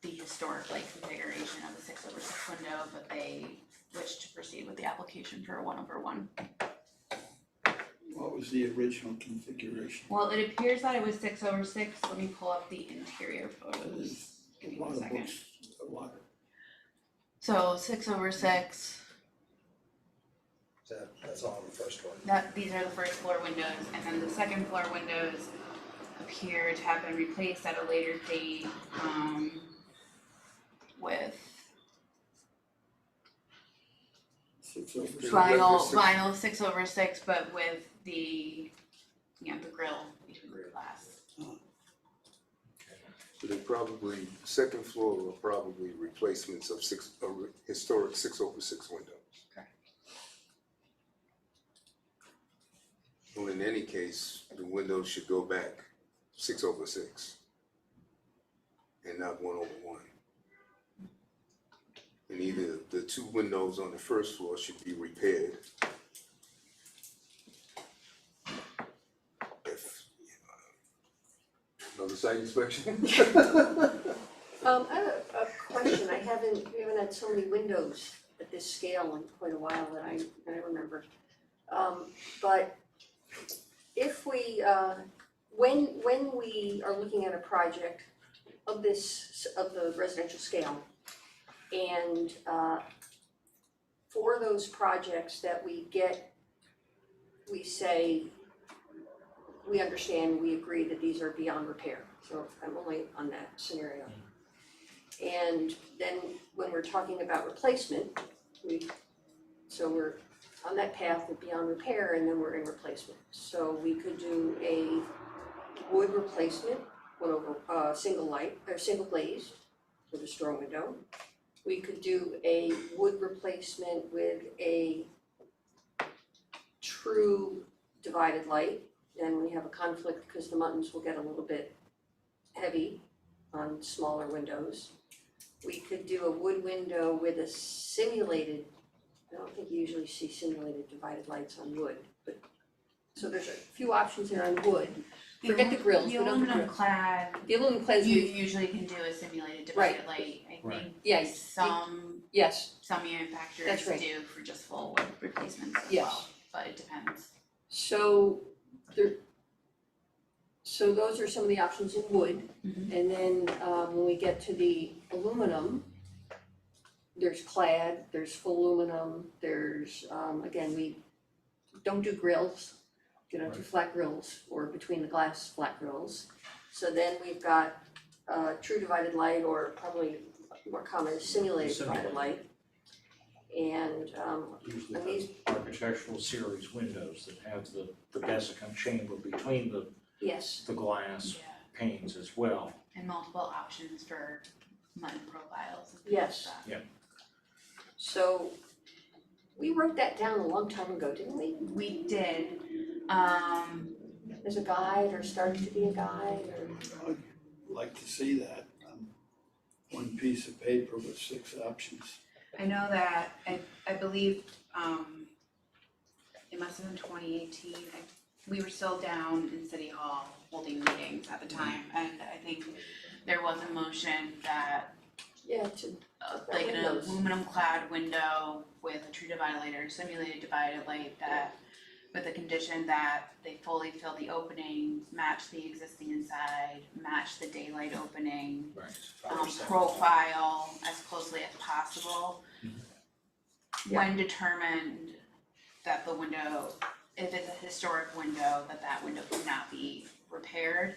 the historic configuration of the 6/6 window, but they wished to proceed with the application for a 1/1. What was the original configuration? Well, it appears that it was 6/6. Let me pull up the interior photos. Give me A lot 1 of second. books, a lot of, So 6/6. That's all on the first one. These are the first floor windows, and then the second floor windows appear to have been replaced at a later date, with vinyl 6/6, but with the, the grill between the glass. So they probably, second floor are probably replacements of historic 6/6 windows. Correct. Well, in any case, the windows should go back 6/6 and not 1/1. And either the 2 windows on the first floor should be repaired. If, another site inspection? I have a question, we haven't had so many windows at this scale in quite a while that I remember. But if we, when we are looking at a project of the residential scale, and for those projects that we get, we say, we understand, we agree that these are beyond repair, so I'm only on that scenario. And then when we're talking about replacement, so we're on that path of beyond repair and then we're in replacement. So we could do a wood replacement, one over, single light, or single glazed with a store window. We could do a wood replacement with a true divided light. And we have a conflict because the muttons will get a little bit heavy on smaller windows. We could do a wood window with a simulated, I don't think you usually see simulated divided lights on wood, but, so there's a few options there on wood. Forget the grills, The we don't do aluminum grills. clad, The aluminum clad, you usually can do a simulated divided Right. light, I Right. think yes, some yes, manufacturers That's right. do for just full wood replacements as Yes. well, but it depends. so so those are some of the options in wood. Mhm. And then when we get to the aluminum, there's clad, there's full aluminum, there's again, we don't do grills. You don't do flat grills or between the glass flat grills. So then we've got true divided light, or probably more common is simulated divided light. And Usually and these, the architectural series windows that have the desiccant chamber between yes, the glass Yeah, panes as well. and multiple options for mutton profiles and things Yes. like that. so we wrote that down a long time ago, didn't we? We did, As a guide or started to be a guide or, I'd like to see that, one piece of paper with 6 options. I know that, I believe, it must have been 2018, we were still down in City Hall holding meetings at the time, and I think there was a motion that yeah, to, like an windows. aluminum clad window with a true divided light or simulated divided light that, with the condition that they fully fill the opening, match the existing inside, match the daylight opening, Right. profile as closely as possible. When determined that the window, if it's a historic window, that window cannot be repaired.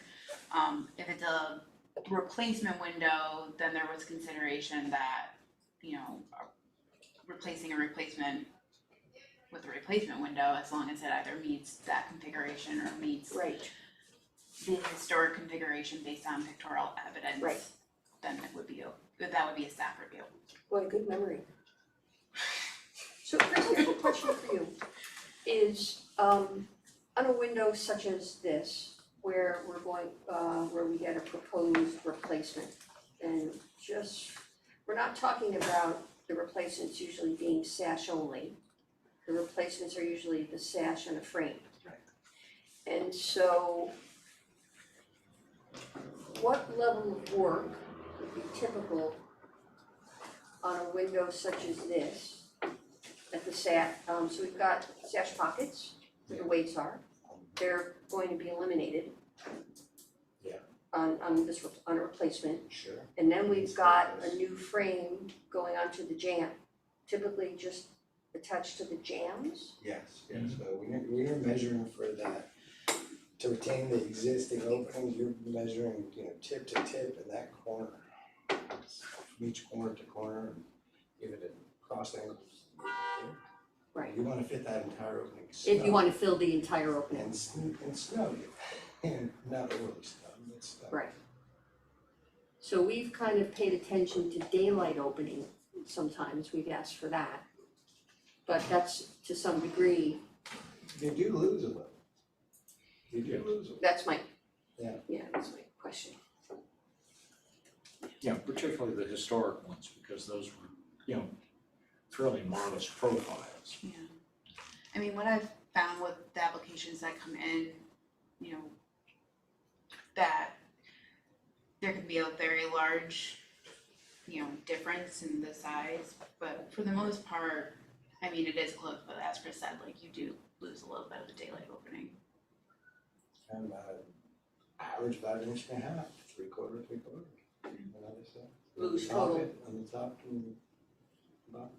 If it's a replacement window, then there was consideration that, replacing a replacement with a replacement window, as long as it either meets that configuration or meets right, the historic configuration based on pictorial evidence. Right. Then that would be a staff review. boy, good memory. So Chris, I have a question for you, is on a window such as this, where we're going, where we get a proposed replacement, and just, we're not talking about the replacements usually being sash only. The replacements are usually the sash and a frame. Right. And so what level of work would be typical on a window such as this at the so we've got sash pockets where the weights are, they're going to be eliminated. Yeah. On a replacement, Sure. and then we've got a new frame going onto the jamb, typically just attached to the jambs. Yes, so when you're measuring for that, to retain the existing opening, you're measuring, tip to tip in that corner. From each corner to corner, and give it a cross angle. Right. You wanna fit that entire opening. If you wanna fill the entire opening. And snow you, and not overly snow, but snow. Right. So we've kind of paid attention to daylight opening, sometimes we've asked for that. But that's to some degree, You do lose a little. You do lose a little. that's my, Yeah. that's my question. Yeah, particularly the historic ones, because those were, fairly modest profiles. Yeah. I mean, what I've found with the applications that come in, that there can be a very large, difference in the size, but for the most part, I mean, it is close, but as Chris said, like, you do lose a little bit of the daylight opening. And average about 1.5 inches, 3/4. Lose On the top total. end, on the top and bottom.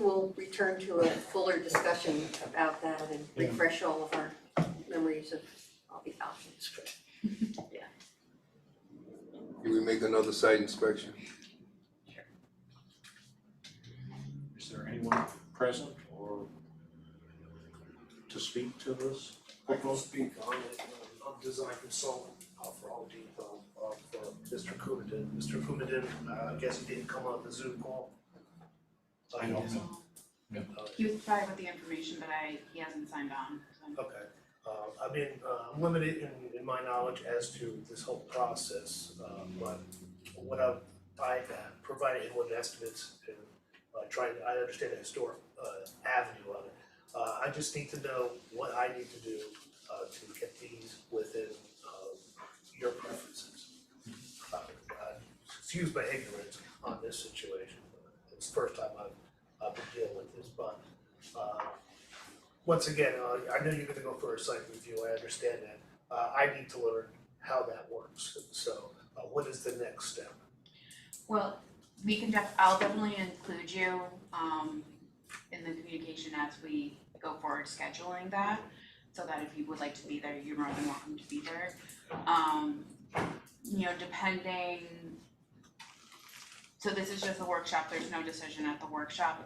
we'll return to a fuller discussion about that and refresh all of our memories of all the options. Can we make another site inspection? Is there anyone present or to speak to this I can proposal? speak on it, I'm design consultant for Home Depot, for Mr. Kumadin. Mr. Kumadin, I guess he didn't come on the Zoom call. I don't know. Yeah. He was provided with the information, but he hasn't signed on, so. Okay, I'm limited in my knowledge as to this whole process, but what I've provided him with estimates and I understand the historic avenue of it. I just need to know what I need to do to get these within your preferences. Excuse my ignorance on this situation. It's the first time I've been dealing with this, but once again, I know you're gonna go for a site review, I understand that. I need to learn how that works, so what is the next step? Well, I'll definitely include you, in the communication as we go forward scheduling that, so that if you would like to be there, you're more than welcome to be there. Depending, so this is just a workshop, there's no decision at the workshop.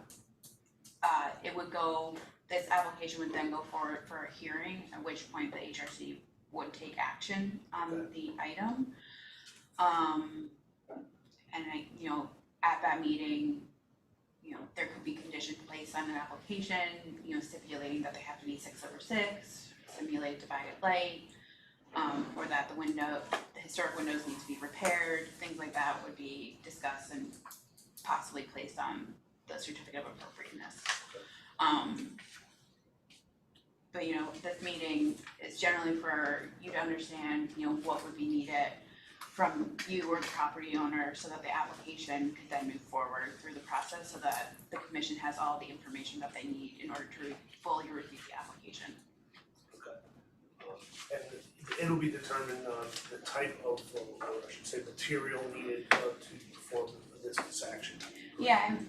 This application would then go forward for a hearing, at which point the HRC would take action on the item. At that meeting, there could be conditions placed on an application, stipulating that they have to be 6/6, simulate divided light, or that the historic windows need to be repaired, things like that would be discussed and possibly placed on the certificate of appropriateness. This meeting is generally for you to understand, what would be needed from you or the property owner so that the application could then move forward through the process so that the commission has all the information that they need in order to fully review the application. And it'll be determined the type of, or I should say, material needed to perform this action. Yeah, and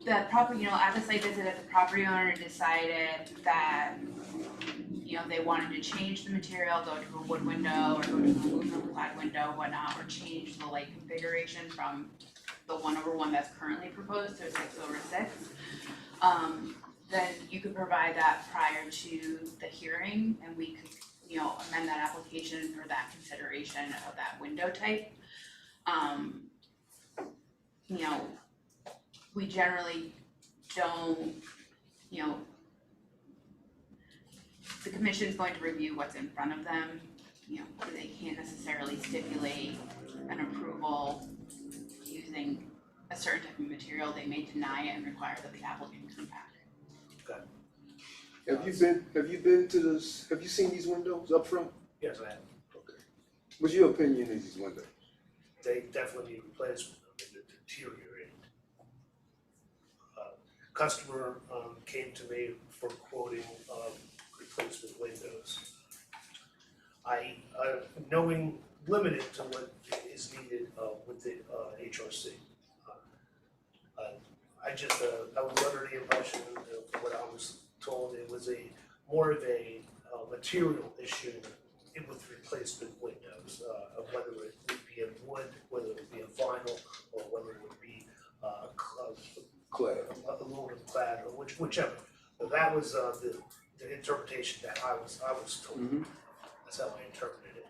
at the site visit, if the property owner decided that, they wanted to change the material, go to a wood window or go to an aluminum clad window, whatnot, or change the light configuration from the 1/1 that's currently proposed to a 6/6, then you could provide that prior to the hearing and we could, amend that application for that consideration of that window type. We generally don't, the commission's going to review what's in front of them. They can't necessarily stipulate an approval using a certain type of material. They may deny it and require that the applicant come back. Have you seen these windows up front? Yes, I have. Okay. What's your opinion of these windows? They definitely need replacement, they're deteriorating. Customer came to me for quoting replacement windows. Knowing limited to what is needed with the HRC. I was under the impression of what I was told, it was more of a material issue with replacement windows, of whether it would be in wood, whether it would be in vinyl, or whether it would be aluminum clad, or whichever. That was the interpretation that I was told. Mm-hmm. That's how I interpreted it.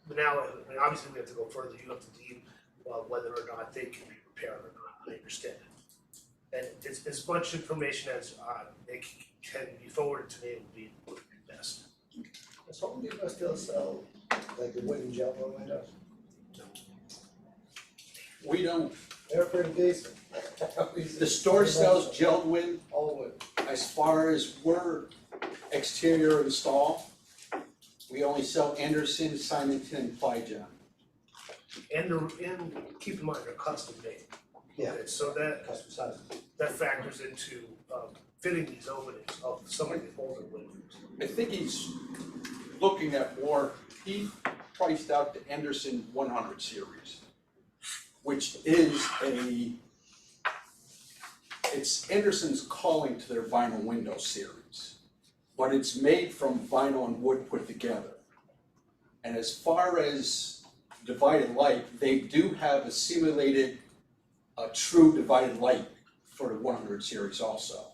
But now, obviously we have to go further, you have to deem whether or not they can be repaired or not, I understand it. And as much information as it can be forwarded to me would be best. Does Home Depot still sell like the wooden jello windows? We don't. They're pretty decent. The store sells gel wind. All wood. As far as we're exterior install, we only sell Anderson, Simonton, and Plyjohn. And keep in mind, they're custom made. Yeah. Okay, so that Custom size. factors into fitting these openings of some of the older windows. I think he's looking at more, he priced out the Anderson 100 series, which is it's Anderson's calling to their vinyl window series, but it's made from vinyl and wood put together. And as far as divided light, they do have a simulated, true divided light for the 100 series also.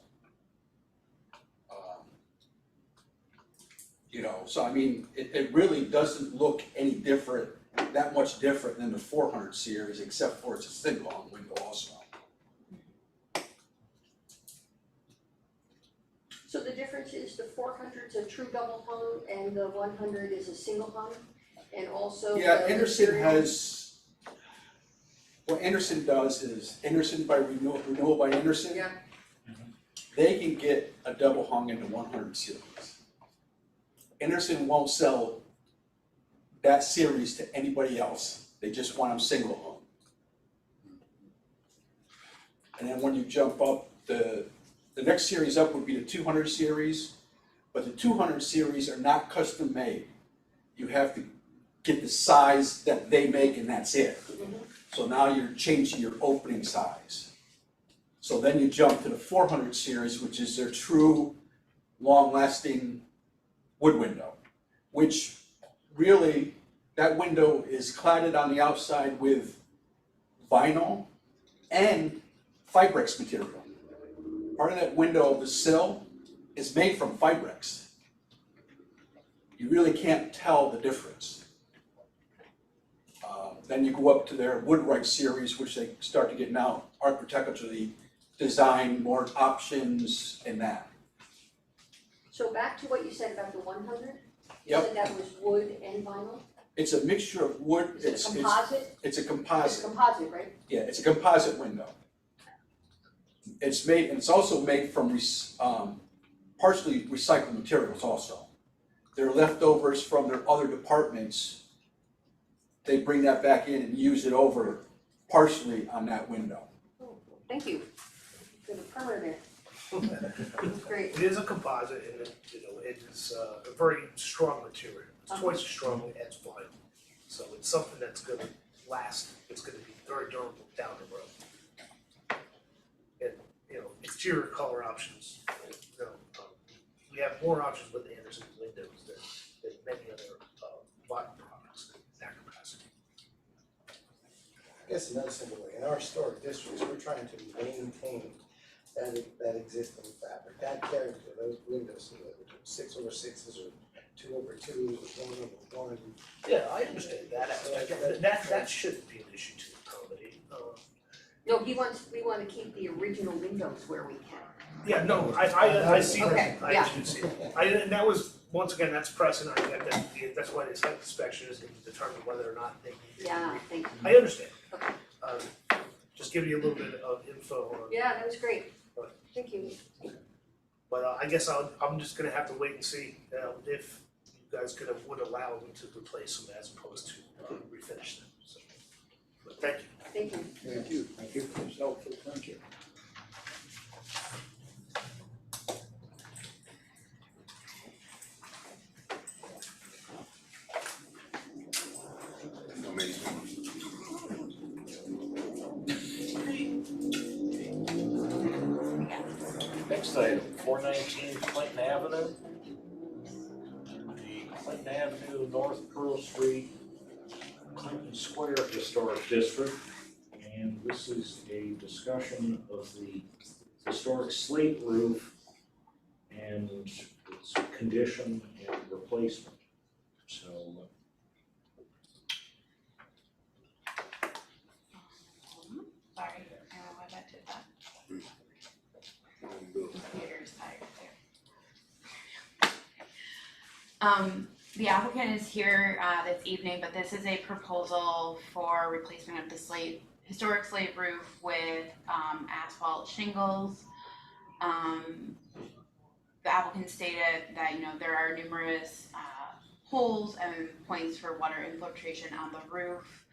You know, so I mean, it really doesn't look any different, that much different than the 400 series, except for it's a single hung window also. So the difference is the 400's a true double hung and the 100 is a single hung? And also Yeah, the Anderson material- has, what Anderson does is, Anderson by Renewal by Anderson, Yeah. they can get a double hung into 100 series. Anderson won't sell that series to anybody else, they just want them single hung. And then when you jump up, the next series up would be the 200 series, but the 200 series are not custom made. You have to get the size that they make and that's it. So now you're changing your opening size. So then you jump to the 400 series, which is their true long-lasting wood window, which really, that window is cladded on the outside with vinyl and Fibrex material. Part of that window of the sill is made from Fibrex. You really can't tell the difference. Then you go up to their Woodwright series, which they start to get now architecturally designed, more options in that. So back to what you said about the 100? You Yep. said that was wood and vinyl? It's a mixture of wood, Is it a composite? it's a It's composite. composite, right? Yeah, it's a composite window. It's made, and it's also made from partially recycled materials also. Their leftovers from their other departments, they bring that back in and use it over partially on that window. Oh, thank you for the primer there. That's great. It is a composite and it, you know, it is a very strong material. It's twice as strong as vinyl. So it's something that's gonna last, it's gonna be very durable down the road. And, you know, exterior color options, you know, we have more options with Anderson windows than many other vinyl products in that capacity. I guess another simple way, in our historic districts, we're trying to maintain that existing fabric, that character, those windows, you know, 6/6s or 2/2s or 1/1. Yeah, I understand that aspect. That shouldn't be an issue to accommodate. No, we want to keep the original windows where we can. Yeah, no, I see Okay, that, yeah. I do see it. And that was, once again, that's precedent, that's why the site inspection is to determine whether or not they need to. Yeah, thank you. I understand. Okay. Just giving you a little bit of info on, Yeah, that was great. Thank you. but I guess I'm just gonna have to wait and see, if you guys would allow me to replace them as opposed to refinish them, so. But thank you. Thank you. Thank you. Thank you, it's helpful, thank you. Next item, 419 Clinton Avenue. The Clinton Avenue, North Pearl Street, Clinton Square Historic District. And this is a discussion of the historic slate roof and its condition and replacement. So, Sorry, I don't know why that did that. Computer's tired there. The applicant is here this evening, but this is a proposal for replacement of the historic slate roof with asphalt shingles. The applicant stated that, you know, there are numerous holes and points for water infiltration on the roof,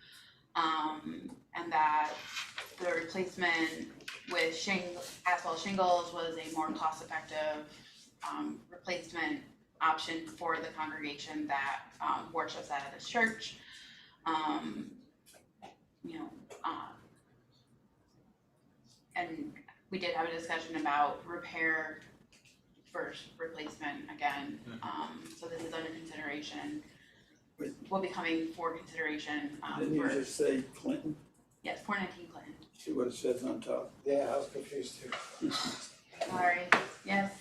and that the replacement with asphalt shingles was a more cost-effective replacement option for the congregation that worships out of this church. You know, and we did have a discussion about repair versus replacement again. So this is under consideration. Will be coming for consideration, Didn't you for, just say Clinton? yes, 419 Clinton. See what it says on top? Yeah, I was confused too. Sorry, yes.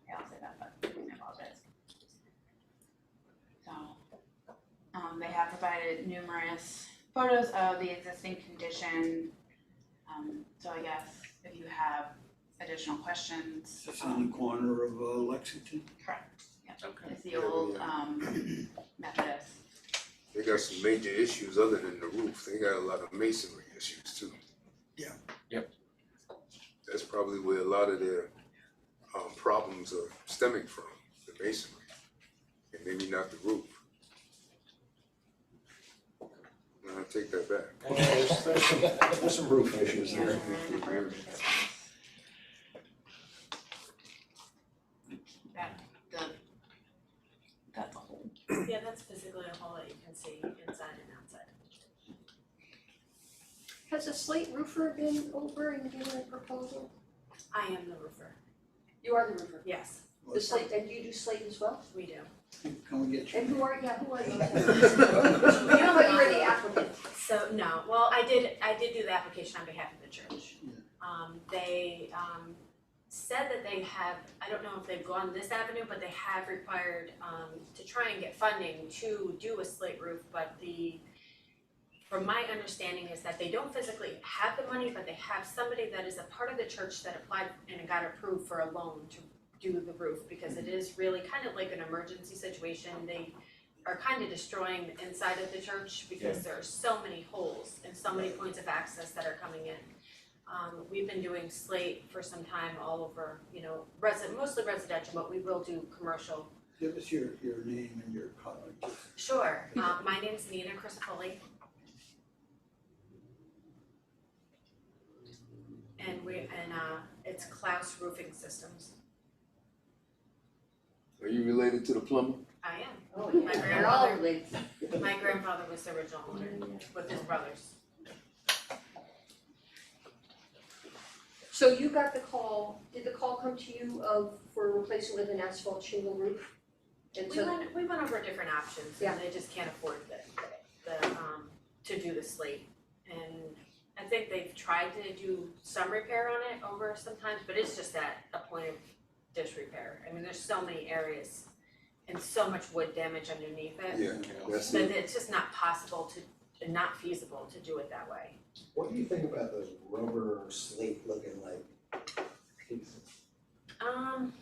Yeah, I'll say that, but I apologize. So, they have provided numerous photos of the existing condition. So I guess if you have additional questions. It's on the corner of Lexington. Correct, yeah, Okay. it's the old, Methodist. They got some major issues other than the roof. They got a lot of masonry issues too. Yeah. Yep. That's probably where a lot of their problems are stemming from, the masonry, and maybe not the roof. No, I take that back. There's some roof issues there. That's a whole. Yeah, that's physically a hole that you can see inside and outside. Has a slate roofer been over and given a proposal? I am the roofer, You are the roofer. yes, The slate, and you do slate as well? we do. Come and get you. And who are you? But you're the applicant. So, no, well, I did do the application on behalf of the church. They said that they have, I don't know if they've gone this avenue, but they have required to try and get funding to do a slate roof, but from my understanding is that they don't physically have the money, but they have somebody that is a part of the church that applied and got approved for a loan to do the roof, because it is really kind of like an emergency situation. They are kind of destroying the inside of the church because there are so many holes and so many points of access that are coming in. We've been doing slate for some time all over, mostly residential, but we will do commercial. Give us your name and your contact. Sure, my name's Nina Crisafulli. And it's Klaus Roofing Systems. Are you related to the plumber? I am. Oh, My yeah. grandfather, my grandfather was the original owner with his brothers. So you got the call, did the call come to you for replacing with an asphalt shingle roof? And We so, went over different options Yeah. and they just can't afford to do the slate. And I think they've tried to do some repair on it over sometimes, but it's just at a point of disrepair. I mean, there's so many areas and so much wood damage underneath it. Yeah, that's That it. it's just not possible and not feasible to do it that way. What do you think about those rubber slate looking like pieces? Um,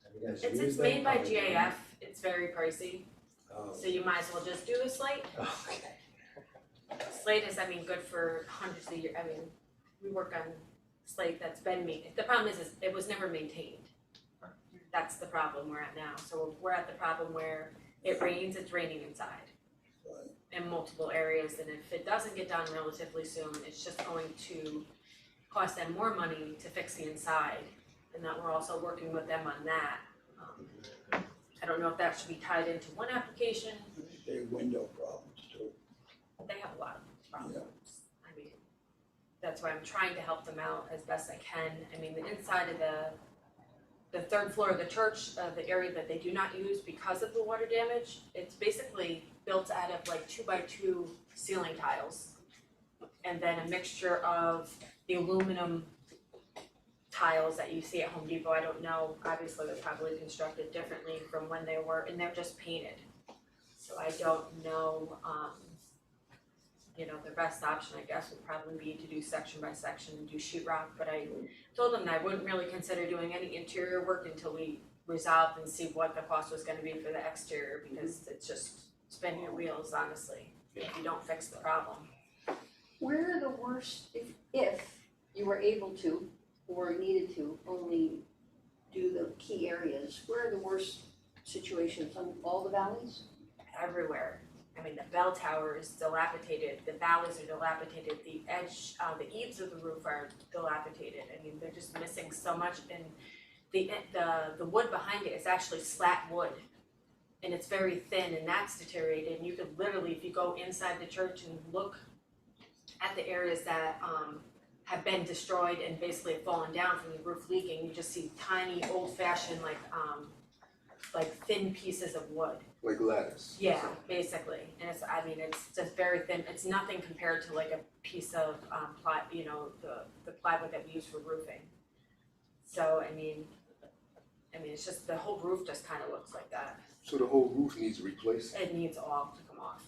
Have you guys it's used made them? by GAF, it's very pricey, Oh, so you might as well just do the slate. okay. Slate is, good for hundreds of years, we work on slate that's been made, the problem is it was never maintained. That's the problem we're at now, so we're at the problem where it rains, it's raining inside Right. in multiple areas, and if it doesn't get done relatively soon, it's just going to cost them more money to fix the inside, and that we're also working with them on that. I don't know if that should be tied into one application, They have window problems too. they have a lot of problems. That's why I'm trying to help them out as best I can. The inside of the third floor of the church, the area that they do not use because of the water damage, it's basically built out of like 2x2 ceiling tiles. And then a mixture of the aluminum tiles that you see at Home Depot. I don't know, obviously they're probably constructed differently from when they were, and they're just painted. So I don't know, the best option, I guess, would probably be to do section by section and do sheetrock, but I told them that I wouldn't really consider doing any interior work until we resolved and see what the cost was gonna be for the exterior, because it's just spinning your wheels, honestly, if you don't fix the problem. where are the worst, if you were able to or needed to only do the key areas, where are the worst situations, on all the valleys? Everywhere. The bell tower is dilapidated, the valleys are dilapidated, the edge, the eaves of the roof are dilapidated. They're just missing so much, and the wood behind it is actually slat wood. And it's very thin, and that's deteriorated, and you could literally, if you go inside the church and look at the areas that have been destroyed and basically have fallen down from the roof leaking, you just see tiny old-fashioned like thin pieces of wood. Like lattice. Yeah, basically, and it's, I mean, it's just very thin, it's nothing compared to like a piece of the plywood that we use for roofing. So, I mean, it's just, the whole roof just kind of looks like that. So the whole roof needs replacing, It needs all to come off.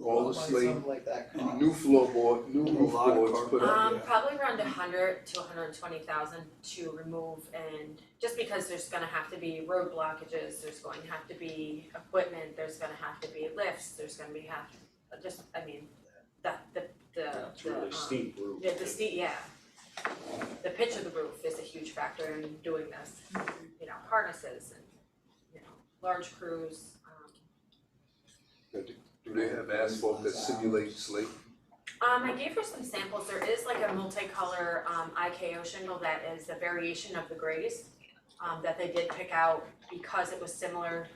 all the slate, Something like that cost. new floorboard, new A roof lot of boards carpet. put up. Yeah. Probably around 100 to 120,000 to remove, and just because there's gonna have to be road blockages, there's going to have to be equipment, there's gonna have to be lifts, there's gonna be It's really steep roof. Yeah, the steep, yeah. The pitch of the roof is a huge factor in doing this, harnesses and, large crews, Do they have asphalt that simulates slate? I gave her some samples. There is like a multicolor IKO shingle that is a variation of the grays that they did pick out because it was similar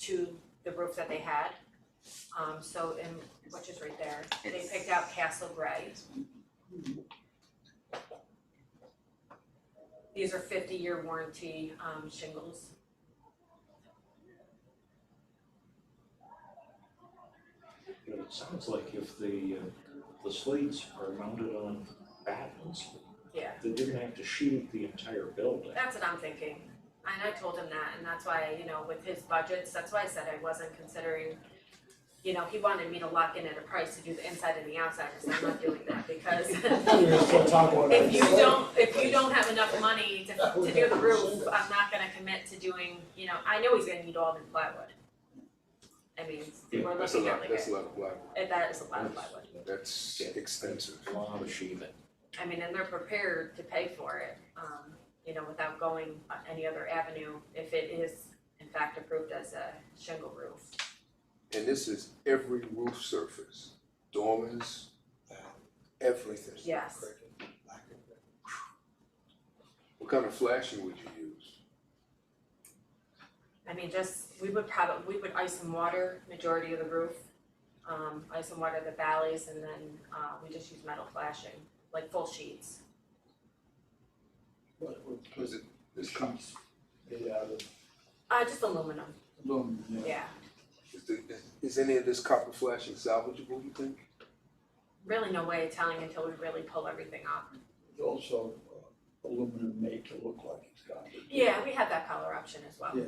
to the roof that they had. Which is right there, they picked out Castle Gray. These are 50-year warranty shingles. But it sounds like if the slates are mounted on battens, Yeah. then you're gonna have to sheet the entire building. That's what I'm thinking. And I told him that, and that's why, with his budgets, that's why I said I wasn't considering, he wanted me to lock in at a price to do the inside and the outside, and I'm not doing that because We're still talking about if you don't have enough money to do the roof, I'm not gonna commit to doing, I know he's gonna need all new plywood. I mean, we're That's a looking lot, at like that's a lot of plywood. that is a lot of plywood. That's expensive. A lot of sheathing. I mean, and they're prepared to pay for it, without going any other avenue if it is in fact approved as a shingle roof. And this is every roof surface, dormers, everything. Yes. What kind of flashing would you use? I mean, we would ice and water majority of the roof, ice and water the valleys, and then we just use metal flashing, like full sheets. What Was it this copper? made out of Just aluminum, aluminum, yeah. Is any of this copper flashing salvageable, you think? Really no way of telling until we really pull everything up. It's also aluminum made to look like it's got it. Yeah, we have that color option as well. Yeah.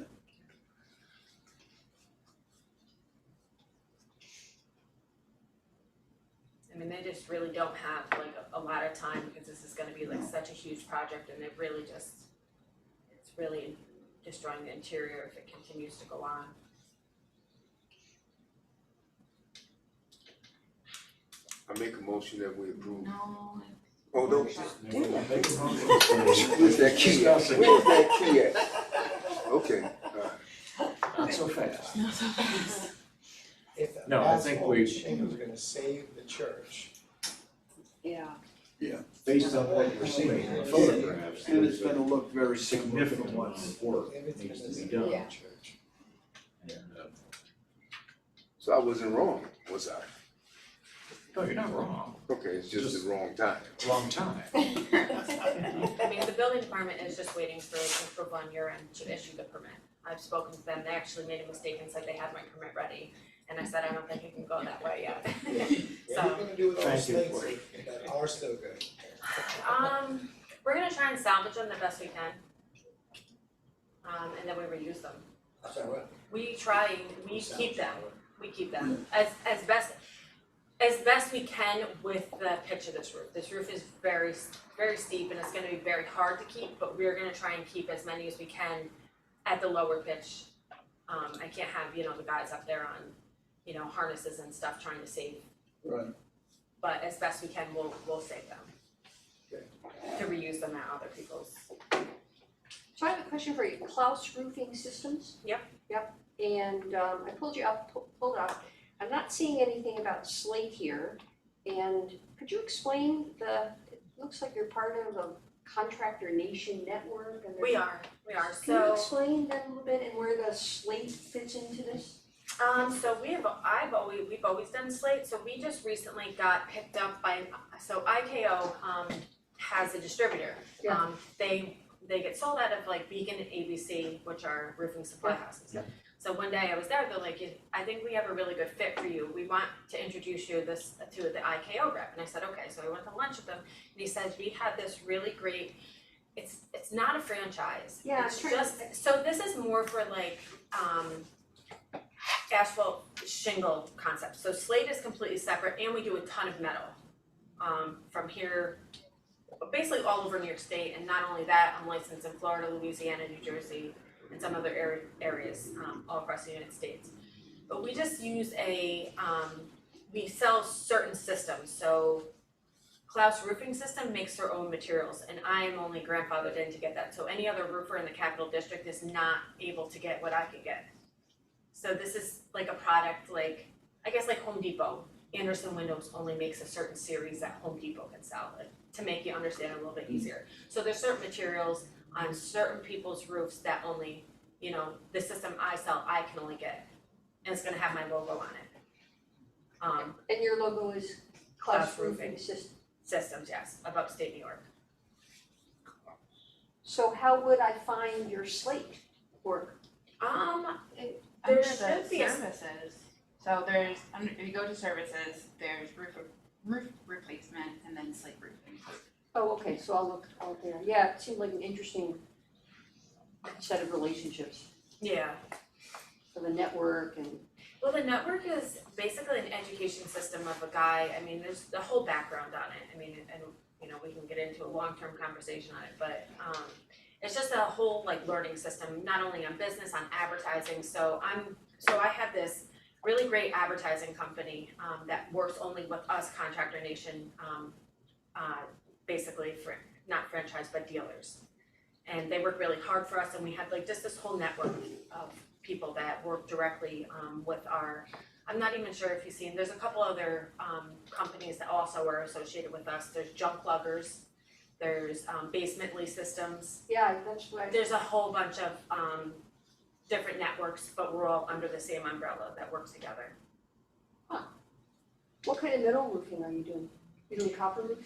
I mean, they just really don't have like a lot of time because this is gonna be like such a huge project and it's really destroying the interior if it continues to go on. I make a motion that we approve. No. Oh, no. Make a motion. Where's that key at? Discussing. Where's that key at? Okay, Not so fast. If the No, I think we- asphalt shingles are gonna save the church. Yeah. Based on what you're seeing in the photographs, And it's there's gonna a look very similar significant from amount of work If that it's needs gonna to be save done. the Yeah. church. And, so I wasn't wrong, was I? no, you're not wrong. Okay, it's just the wrong time. Wrong time. I mean, the building department is just waiting for approval on your end to issue the permit. I've spoken to them, they actually made a mistake and said they had my permit ready, and I said, I don't think it can go that way yet. What are you So, gonna do with all the Thank you. slates that are still good? we're gonna try and salvage them the best we can. And then we reuse them. Sorry, what? We keep them as best we can with the pitch of this roof. This roof is very, very steep and it's gonna be very hard to keep, but we're gonna try and keep as many as we can at the lower pitch. I can't have, the guys up there on, harnesses and stuff trying to save, Right. but as best we can, we'll save them. To reuse them at other people's. So I have a question for you, Klaus Roofing Systems? Yep. Yep, and I pulled it up, I'm not seeing anything about slate here, and could you explain it looks like you're part of a contractor nation network and there's. We are, Can you so, explain that a little bit and where the slate fits into this? So we've always done slate, so we just recently got picked up by, so IKO, has a distributor. Yeah. They get sold out of like Beacon and ABC, which are roofing supply houses. Yeah. So one day I was there, they're like, I think we have a really good fit for you, we want to introduce you to the IKO rep, and I said, okay, so I went to lunch with them, and he said, we have this really great, it's not a franchise. Yeah, It's I'm trying to- just, so this is more for like, asphalt shingle concept, so slate is completely separate, and we do a ton of metal. From here, basically all over New York State, and not only that, I'm licensed in Florida, Louisiana, New Jersey, and some other areas, all across the United States. But we just use we sell certain systems, so Klaus Roofing System makes their own materials, and I'm only grandfathered in to get that, so any other roofer in the Capital District is not able to get what I could get. So this is like a product like, I guess like Home Depot. Anderson Windows only makes a certain series that Home Depot can sell, like, to make you understand it a little bit easier. So there's certain materials on certain people's roofs that only, the system I sell, I can only get. And it's gonna have my logo on it. And your logo is Klaus Roofing System. Systems, yes, of upstate New York. So how would I find your slate work? Under There the should be a- services, so there's, if you go to services, there's roof replacement and then slate roofing. Oh, okay, so I'll look out there. Yeah, it seemed like an interesting set of relationships Yeah. for the network and, Well, the network is basically an education system of a guy, I mean, there's the whole background on it, I mean, and, we can get into a long-term conversation on it, but, it's just a whole, like, learning system, not only on business, on advertising, so I have this really great advertising company, that works only with us, Contractor Nation, basically for, not franchise, but dealers. And they work really hard for us, and we have like just this whole network of people that work directly with our, I'm not even sure if you've seen, there's a couple other companies that also are associated with us. There's junk luggers, there's basemently systems, yeah, that's what I. there's a whole bunch of different networks, but we're all under the same umbrella that works together. What kind of metal roofing are you doing? You doing copper roof?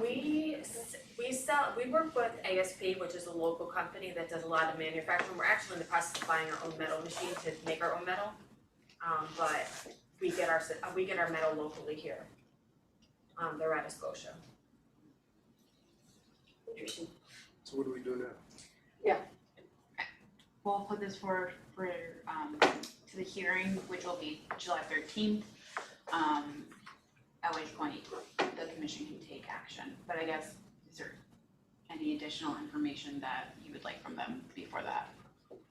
We work with ASP, which is a local company that does a lot of manufacturing. We're actually in the process of buying our own metal machine to make our own metal. But we get our metal locally here. They're out of Scotia. Interesting. So what do we do now? We'll put this forward for to the hearing, which will be July 13th. At which point the commission can take action. But I guess, is there any additional information that you would like from them before that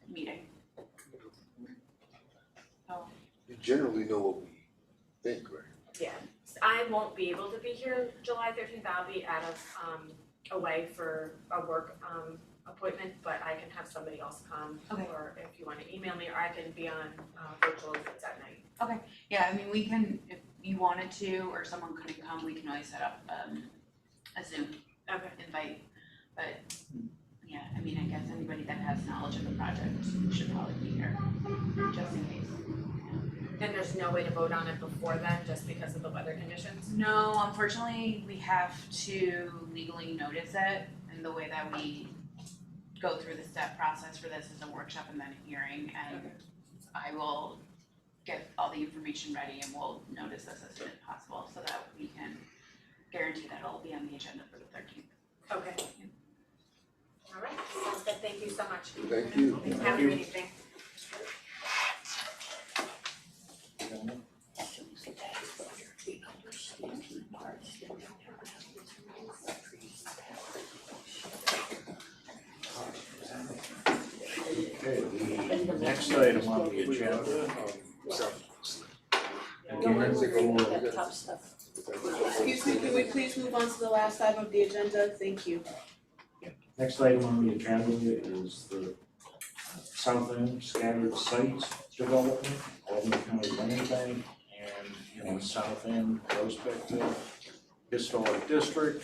meeting? Oh, You generally know what we think, right? Yeah, I won't be able to be here July 13th. I'll be out of away for a work appointment, but I can have somebody else come. Okay. Or if you want to email me, or I can be on virtual if it's at night. yeah, I mean, we can, if you wanted to, or someone couldn't come, we can always set up a Zoom Okay. invite. But yeah, I mean, I guess anybody that has knowledge of the project should probably be here, just in case. And there's no way to vote on it before then, just because of the weather conditions? No, unfortunately, we have to legally notice it, and the way that we go through the step process for this is a workshop and then a hearing, and I will get all the information ready and we'll notice this as soon as possible so that we can guarantee that it'll be on the agenda for the 13th. Okay. All right, sounds good, thank you so much. Thank you. Have a good evening. Okay, the next item on the agenda. Again, That tough stuff. Excuse me, can we please move on to the last item of the agenda? Thank you. next item on the agenda is the South End Scattered Sites Development, Albany County Land Bank, and in the South End Prospective Historic District.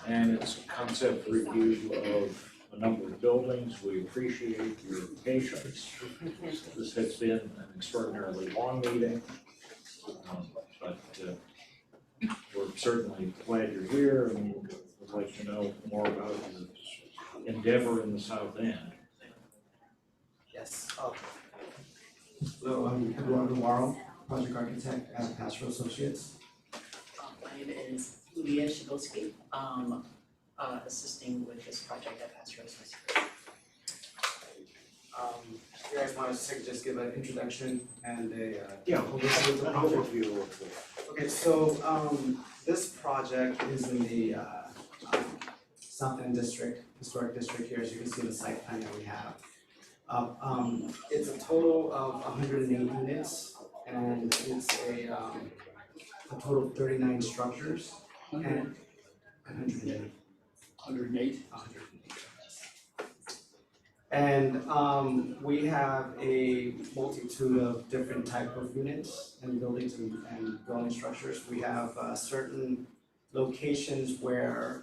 And it's a concept review of a number of buildings. We appreciate your patience. This has been an extraordinarily long meeting. But we're certainly glad you're here and would like to know more about your endeavor in the South End. Yes. Hello, I'm Eduardo Navarro, project architect at Castro Associates. My name is Lulia Shigolsky, assisting with this project at Castro Associates. You guys want us to just give an introduction and a Overview of the. Okay, so this project is in the South End District, Historic District here, as you can see in the site plan that we have. It's a total of 108 units, and it's a total of 39 structures, and 108. 108? 108. And we have a multitude of different type of units and buildings and dwelling structures. We have certain locations where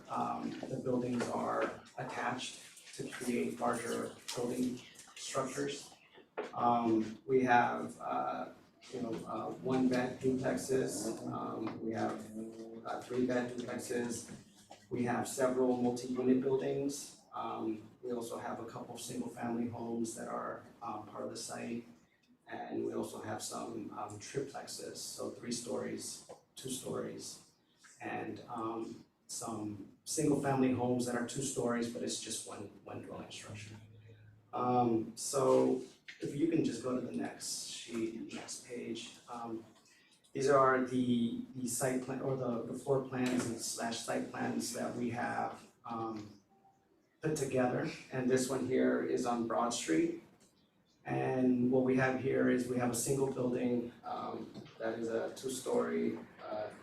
the buildings are attached to create larger building structures. We have one-bed duplexes. We have three-bed duplexes. We have several multi-unit buildings. We also have a couple of single-family homes that are part of the site. And we also have some triplexes, so 3 stories, 2 stories, and some single-family homes that are 2 stories, but it's just one dwelling structure. So if you can just go to the next sheet, next page. These are the site plan, or the floor plans and slash site plans that we have put together, and this one here is on Broad Street. And what we have here is we have a single building that is a 2-story,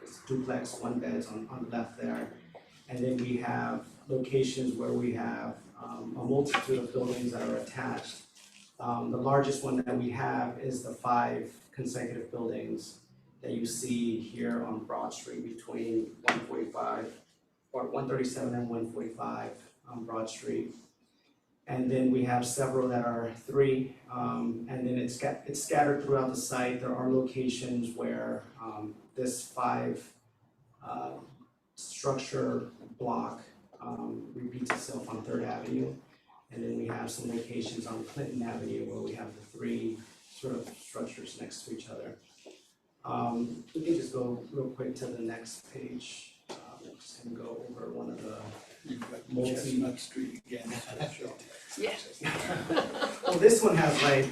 it's duplex, 1 beds on the left there. And then we have locations where we have a multitude of buildings that are attached. The largest one that we have is the 5 consecutive buildings that you see here on Broad Street between 145 or 137 and 145 on Broad Street. And then we have several that are 3, and then it's scattered throughout the site. There are locations where this 5 structure block repeats itself on 3rd Avenue. And then we have some locations on Clinton Avenue where we have the 3 sort of structures next to each other. We can just go real quick to the next page. I'm just gonna go over one of the Chestnut Street again. Yeah. Well, this one has like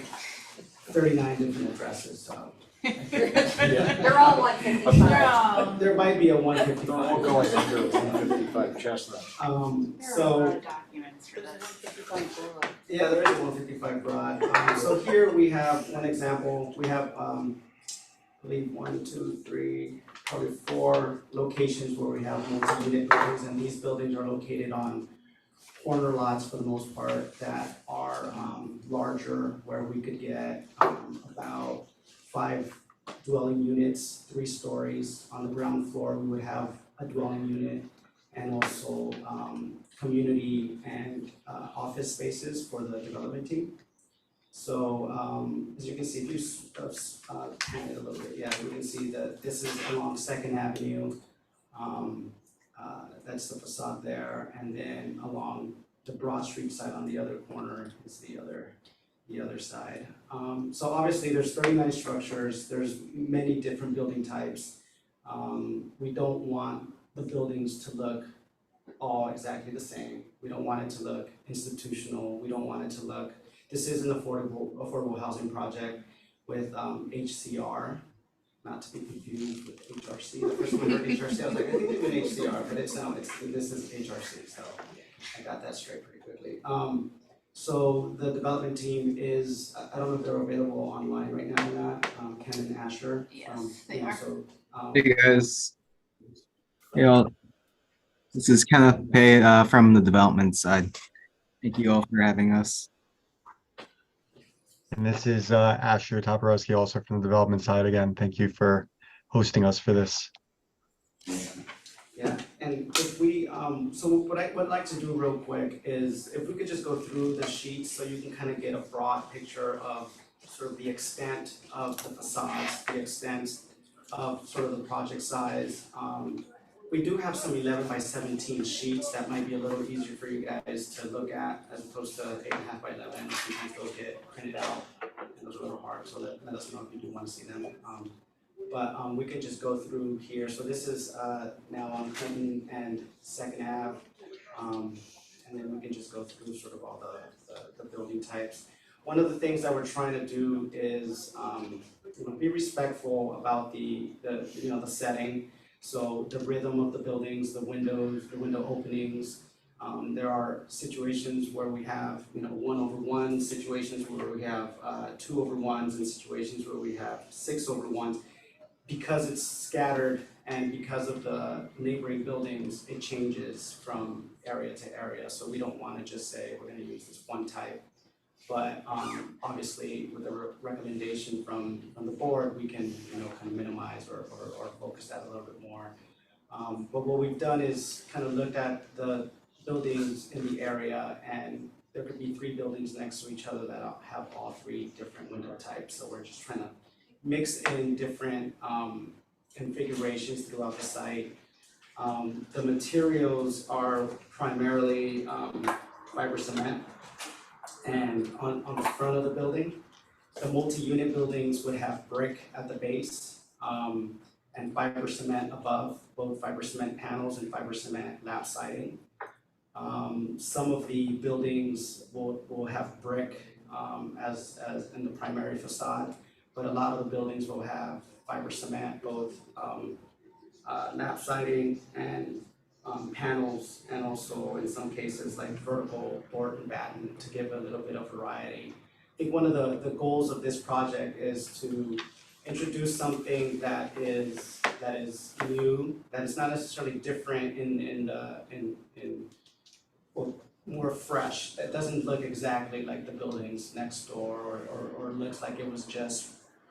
39 different addresses, so. They're all 155. There might be a 155. We'll go under 155 Chestnut. There are a lot So, of documents for this. yeah, there is a 155 Broad. So here we have one example. We have, I believe 1, 2, 3, probably 4 locations where we have multi-unit buildings, and these buildings are located on corner lots for the most part that are larger, where we could get about 5 dwelling units, 3 stories. On the ground floor, we would have a dwelling unit and also community and office spaces for the development team. So as you can see, if you pan it a little bit, yeah, we can see that this is along 2nd Avenue. That's the facade there, and then along the Broad Street side on the other corner is the other side. So obviously there's 39 structures, there's many different building types. We don't want the buildings to look all exactly the same. We don't want it to look institutional. We don't want it to look, this is an affordable housing project with HCR, not to be confused with HRC. The first one I heard HRC, I was like, I think they meant HCR, but this is HRC, so I got that straight pretty quickly. So the development team is, I don't know if they're available online right now or not, Ken and Asher. Yes, they are. So, Hey guys, this is Kenneth Pay from the development side. Thank you all for having us. And this is Asher Toporowski, also from the development side. Again, thank you for hosting us for this. Yeah, And if we, so what I would like to do real quick is if we could just go through the sheets so you can kind of get a broad picture of sort of the extent of the facades, the extent of sort of the project size. We do have some 11 by 17 sheets that might be a little easier for you guys to look at as opposed to 8.5 by 11. Sometimes those get printed out and those are a little hard, so let us know if you do want to see them. But we can just go through here. So this is now on Clinton and Second Ave. And then we can just go through sort of all the building types. One of the things that we're trying to do is be respectful about the setting. So the rhythm of the buildings, the windows, the window openings. There are situations where we have 1/1, situations where we have 2/1s, and situations where we have 6/1s. Because it's scattered and because of the neighboring buildings, it changes from area to area. So we don't want to just say we're going to use this one type. But obviously, with a recommendation from the board, we can kind of minimize or focus that a little bit more. But what we've done is kind of looked at the buildings in the area, and there could be 3 buildings next to each other that have all 3 different window types. So we're just trying to mix in different configurations throughout the site. The materials are primarily fiber cement. And on the front of the building, the multi-unit buildings would have brick at the base and fiber cement above, both fiber cement panels and fiber cement lap siding. Some of the buildings will have brick as in the primary facade, but a lot of the buildings will have fiber cement, both lap siding and panels, and also in some cases like vertical board and batten to give a little bit of variety. I think one of the goals of this project is to introduce something that is new, that is not necessarily different or more fresh, that doesn't look exactly like the buildings next door or looks like it was just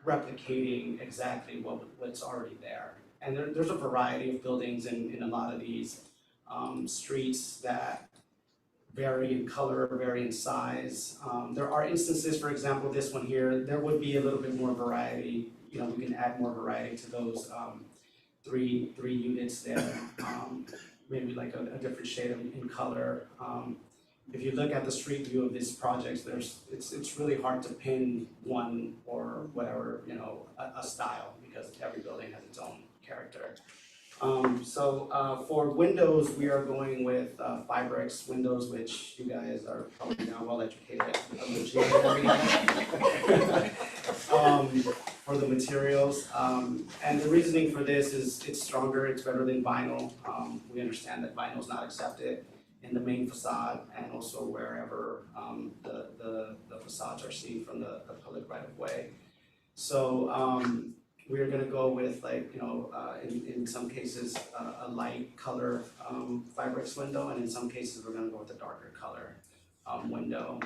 replicating exactly what's already there. And there's a variety of buildings in a lot of these streets that vary in color, vary in size. There are instances, for example, this one here, there would be a little bit more variety. We can add more variety to those three units there. Maybe like a different shade in color. If you look at the street view of these projects, it's really hard to pin one or whatever, a style, because every building has its own character. So for windows, we are going with Fibrix windows, which you guys are probably now well educated for the materials. And the reasoning for this is it's stronger, it's better than vinyl. We understand that vinyl is not accepted in the main facade and also wherever the facades are seen from the public right of way. So we're gonna go with in some cases a light color Fibrix window, and in some cases we're gonna go with a darker color window.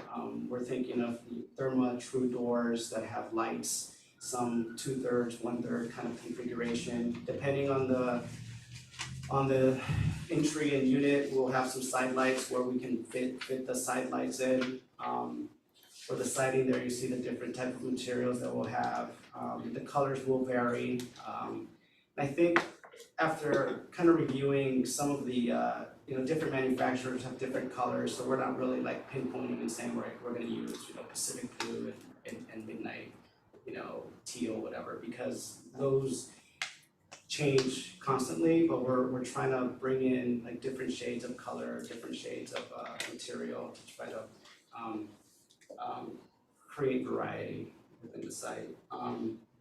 We're thinking of Therma True doors that have lights, some 2/3, 1/3 kind of configuration. Depending on the entry and unit, we'll have some side lights where we can fit the side lights in. For the siding there, you see the different type of materials that we'll have. The colors will vary. I think after kind of reviewing some of the, different manufacturers have different colors, so we're not really like pinpointing and saying we're gonna use, Pacific blue and midnight, teal, whatever, because those change constantly, but we're trying to bring in like different shades of color, different shades of material to try to create variety within the site.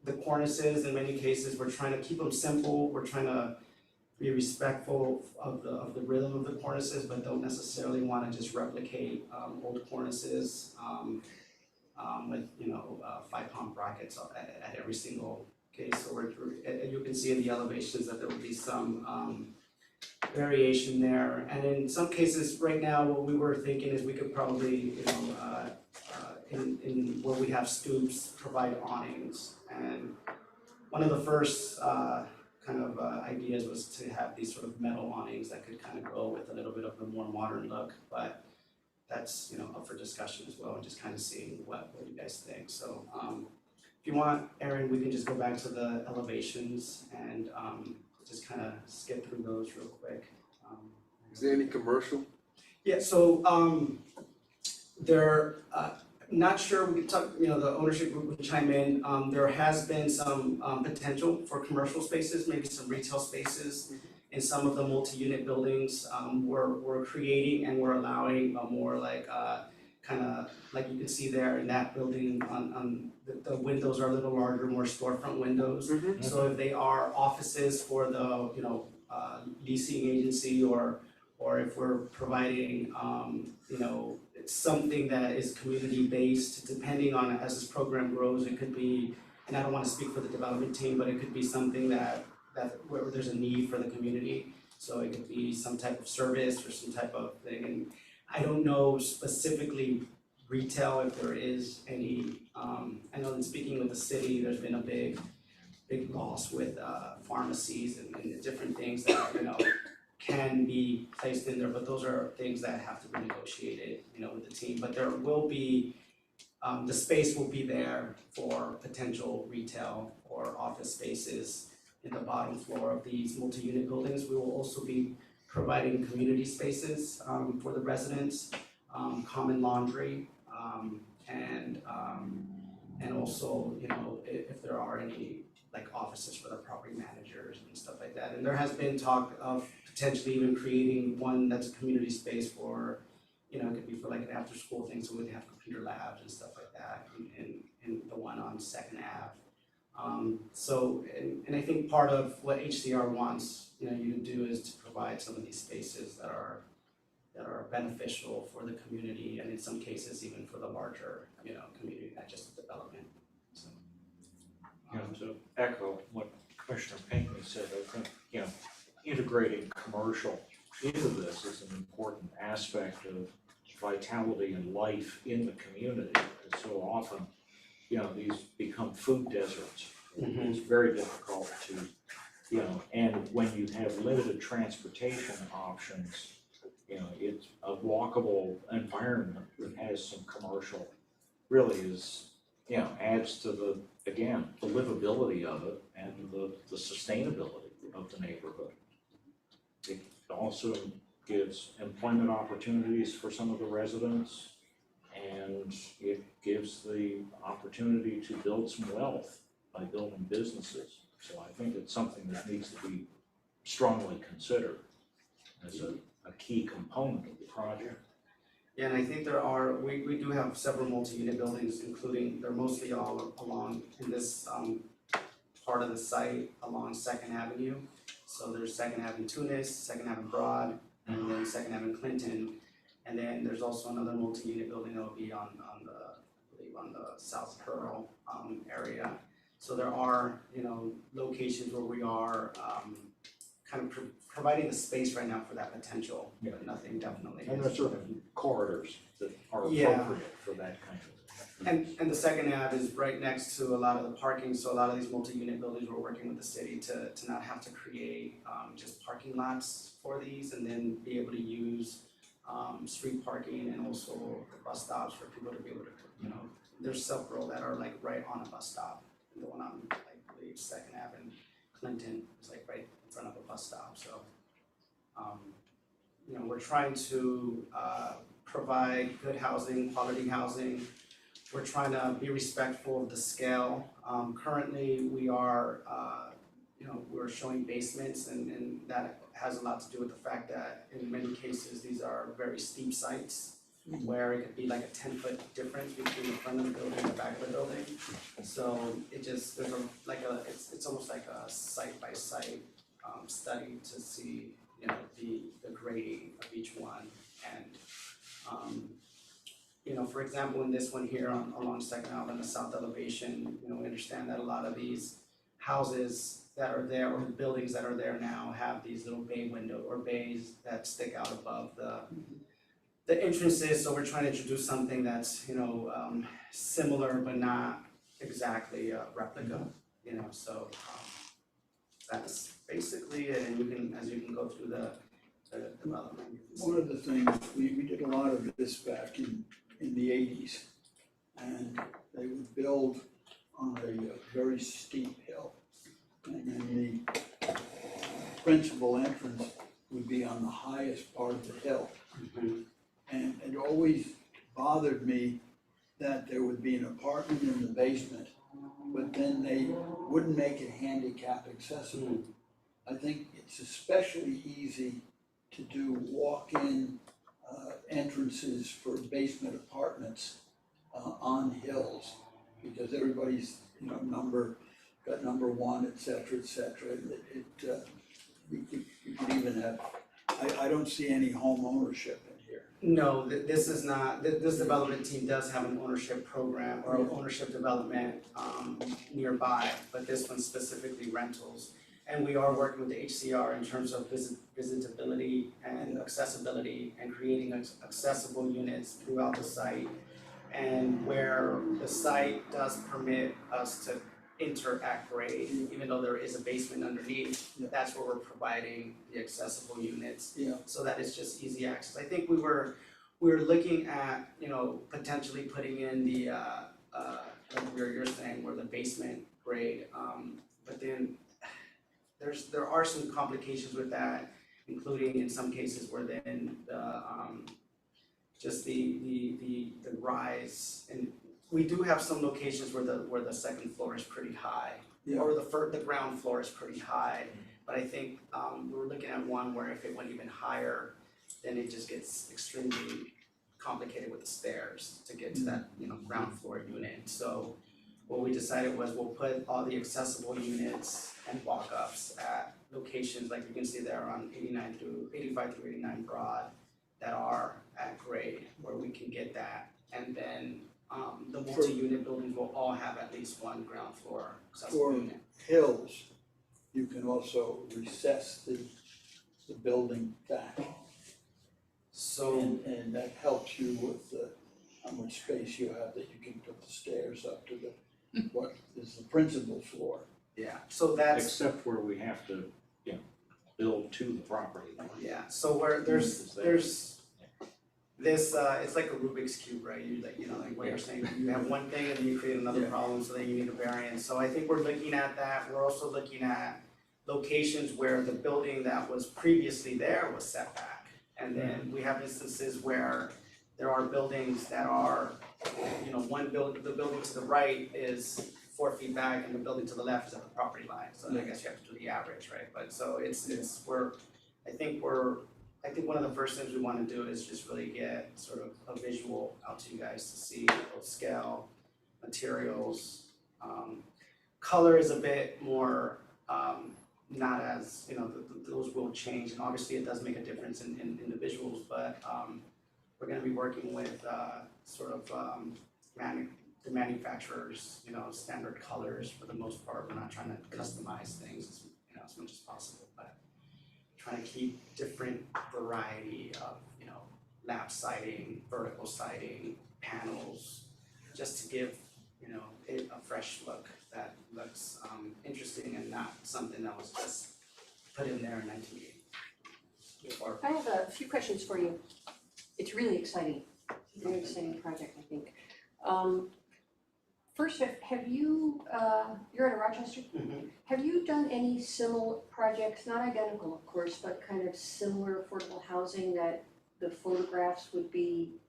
The cornices, in many cases, we're trying to keep them simple. We're trying to be respectful of the rhythm of the cornices, but don't necessarily want to just replicate old cornices with 5-palm brackets at every single case. So you can see in the elevations that there will be some variation there. And in some cases, right now, what we were thinking is we could probably, in where we have stoops, provide awnings. And one of the first ideas was to have these sort of metal awnings that could kind of go with a little bit of the more modern look, but that's, you know, up for discussion as well, and just kind of seeing what you guys think. So, if you want, Erin, we can just go back to the elevations and, just kind of skip through those real quick. Is there any commercial? Yeah, so, there, not sure, we could talk, you know, the ownership group would chime in. There has been some, potential for commercial spaces, maybe some retail spaces in some of the multi-unit buildings. We're creating and we're allowing a more like, kind of, like you can see there in that building on the windows are a little larger, more storefront windows. So if they are offices for the, you know, leasing agency or if we're providing, you know, it's something that is community-based, depending on, as this program grows, it could be, and I don't wanna speak for the development team, but it could be something that where there's a need for the community. So it could be some type of service or some type of thing, and I don't know specifically retail if there is any, I know in speaking with the city, there's been a big loss with pharmacies and different things that, you know, can be placed in there, but those are things that have to be negotiated, you know, with the team. But there will be, the space will be there for potential retail or office spaces in the bottom floor of these multi-unit buildings. We will also be providing community spaces for the residents, common laundry, and also, you know, if there are any like offices for the property managers and stuff like that. And there has been talk of potentially even creating one that's a community space for, you know, it could be for like an after-school thing, so we'd have computer labs and stuff like that, and the one on Second Ave. So, and I think part of what HCR wants, you know, you to do is to provide some of these spaces that are beneficial for the community, and in some cases even for the larger, you know, community, not just the development. So, You know, to echo what Commissioner Pinckney said, I think, you know, integrating commercial into this is an important aspect of vitality and life in the community. Because so often, you know, these become food deserts. It's very difficult to, you know, and when you have limited transportation options, you know, it's a walkable environment that has some commercial really is, you know, adds to the, again, the livability of it and the sustainability of the neighborhood. It also gives employment opportunities for some of the residents, and it gives the opportunity to build some wealth by building businesses. So I think it's something that needs to be strongly considered as a key component of the project. yeah, and I think there are, we do have several multi-unit buildings, including, they're mostly all along in this part of the site along Second Avenue. So there's Second Ave in Tunis, Second Ave in Broad, and then Second Ave in Clinton. And then there's also another multi-unit building that will be on the, I believe on the South Pearl area. So there are, you know, locations where we are kind of providing the space right now for that potential, but nothing definitely. And there's sort of corridors that are Yeah. appropriate for that kind of. And the Second Ave is right next to a lot of the parking, so a lot of these multi-unit buildings, we're working with the city to not have to create just parking lots for these, and then be able to use street parking and also the bus stops for people to be able to, you know, there's several that are like right on a bus stop. And the one on, I believe, Second Ave in Clinton is like right in front of a bus stop, so you know, we're trying to provide good housing, quality housing. We're trying to be respectful of the scale. Currently, we are, you know, we're showing basements, and that has a lot to do with the fact that in many cases, these are very steep sites where it could be like a 10-foot difference between the front of the building and the back of the building. So it just, there's it's almost like a site-by-site study to see, you know, the grading of each one. And you know, for example, in this one here along Second Ave in the south elevation, you know, we understand that a lot of these houses that are there, or the buildings that are there now, have these little bay window or bays that stick out above the entrances. So we're trying to introduce something that's, you know, similar but not exactly a replica, you know, so that's basically it, and as you can go through the development. You can see. One of the things, we did a lot of this back in the eighties. And they would build on a very steep hill. And then the principal entrance would be on the highest part of the hill. And it always bothered me that there would be an apartment in the basement, but then they wouldn't make it handicap accessible. I think it's especially easy to do walk-in entrances for basement apartments on hills, because everybody's, got number one, et cetera, you could even have, I don't see any home ownership in here. No, this is not, this development team does have an ownership program or ownership development nearby, but this one's specifically rentals. And we are working with the HCR in terms of visitability and accessibility and creating accessible units throughout the site. And where the site does permit us to enter at grade, even though there is a basement underneath, that's where we're providing the accessible units. Yeah. So that it's just easy access. I think we were looking at, potentially putting in the, like you're saying, where the basement grade, but then there are some complications with that, including in some cases where then just the rise, and we do have some locations where the second floor is pretty high, or the ground floor is pretty high. But I think we were looking at one where if it went even higher, then it just gets extremely complicated with the stairs to get to that ground floor unit. So what we decided was we'll put all the accessible units and walk-ups at locations like you can see there on 85 through 89 Broad that are at grade where we can get that. And then the multi-unit buildings will all have at least one ground floor accessible unit. Hills, you can also recess the building back. So. And that helps you with how much space you have that you can put the stairs up to what is the principal floor. Yeah, so that's. Except where we have to, build to the property line. Yeah, so where there's this, it's like a Rubik's Cube, right? Like what you're saying, you have one thing and then you create another problem, so then you need a variance. So I think we're looking at that. We're also looking at locations where the building that was previously there was set back. And then we have instances where there are buildings that are, the building to the right is 4 feet back and the building to the left is at the property line. So I guess you have to do the average, right? But so I think one of the first things we want to do is just really get sort of a visual out to you guys to see both scale, materials. Color is a bit more, not as, those will change, and obviously it does make a difference in the visuals, but we're gonna be working with the manufacturers, standard colors for the most part. We're not trying to customize things, as much as possible, but trying to keep different variety of, lap siding, vertical siding, panels, just to give, it a fresh look that looks interesting and not something that was just put in there in 1980. I have a few questions for you. It's really exciting, very exciting project, I think. First, have you, you're in Rochester? Mm-hmm. Have you done any similar projects, not identical of course, but kind of similar affordable housing that the photographs would be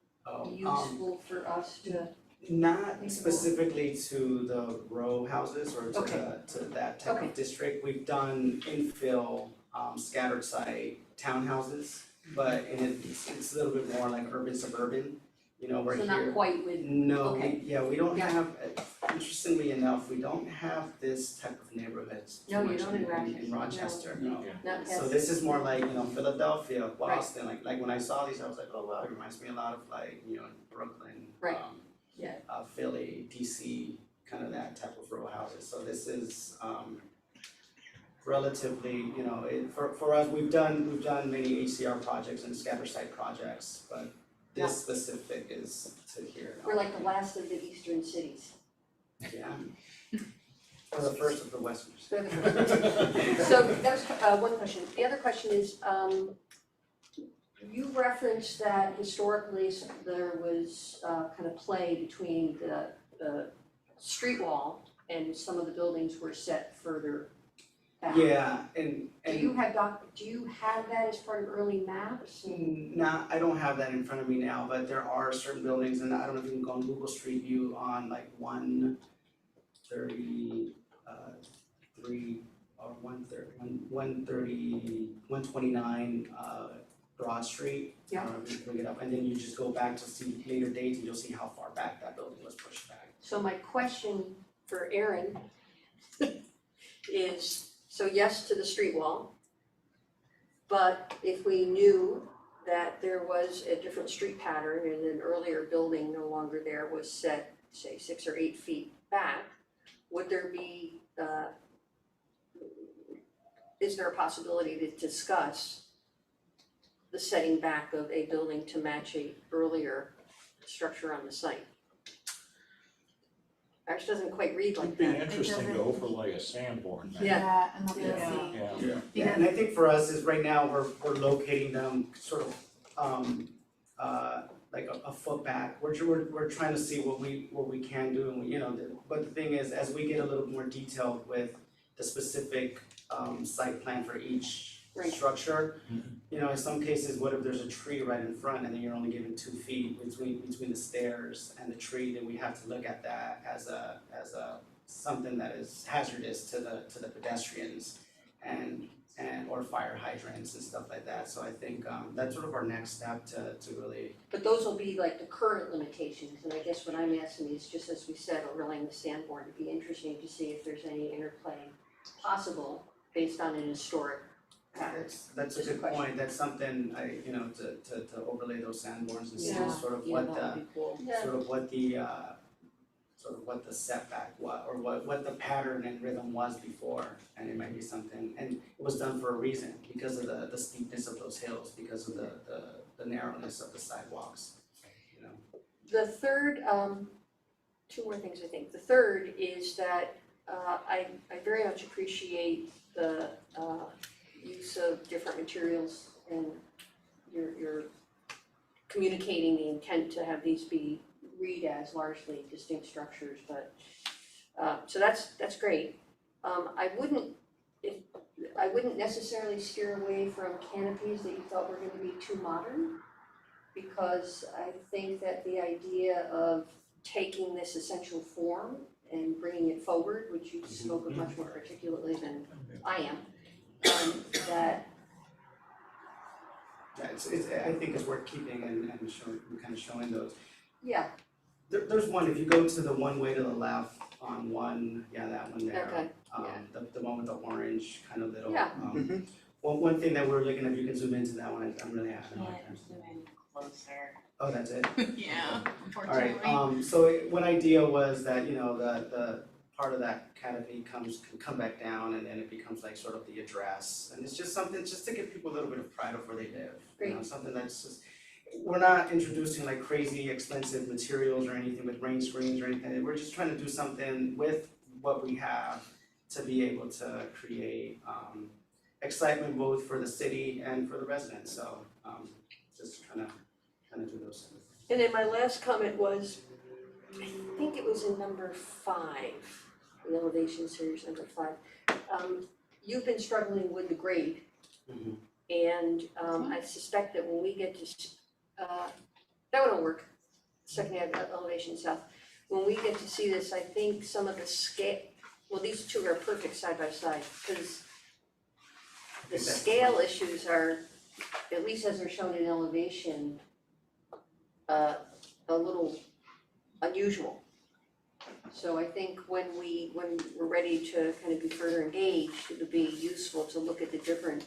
useful for us to? Not specifically to the row houses or to that type of district. We've done infill, scattered site townhouses, but it's a little bit more like urban suburban. We're here. So not quite with. No, we don't have, interestingly enough, we don't have this type of neighborhoods too No, you much don't in Rochester, No. no. Not So this is more like, Philadelphia, Boston, like when I saw these, I was like, oh wow, it reminds me a lot of like, Brooklyn. Right. Yeah. Philly, DC, kind of that type of row houses. So this is relatively, for us, we've done many HCR projects and scatter site projects, but this specific is to here. We're like the last of the eastern cities. Yeah. Or the first of the Westerners. So that's one question. The other question is, you referenced that historically there was kind of play between the street wall and some of the buildings were set further back. Yeah, and. Do you have that as part of early maps? I don't have that in front of me now, but there are certain buildings, and I don't know if you can go on Google Street View on like 129 Broad Street. Yeah. I don't know if you can bring it up, and then you just go back to see later dates, and you'll see how far back that building was pushed back. So my question for Aaron is, so yes to the street wall, but if we knew that there was a different street pattern and an earlier building no longer there was set, say, 6 or 8 feet back, would there be, is there a possibility to discuss the setting back of a building to match a earlier structure on the site? Actually doesn't quite read like It'd be that. interesting to go for like a Sanborn. then. Yeah. And look and see. Yeah. Yeah, and I think for us is right now, we're locating them sort of, like a foot back. We're trying to see what we can do, and but the thing is, as we get a little more detailed with the specific, site plan for each Right. structure, in some cases, what if there's a tree right in front and then you're only given 2 feet between the stairs and the tree, then we have to look at that as a something that is hazardous to the pedestrians and or fire hydrants and stuff like that. So I think that's sort of our next step to really. But those will be like the current limitations, and I guess what I'm asking is, just as we said, overlaying the Sanborn, it'd be interesting to see if there's any interplay possible based on an historic pattern. That's a Just a good question. point. That's something to overlay those Sanborns and see Yeah. sort of Yeah, what that would be cool. sort of what the setback was, or what the pattern and rhythm was before, and it might be something, and it was done for a reason, because of the steepness of those hills, because of the narrowness of the sidewalks, The third, 2 more things I think. The third is that I very much appreciate the use of different materials, and you're communicating the intent to have these be read as largely distinct structures, but so that's great. I wouldn't necessarily steer away from canopies that you thought were gonna be too modern, because I think that the idea of taking this essential form and bringing it forward, which you spoke of much more articulately than I am, that yeah, I think it's worth keeping and showing those. yeah. There's one, if you go to the one way to the left on that one there. Okay, The one with the orange kind of little, Yeah. one thing that we're looking at, if you can zoom into that one, I'm really having a hard Can't time. zoom in closer. Oh, that's it? Yeah, Alright, unfortunately. so one idea was that, the part of that canopy can come back down, and then it becomes like sort of the address, and it's just something, just to give people a little bit of pride of where they live. Great. Something that's just, we're not introducing like crazy expensive materials or anything with rain screens or anything, we're just trying to do something with what we have to be able to create excitement both for the city and for the residents, so just trying to do those things. And then my last comment was, I think it was in number 5, the elevation series number 5. You've been struggling with the grade, and I suspect that when we get to, that one will work, second elevation south. When we get to see this, I think some of the scale, well, these two are perfect side by side, because the scale issues are, at least as they're shown in elevation, a little unusual. So I think when we're ready to kind of be further engaged, it would be useful to look at the different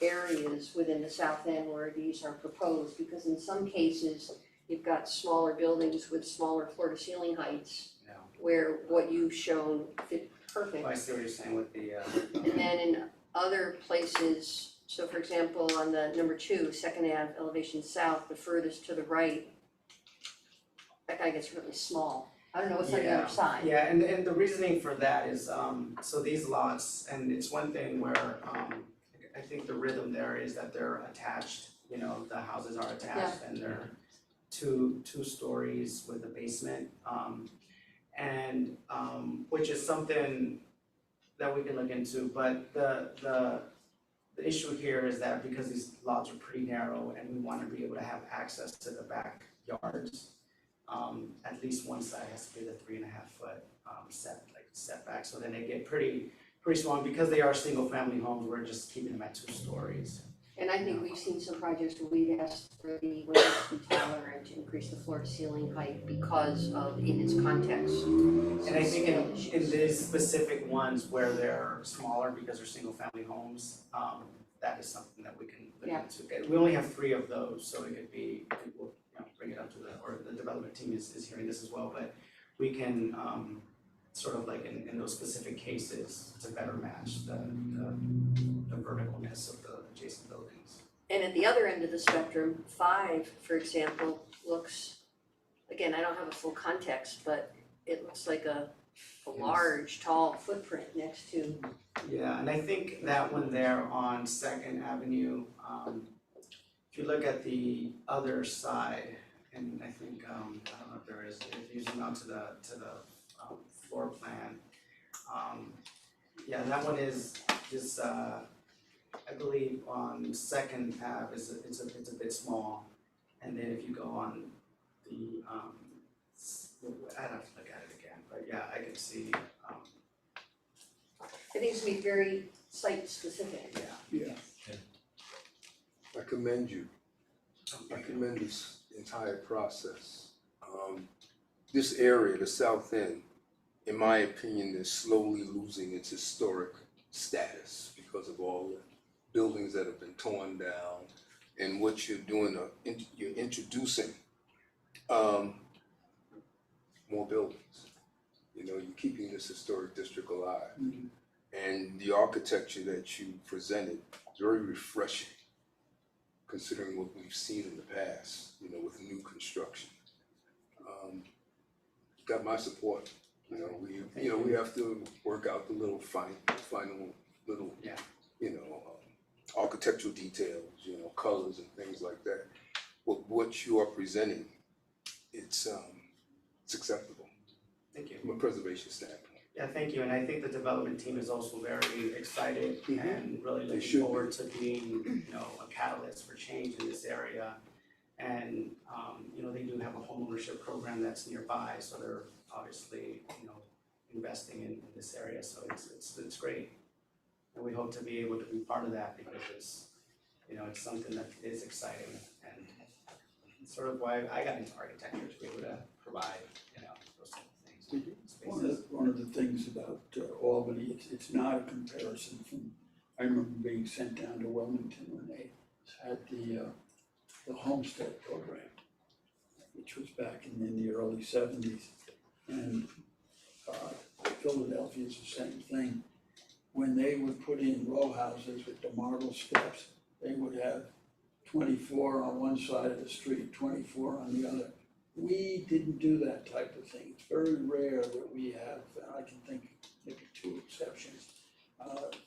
areas within the south end where these are proposed, because in some cases, you've got smaller buildings with smaller floor to ceiling heights, Yeah. where what you've shown fit perfect. I see what you're saying with the And then in other places, so for example, on the number 2, Second Ave elevation south, the furthest to the right, that guy gets really small. I don't know what's on the other side. Yeah, and the reasoning for that is, so these lots, and it's one thing where, I think the rhythm there is that they're attached, you know, the houses are attached and they're two stories with a basement. Which is something that we can look into, but the issue here is that because these lots are pretty narrow and we wanna be able to have access to the backyards, at least one side has to be the 3.5 foot setback, so then they get pretty small. Because they are single family homes, we're just keeping them at 2 stories. And I think we've seen some projects where we've asked for the windows to be taller and to increase the floor to ceiling height because of, in its context. And I think in these specific ones where they're smaller because they're single family homes, that is something that we can look into. We only have 3 of those, so it could be, we'll, you know, bring it up to the development team is hearing this as well, but we can, sort of like in those specific cases to better match the verticalness of the adjacent buildings. And at the other end of the spectrum, 5, for example, looks, again, I don't have a full context, but it looks like a large, tall footprint next to. Yeah, and I think that one there on Second Avenue, if you look at the other side, and I think, I don't know if there is, if you zoom out to the floor plan, yeah, that one is just, I believe on Second Ave it's a bit small, and then if you go on the, I'd have to look at it again, but yeah, I can see, I think it's gonna be very site specific. Yeah. I commend you. I commend this entire process. This area, the South End, in my opinion, is slowly losing its historic status because of all the buildings that have been torn down. And what you're doing, you're introducing more buildings. You know, you're keeping this historic district alive. And the architecture that you presented is very refreshing, considering what we've seen in the past, you know, with new construction. Got my support. You know, we have to work out the little final little, you know, architectural details, you know, colors and things like that. But what you are presenting, it's acceptable. Thank you. From a preservation standpoint. Yeah, thank you, and I think the development team is also very excited and really They looking should forward to being, you know, a catalyst for change in this area. And, you know, they do have a homeownership program that's nearby, so they're obviously, you know, investing in this area, so it's great. And we hope to be able to be part of that because it's, you know, it's something that is exciting and it's sort of why I got into architecture, to be able to provide, you know, those type of things. One of the things about Albany, it's not a comparison from, I remember being sent down to Wilmington when they had the homestead program, which was back in the early 70s. And Philadelphia is the same thing. When they would put in row houses with the marble steps, they would have 24 on one side of the street, 24 on the other. We didn't do that type of thing. It's very rare that we have, and I can think maybe 2 exceptions.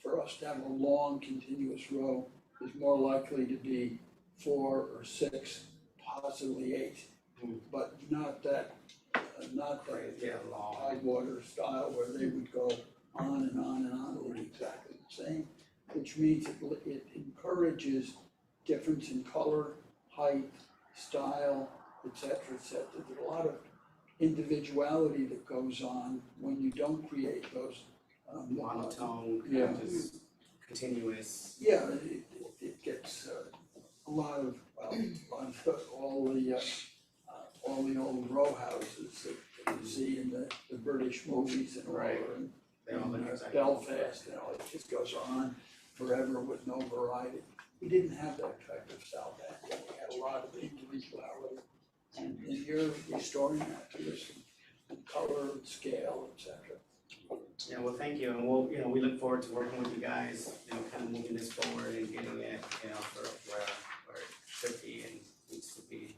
For us to have a long continuous row is more likely to be 4 or 6, possibly 8, but not that high water style where they would go on and on and on, doing exactly the same, which means it encourages difference in color, height, style, et cetera, et cetera. There's a lot of individuality that goes on when you don't create those monotone, just continuous. Yeah, it gets a lot of all the old row houses that you see in the British movies and all, and Belfast, you know, it just goes on forever with no variety. We didn't have that type of South End. We had a lot of individuality, and you're restoring that to us in color and scale, et cetera. Yeah, well, thank you, and we'll, you know, we look forward to working with you guys, you know, kind of moving this forward and getting it, you know, for where it should be and needs to be.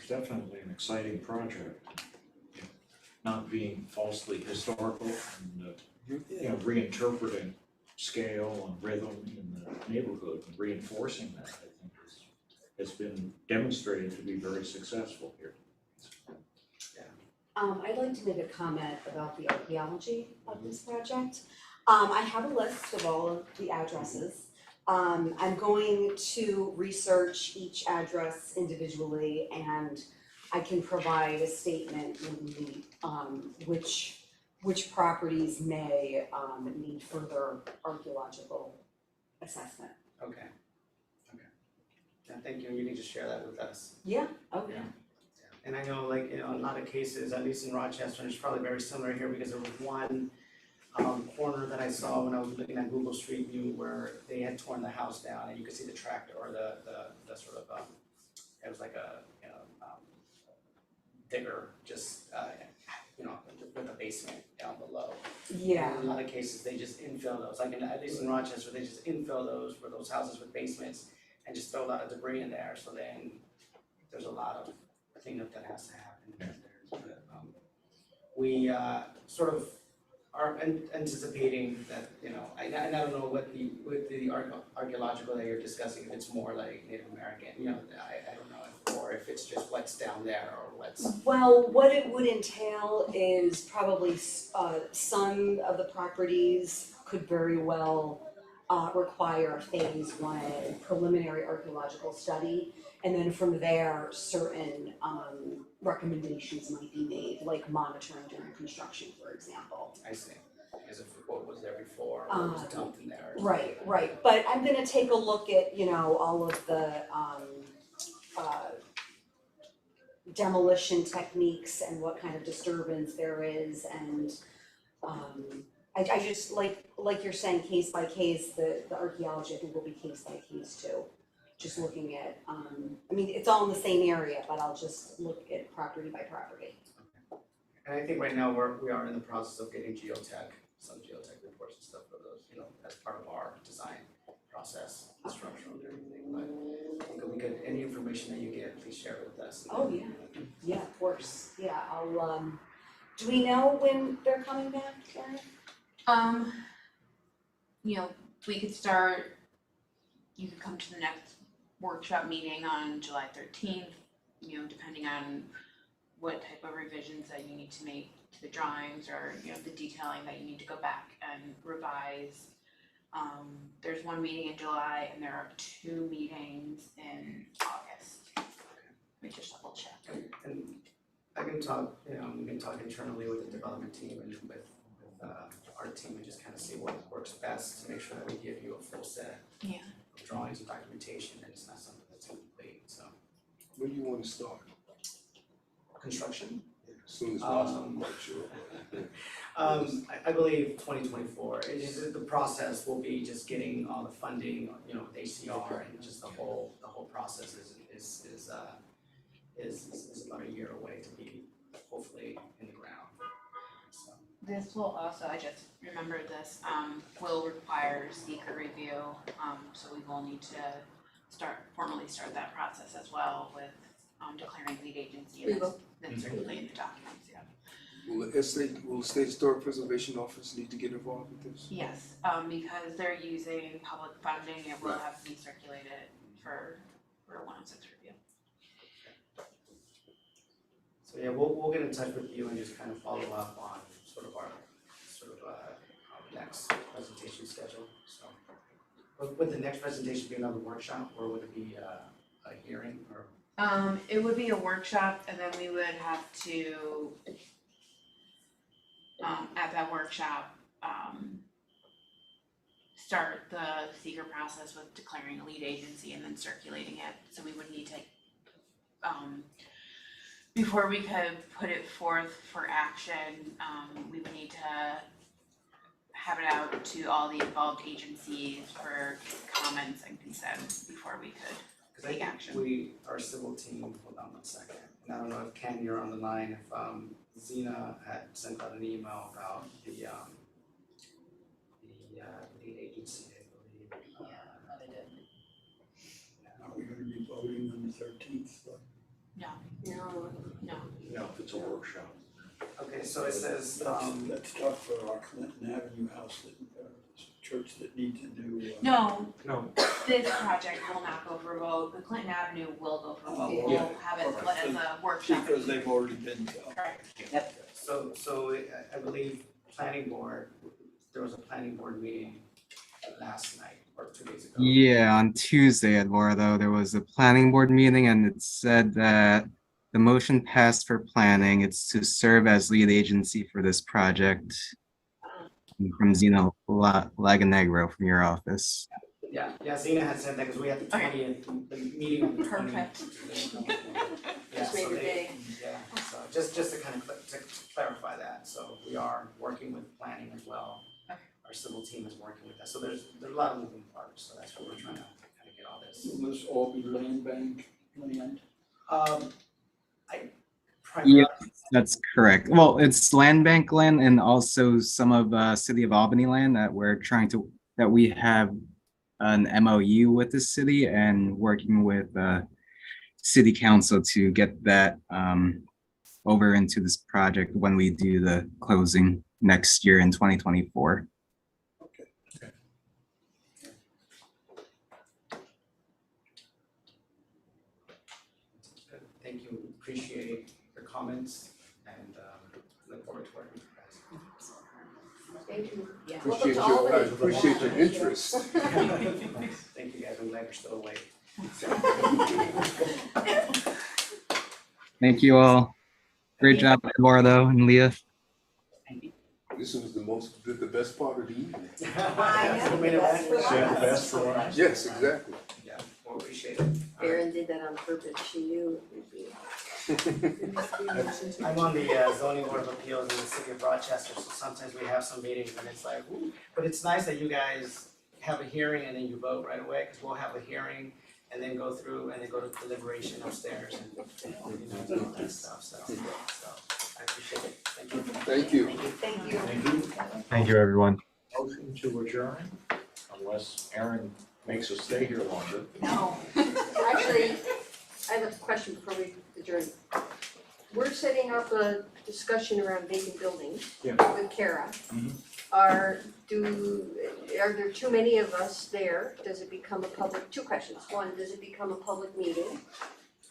definitely an exciting project. Not being falsely historical and, reinterpreting scale and rhythm in the neighborhood and reinforcing that, I think has been demonstrated to be very successful here. I'd like to make a comment about the archaeology of this project. I have a list of all of the addresses. I'm going to research each address individually, and I can provide a statement when we meet, which properties may need further archaeological assessment. Okay. Yeah, thank you, and you need to share that with us. Yeah, okay. Yeah. And I know, like, in a lot of cases, at least in Rochester, and it's probably very similar here, because there was one corner that I saw when I was looking at Google Street View where they had torn the house down, and you could see the tractor or the sort of it was like a digger just with a basement down below. Yeah. And in a lot of cases, they just infill those, like at least in Rochester, they just infill those houses with basements and just throw a lot of debris in there, so then there's a lot of cleanup that has to happen. We sort of are anticipating that, and I don't know what the archaeological that you're discussing, if it's more like Native American, I don't know, or if it's just what's down there or what's. Well, what it would entail is probably some of the properties could very well require a phase 1 preliminary archaeological study, and then from there, certain recommendations might be made, like monitoring during construction, for example. I see, as if what was there before, what was dumped in there. Right, but I'm gonna take a look at, all of the demolition techniques and what kind of disturbance there is, and I just, like you're saying, case by case, the archaeology, I think, will be case by case too. Just looking at, it's all in the same area, but I'll just look at property by property. And I think right now we are in the process of getting some geotech reports and stuff for those, as part of our design process, the structural and everything, but I think we could, any information that you get, please share it with us. Oh, yeah, of course, yeah, I'll, do we know when they're coming back, Karen? We could start, you could come to the next workshop meeting on July 13th, depending on what type of revisions that you need to make to the drawings, or, the detailing that you need to go back and revise. There's one meeting in July and there are 2 meetings in August. Let me just double check. And I can talk, we can talk internally with the development team and with our team and just kind of see what works best to make sure that we give you a full set of drawings and documentation, and it's not something that's incomplete, so. When do you want to start? Construction? As soon as possible, I'm quite sure. I believe 2024, it's just the process will be just getting all the funding, with ACR, and just the whole process is about a year away to be hopefully in the ground. So. This will also, I just remembered this, will require seeker review, so we will need to formally start that process as well with declaring lead agency and then circulating the documents, Will the State Historic Preservation Office need to get involved with this? Yes, because they're using public funding, it will have to be circulated for 106 review. So yeah, we'll get in touch with you and just kind of follow up on sort of our next presentation schedule. So, would the next presentation be another workshop, or would it be a hearing, or? It would be a workshop, and then we would have to, at that workshop, start the seeker process with declaring a lead agency and then circulating it. So we would need to, before we could put it forth for action, we would need to have it out to all the involved agencies for comments and consent before we could take action. Our civil team, hold on one second, and I don't know if Ken, you're on the line, if Zena had sent out an email about the lead agency, I believe. Are we gonna be voting on the 13th? No, No, No, if it's a workshop. Okay, so it says, Let's talk for our Clinton Avenue house that, church that needs a new. no, No. this project will not go for a vote, the Clinton Avenue will go for a vote, Oh, we'll yeah. have it Okay, put as a workshop. Because they've already been, Correct. so I believe planning board, there was a planning board meeting last night or 2 days ago. Yeah, on Tuesday, Eduardo, there was a planning board meeting and it said that the motion passed for planning. It's to serve as lead agency for this project. From Zeno Laganegro from your office. Yeah, Zena had said that because we had the 20th, the meeting on the 20th. Perfect. Yeah, Just made so your they, day. yeah, so just to kind of to clarify that, so we are working with planning as well. Okay. Our civil team is working with that, so there's a lot of moving parts, so that's what we're trying to kind of get all this. will this all be land bank land? I Yeah, primarily, that's correct. Well, it's land bank land and also some of City of Albany land that we have an MOU with the city and working with city council to get that over into this project when we do the closing next year in 2024. thank you, appreciate your comments and look forward to working with you guys. thank you. Yeah. Appreciate your interest. Thank you guys, I'm glad you're still awake. Thank you all. Great job, Eduardo and Leah. This was the best part of the evening. You made it back. Save the best for last. Yes, exactly. Yeah, well, appreciate it. Erin did that on purpose, she knew it would be. I'm on the zoning board of appeals in the city of Rochester, so sometimes we have some meetings and it's like, ooh. But it's nice that you guys have a hearing and then you vote right away, because we'll have a hearing and then go through and then go to deliberation upstairs and all that stuff, so I appreciate it, thank you. Thank you. Thank you. Thank you. Thank you, everyone. Motion to adjourn, unless Aaron makes us stay here longer. No. Actually, I have a question before we adjourn. We're setting up a discussion around vacant buildings with Kara. Mhm. Are there too many of us there? Does it become a public, two questions. One, does it become a public meeting?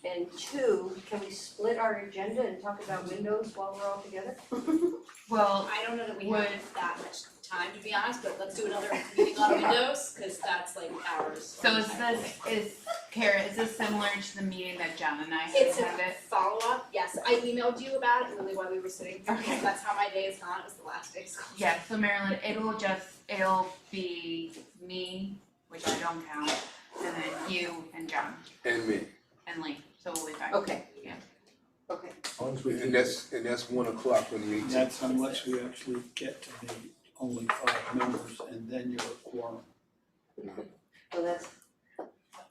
And two, can we split our agenda and talk about windows while we're all together? Well, I don't know that we Would- have that much time, to be honest, but let's do another meeting on windows, cause that's like hours. so Kara, is this similar to the meeting that John and I It's a attended? follow-up, yes, I emailed you about it, really while we were sitting here, Okay. that's how my day is gone, it was the last day of school. Yeah, so Marilyn, it'll be me, which I don't count, and then you and John And me. and Lee, so we'll be fine. Okay. Yeah. Okay. As long as we And that's 1 o'clock on the 18th. That's unless we actually get to be only 5 members and then you're a quorum. Well, that's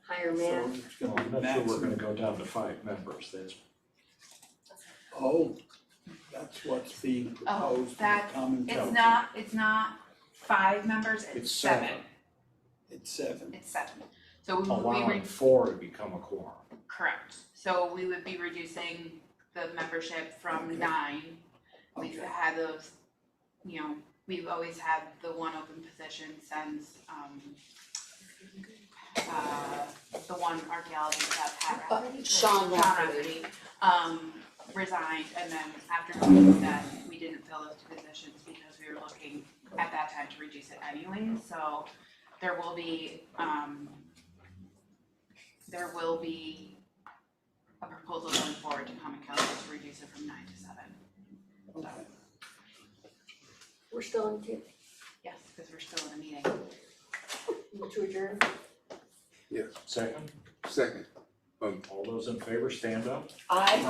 higher So math. it's gonna I'm be not sure we're maximum. gonna go down to 5 members, that's. Oh, that's what's being proposed in the that- common council. It's not 5 members, it's It's 7. seven. It's 7. It's 7. So we Allowing 4 to become a quorum. correct, so we would be reducing the membership from 9. We've Okay. had those, we've always had the one open position since, the one archaeology staff had Sean Rafferty, resigned, and then after going with that, we didn't fill those 2 positions because we were looking at that time to reduce it anyway, so there will be a proposal going forward to common council to reduce it from 9 to 7. So, We're still in tape. yes, because we're still in a meeting. To adjourn. Yes. Second, Second. all those in favor, stand up. Aye.